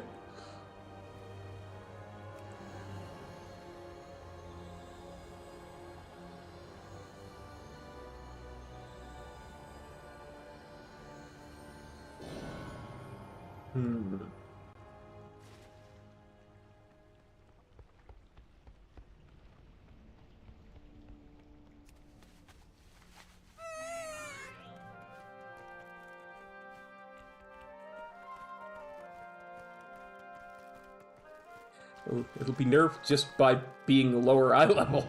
It'll be nerfed just by being lower eye level.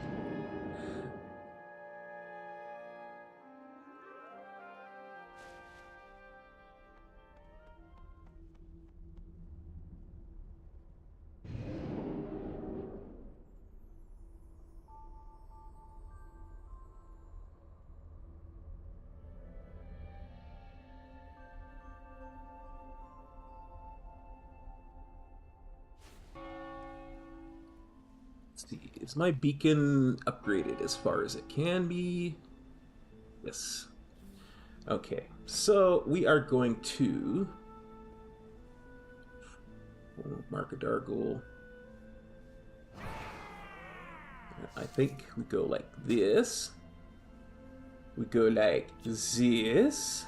Let's see, is my beacon upgraded as far as it can be? Yes. Okay, so we are going to mark a Dargul. I think we go like this. We go like this.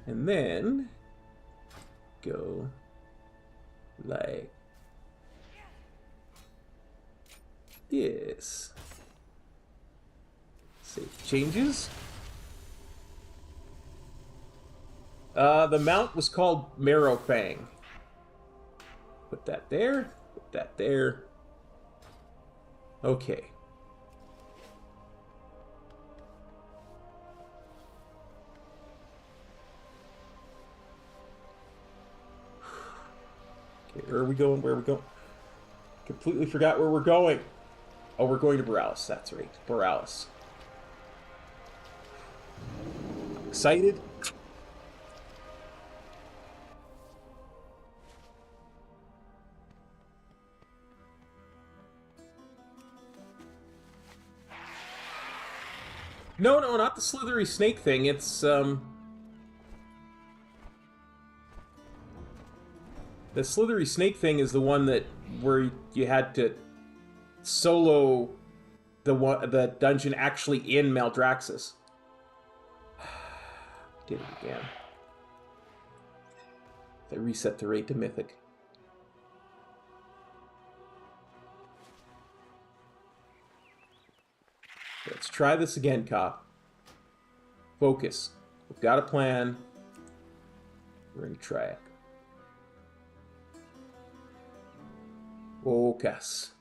And then go like this. Save changes. The mount was called Marrowfang. Put that there. Put that there. Okay. Okay, where are we going? Where are we going? Completely forgot where we're going. Oh, we're going to Borealis. That's right. Borealis. Excited? No, not the slithery snake thing. It's, the slithery snake thing is the one that where you had to solo the dungeon actually in Maldraxxus. Did it again. They reset the rate to Mythic. Let's try this again, Cop. Focus. We've got a plan. We're gonna try it. Focus.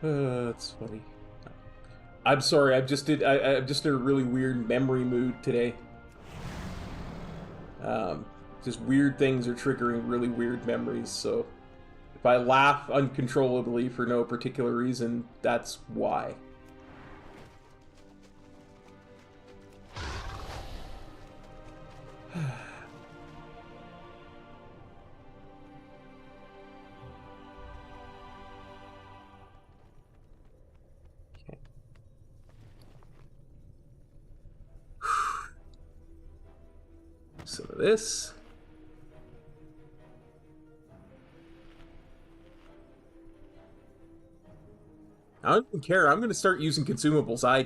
That's funny. I'm sorry. I'm just in a really weird memory mood today. Just weird things are triggering really weird memories. So if I laugh uncontrollably for no particular reason, that's why. Some of this. I don't even care. I'm going to start using consumables. I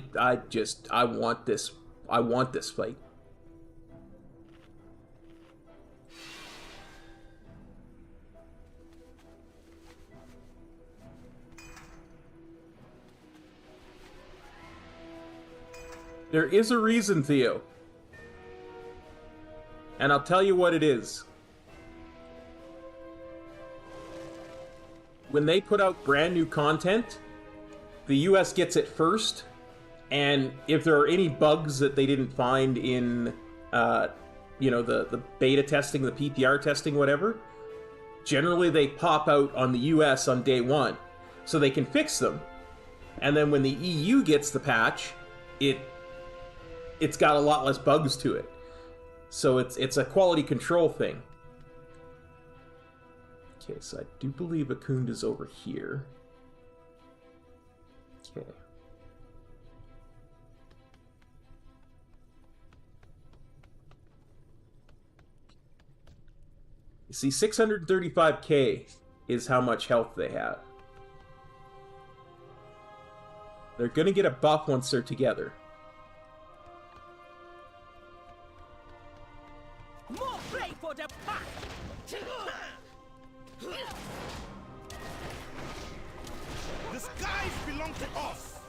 want this. I want this fight. There is a reason, Theo. And I'll tell you what it is. When they put out brand new content, the US gets it first, and if there are any bugs that they didn't find in, you know, the beta testing, the PPR testing, whatever, generally they pop out on the US on day one, so they can fix them. And then when the EU gets the patch, it's got a lot less bugs to it. So it's a quality control thing. Okay, so I do believe Akunda's over here. Okay. You see, 635k is how much health they have. They're gonna get a buff once they're together. More play for the pack. The skies belong to us.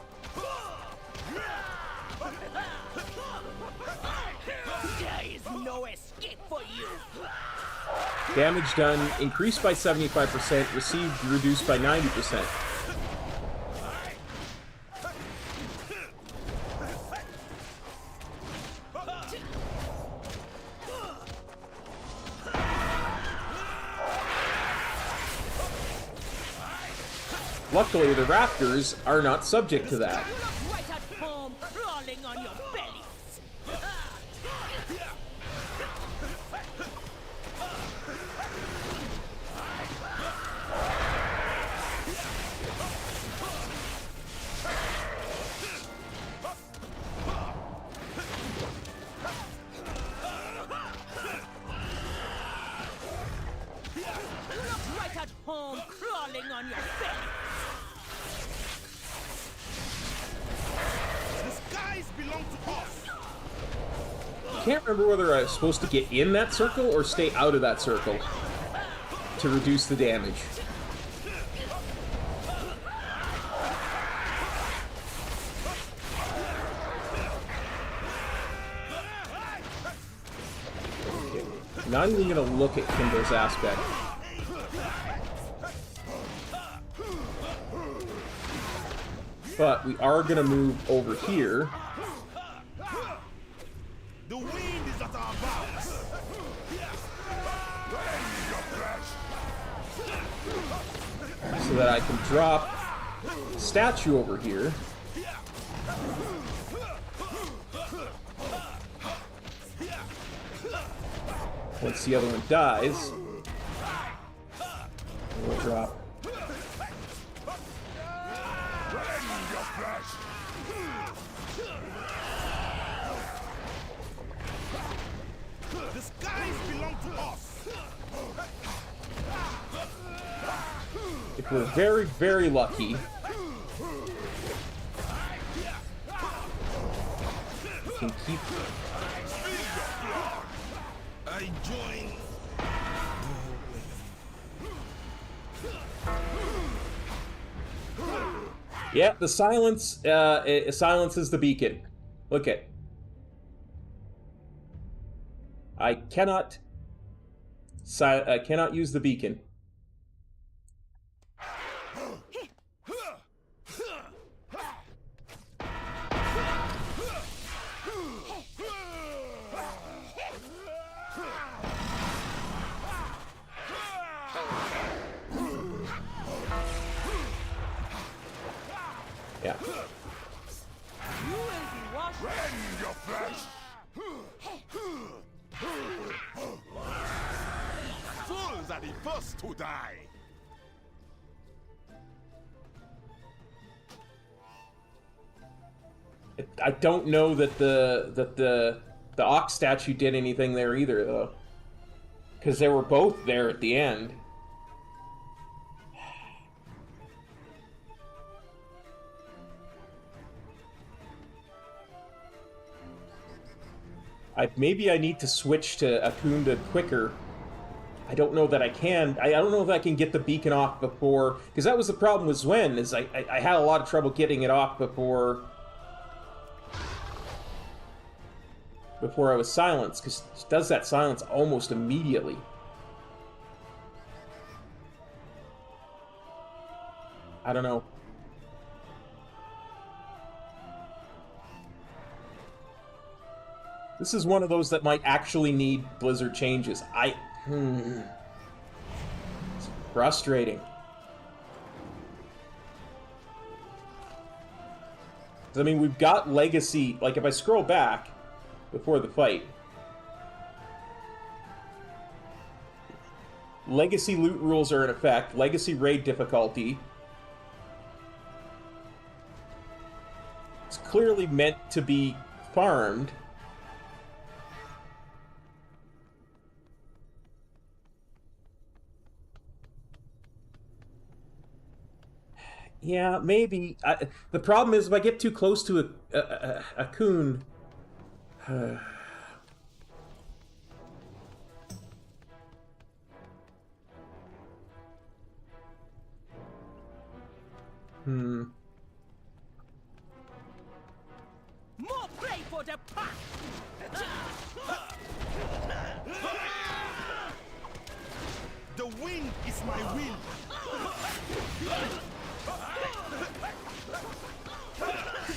There is no escape for you. Damage done increased by 75%, received reduced by 90%. Luckily, the raptors are not subject to that. Right at home, crawling on your bellies. Right at home, crawling on your bellies. Belong to us. I can't remember whether I was supposed to get in that circle or stay out of that circle to reduce the damage. Not even gonna look at Kimbo's aspect. But we are gonna move over here. The wind is at our backs. So that I can drop a statue over here. Once the other one dies, we'll drop. The skies belong to us. If we're very, very lucky, we can keep. I join. Yeah, the silence. Silence is the beacon. Look at. I cannot use the beacon. Yeah. Rend your flesh. Fools are the first to die. I don't know that the ox statue did anything there either, though, because they were both there at the end. Maybe I need to switch to Akunda quicker. I don't know that I can. I don't know if I can get the beacon off before, because that was the problem with Zwen, is I had a lot of trouble getting it off before I was silenced, because it does that silence almost immediately. I don't know. This is one of those that might actually need Blizzard changes. It's frustrating. I mean, we've got Legacy. Like, if I scroll back before the fight, Legacy loot rules are in effect. Legacy raid difficulty. It's clearly meant to be farmed. Yeah, maybe. The problem is if I get too close to a coon... More play for the pack. The wind is my will.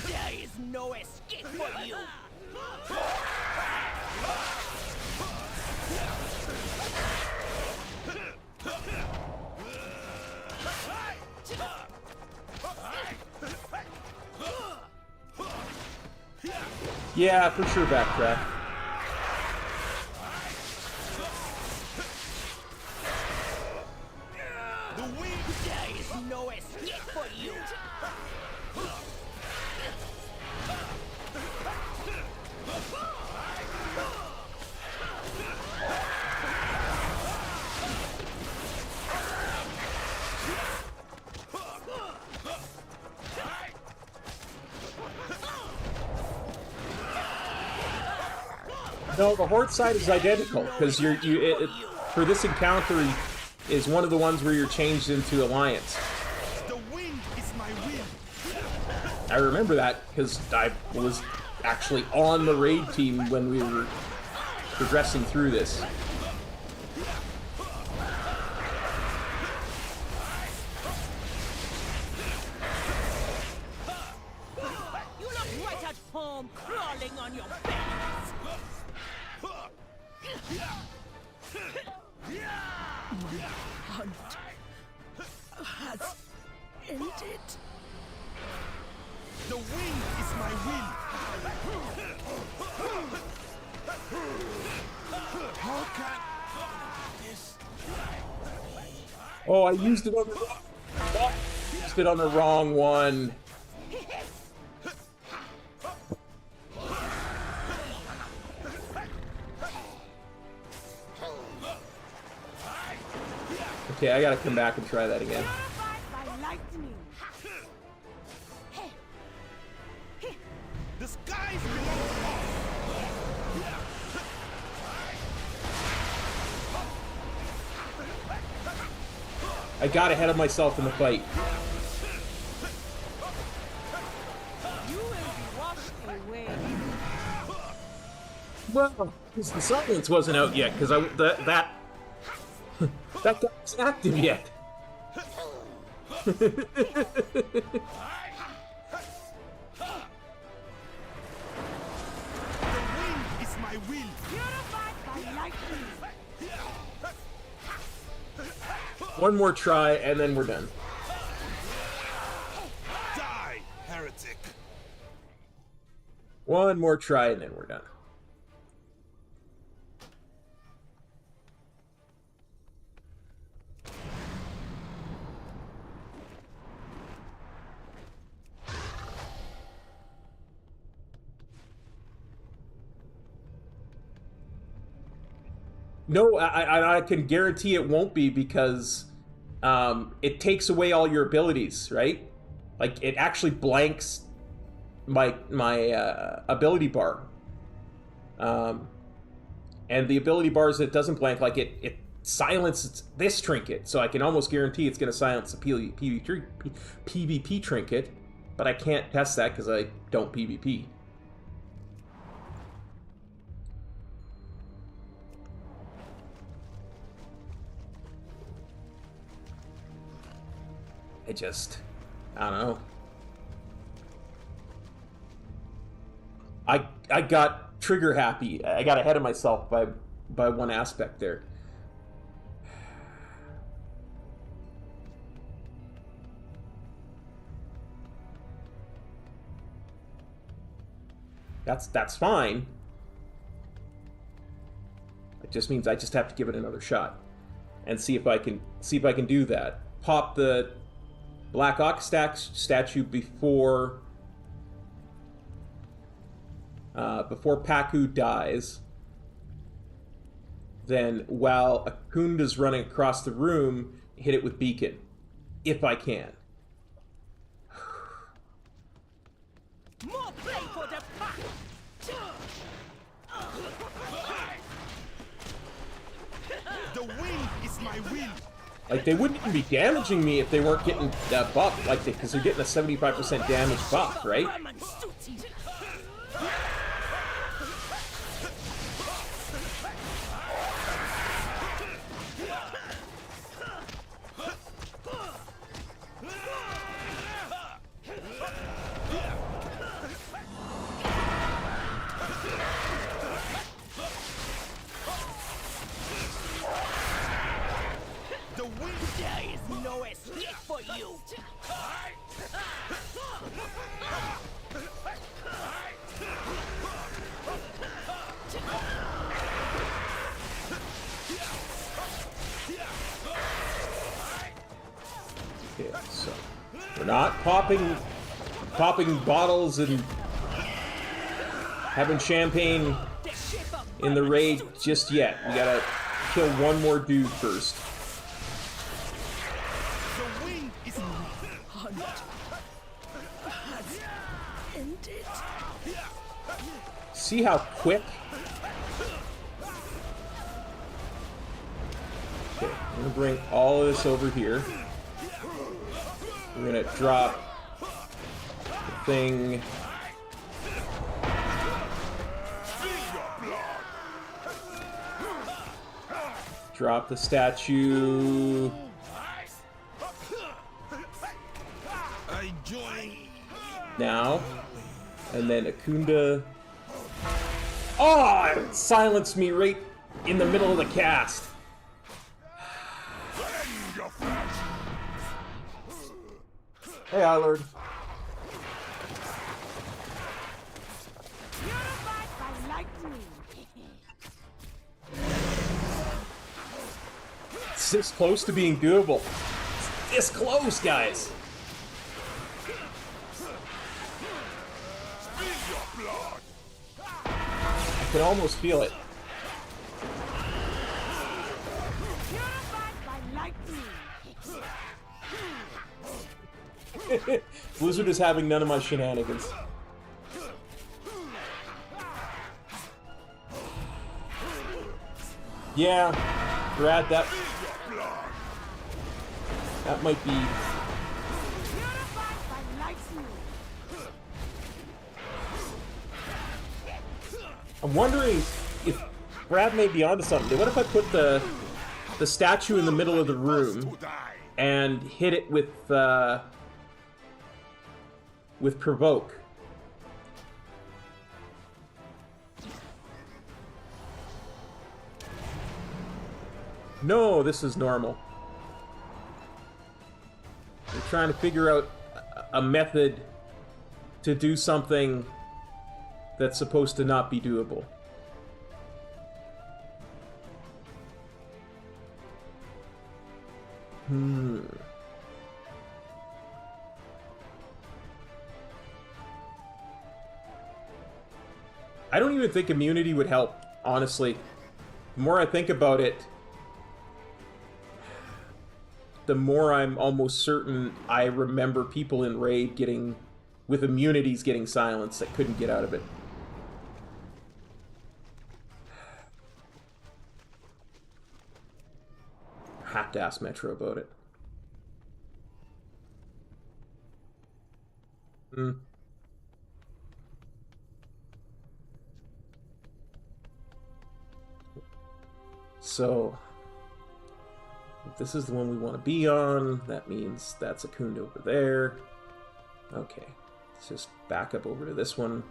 There is no escape for you. Yeah, for sure, backtrack. The wind. There is no escape for you. No, the Horde side is identical, because for this encounter is one of the ones where you're changed into Alliance. The wind is my will. I remember that because I was actually on the raid team when we were progressing through this. home crawling on your bellies. My hunt has ended. The wind is my will. How can this? Oh, I used it on the wrong. Used it on the wrong one. Okay, I gotta come back and try that again. The skies belong to us. I got ahead of myself in the fight. You will be washed away. Well, because the silence wasn't out yet, because that guy wasn't active yet. The wind is my will. Purified by lightning. One more try, and then we're done. Die, heretic. One more try, and then we're done. No, I can guarantee it won't be, because it takes away all your abilities, right? Like, it actually blanks my ability bar. And the ability bars it doesn't blank, like it silences this trinket, so I can almost guarantee it's going to silence the PvP trinket, but I can't test that because I don't PvP. I don't know. I got trigger happy. I got ahead of myself by one aspect there. That's fine. It just means I just have to give it another shot and see if I can do that. Pop the Black Ox statue before Paku dies. Then, while Akunda's running across the room, hit it with Beacon, if I can. More play for the pack. The wind is my will. Like, they wouldn't even be damaging me if they weren't getting that buff, like, because they're getting a 75% damage buff, right? There is no escape for you. Okay, so we're not popping bottles and having champagne in the raid just yet. We gotta kill one more dude first. See how quick? Okay, I'm gonna bring all of this over here. We're gonna drop the thing. Drop the statue. Now, And then Akunda. Oh, it silenced me right in the middle of the cast. Hey, Lord. It's this close to being doable. It's this close, guys. I can almost feel it. Blizzard is having none of my shenanigans. Yeah, Brad, that might be. I'm wondering if Brad may be onto something. What if I put the statue in the middle of the room and hit it with provoke? No, this is normal. I'm trying to figure out a method to do something that's supposed to not be doable. I don't even think immunity would help, honestly. The more I think about it, the more I'm almost certain I remember people in Raid getting, with immunities, getting silenced that couldn't get out of it. Have to ask Metro about it. So, if this is the one we want to be on, that means that's Akunda over there. Okay, let's just back up over to this one.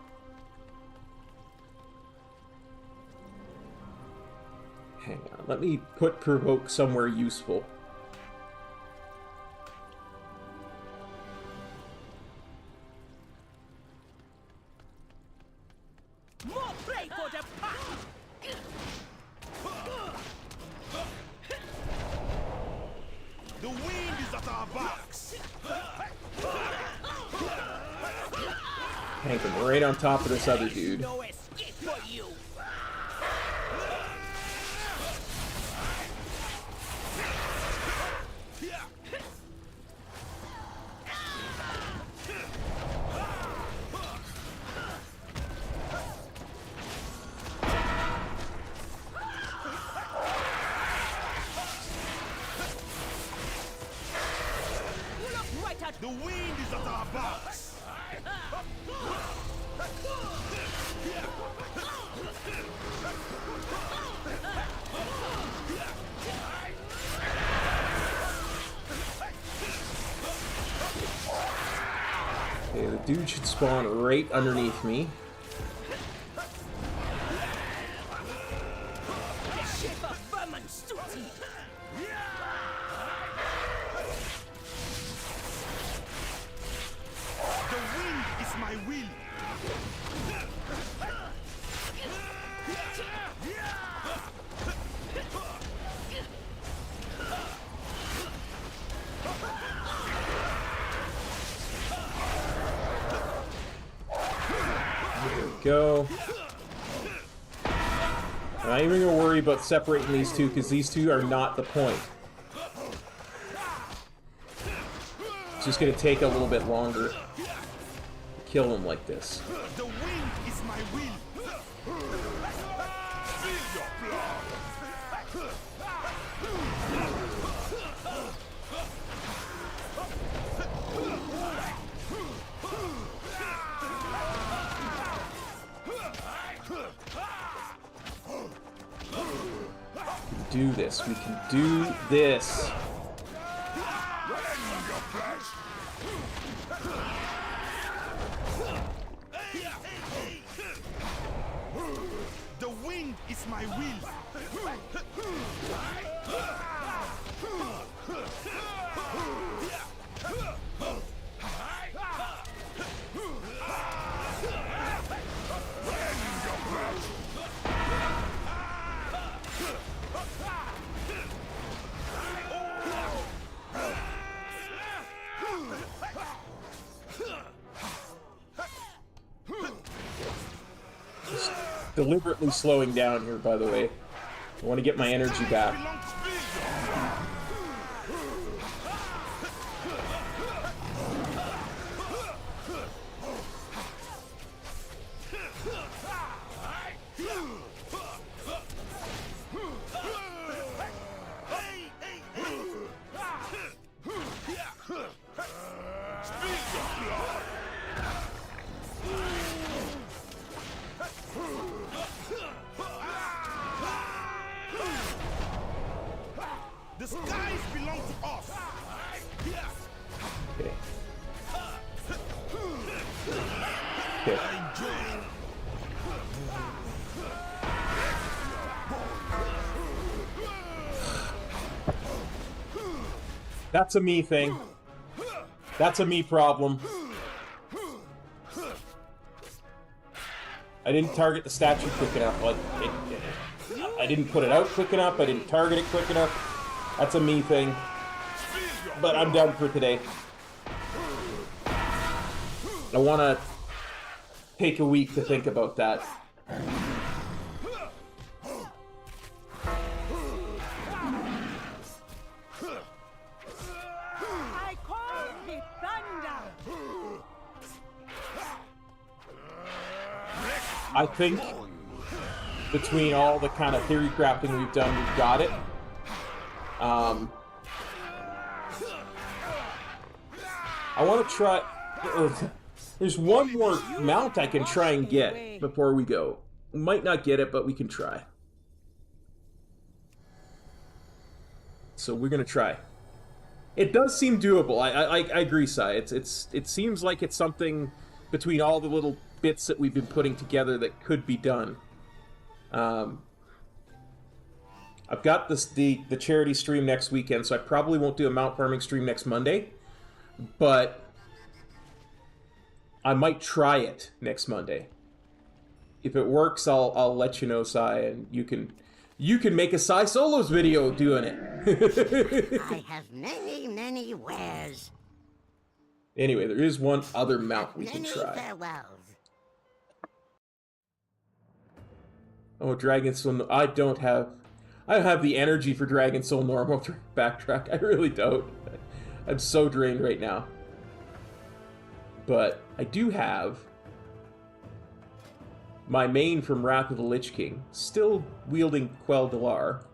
Hang on, let me put provoke somewhere useful. More play for the pack. The wind is at our backs. Hank, I'm right on top of this other dude. No escape for you. The wind is at our backs. Okay, the dude should spawn right underneath me. Go. I'm not even gonna worry about separating these two because these two are not the point. It's just gonna take a little bit longer to kill them like this. The wind is my will. Feel your blood. Do this. We can do this. The wind is my will. Deliberately slowing down here, by the way. I want to get my energy back. The skies belong to us. Okay. Okay. That's a me thing. That's a me problem. I didn't target the statue quick enough. Like, I didn't put it out quick enough. I didn't target it quick enough. That's a me thing. But I'm done for today. I want to take a week to think about that. I call the thunder. I think between all the kind of theory crafting we've done, we've got it. I want to try... There's one more mount I can try and get before we go. We might not get it, but we can try. So we're going to try. It does seem doable. I agree, Sai. It seems like it's something between all the little bits that we've been putting together that could be done. I've got the charity stream next weekend, so I probably won't do a mount farming stream next Monday, but I might try it next Monday. If it works, I'll let you know, Sai, and you can make a Sai Solos video doing it. I have many wares. Anyway, there is one other mount we can Many try. farewells. Oh, Dragon Soul. I don't have the energy for Dragon Soul normal to backtrack. I really don't. I'm so drained right now. But I do have my main from Wrath of the Lich King, still wielding Quell Delar.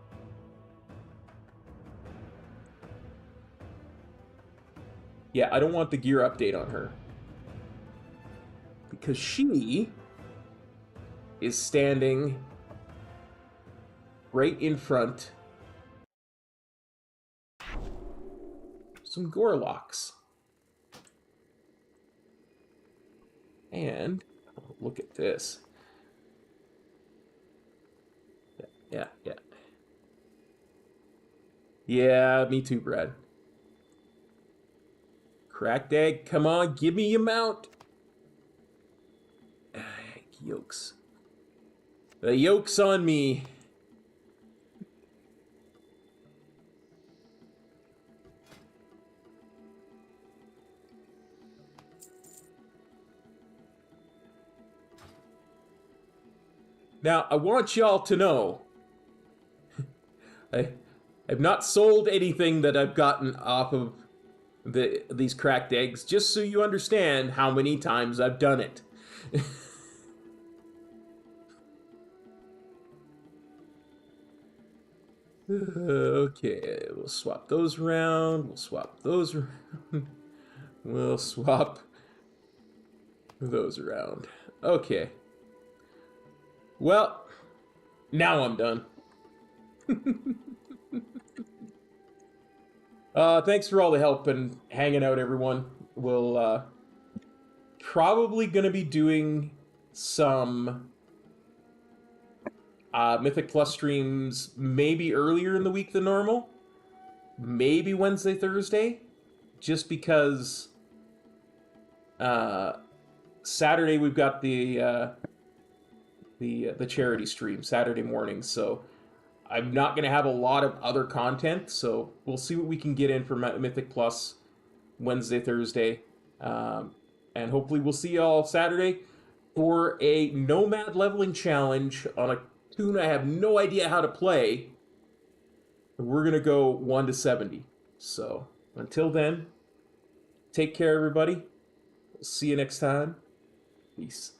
Yeah, I don't want the gear update on her. Because she is standing right in front some Gorlocks. And look at this. Yeah. Yeah, me too, Brad. Cracked egg, come on, give me your mount. Yokes. The yoke's on me. Now, I want y'all to know, I've not sold anything that I've gotten off of these cracked eggs, just so you understand how many times I've done it. Okay, we'll swap those around, we'll swap those around, we'll swap those around. Okay. Well, now I'm done. Thanks for all the help and hanging out, everyone. We'll probably going to be doing some Mythic Plus streams maybe earlier in the week than normal. Maybe Wednesday, Thursday. Just because Saturday we've got the charity stream Saturday morning, so I'm not going to have a lot of other content, so we'll see what we can get in for Mythic Plus Wednesday, Thursday, and hopefully we'll see y'all Saturday for a Nomad leveling challenge on a tune I have no idea how to play. We're going to go 1 to 70. So until then, take care, everybody. See you next time. Peace.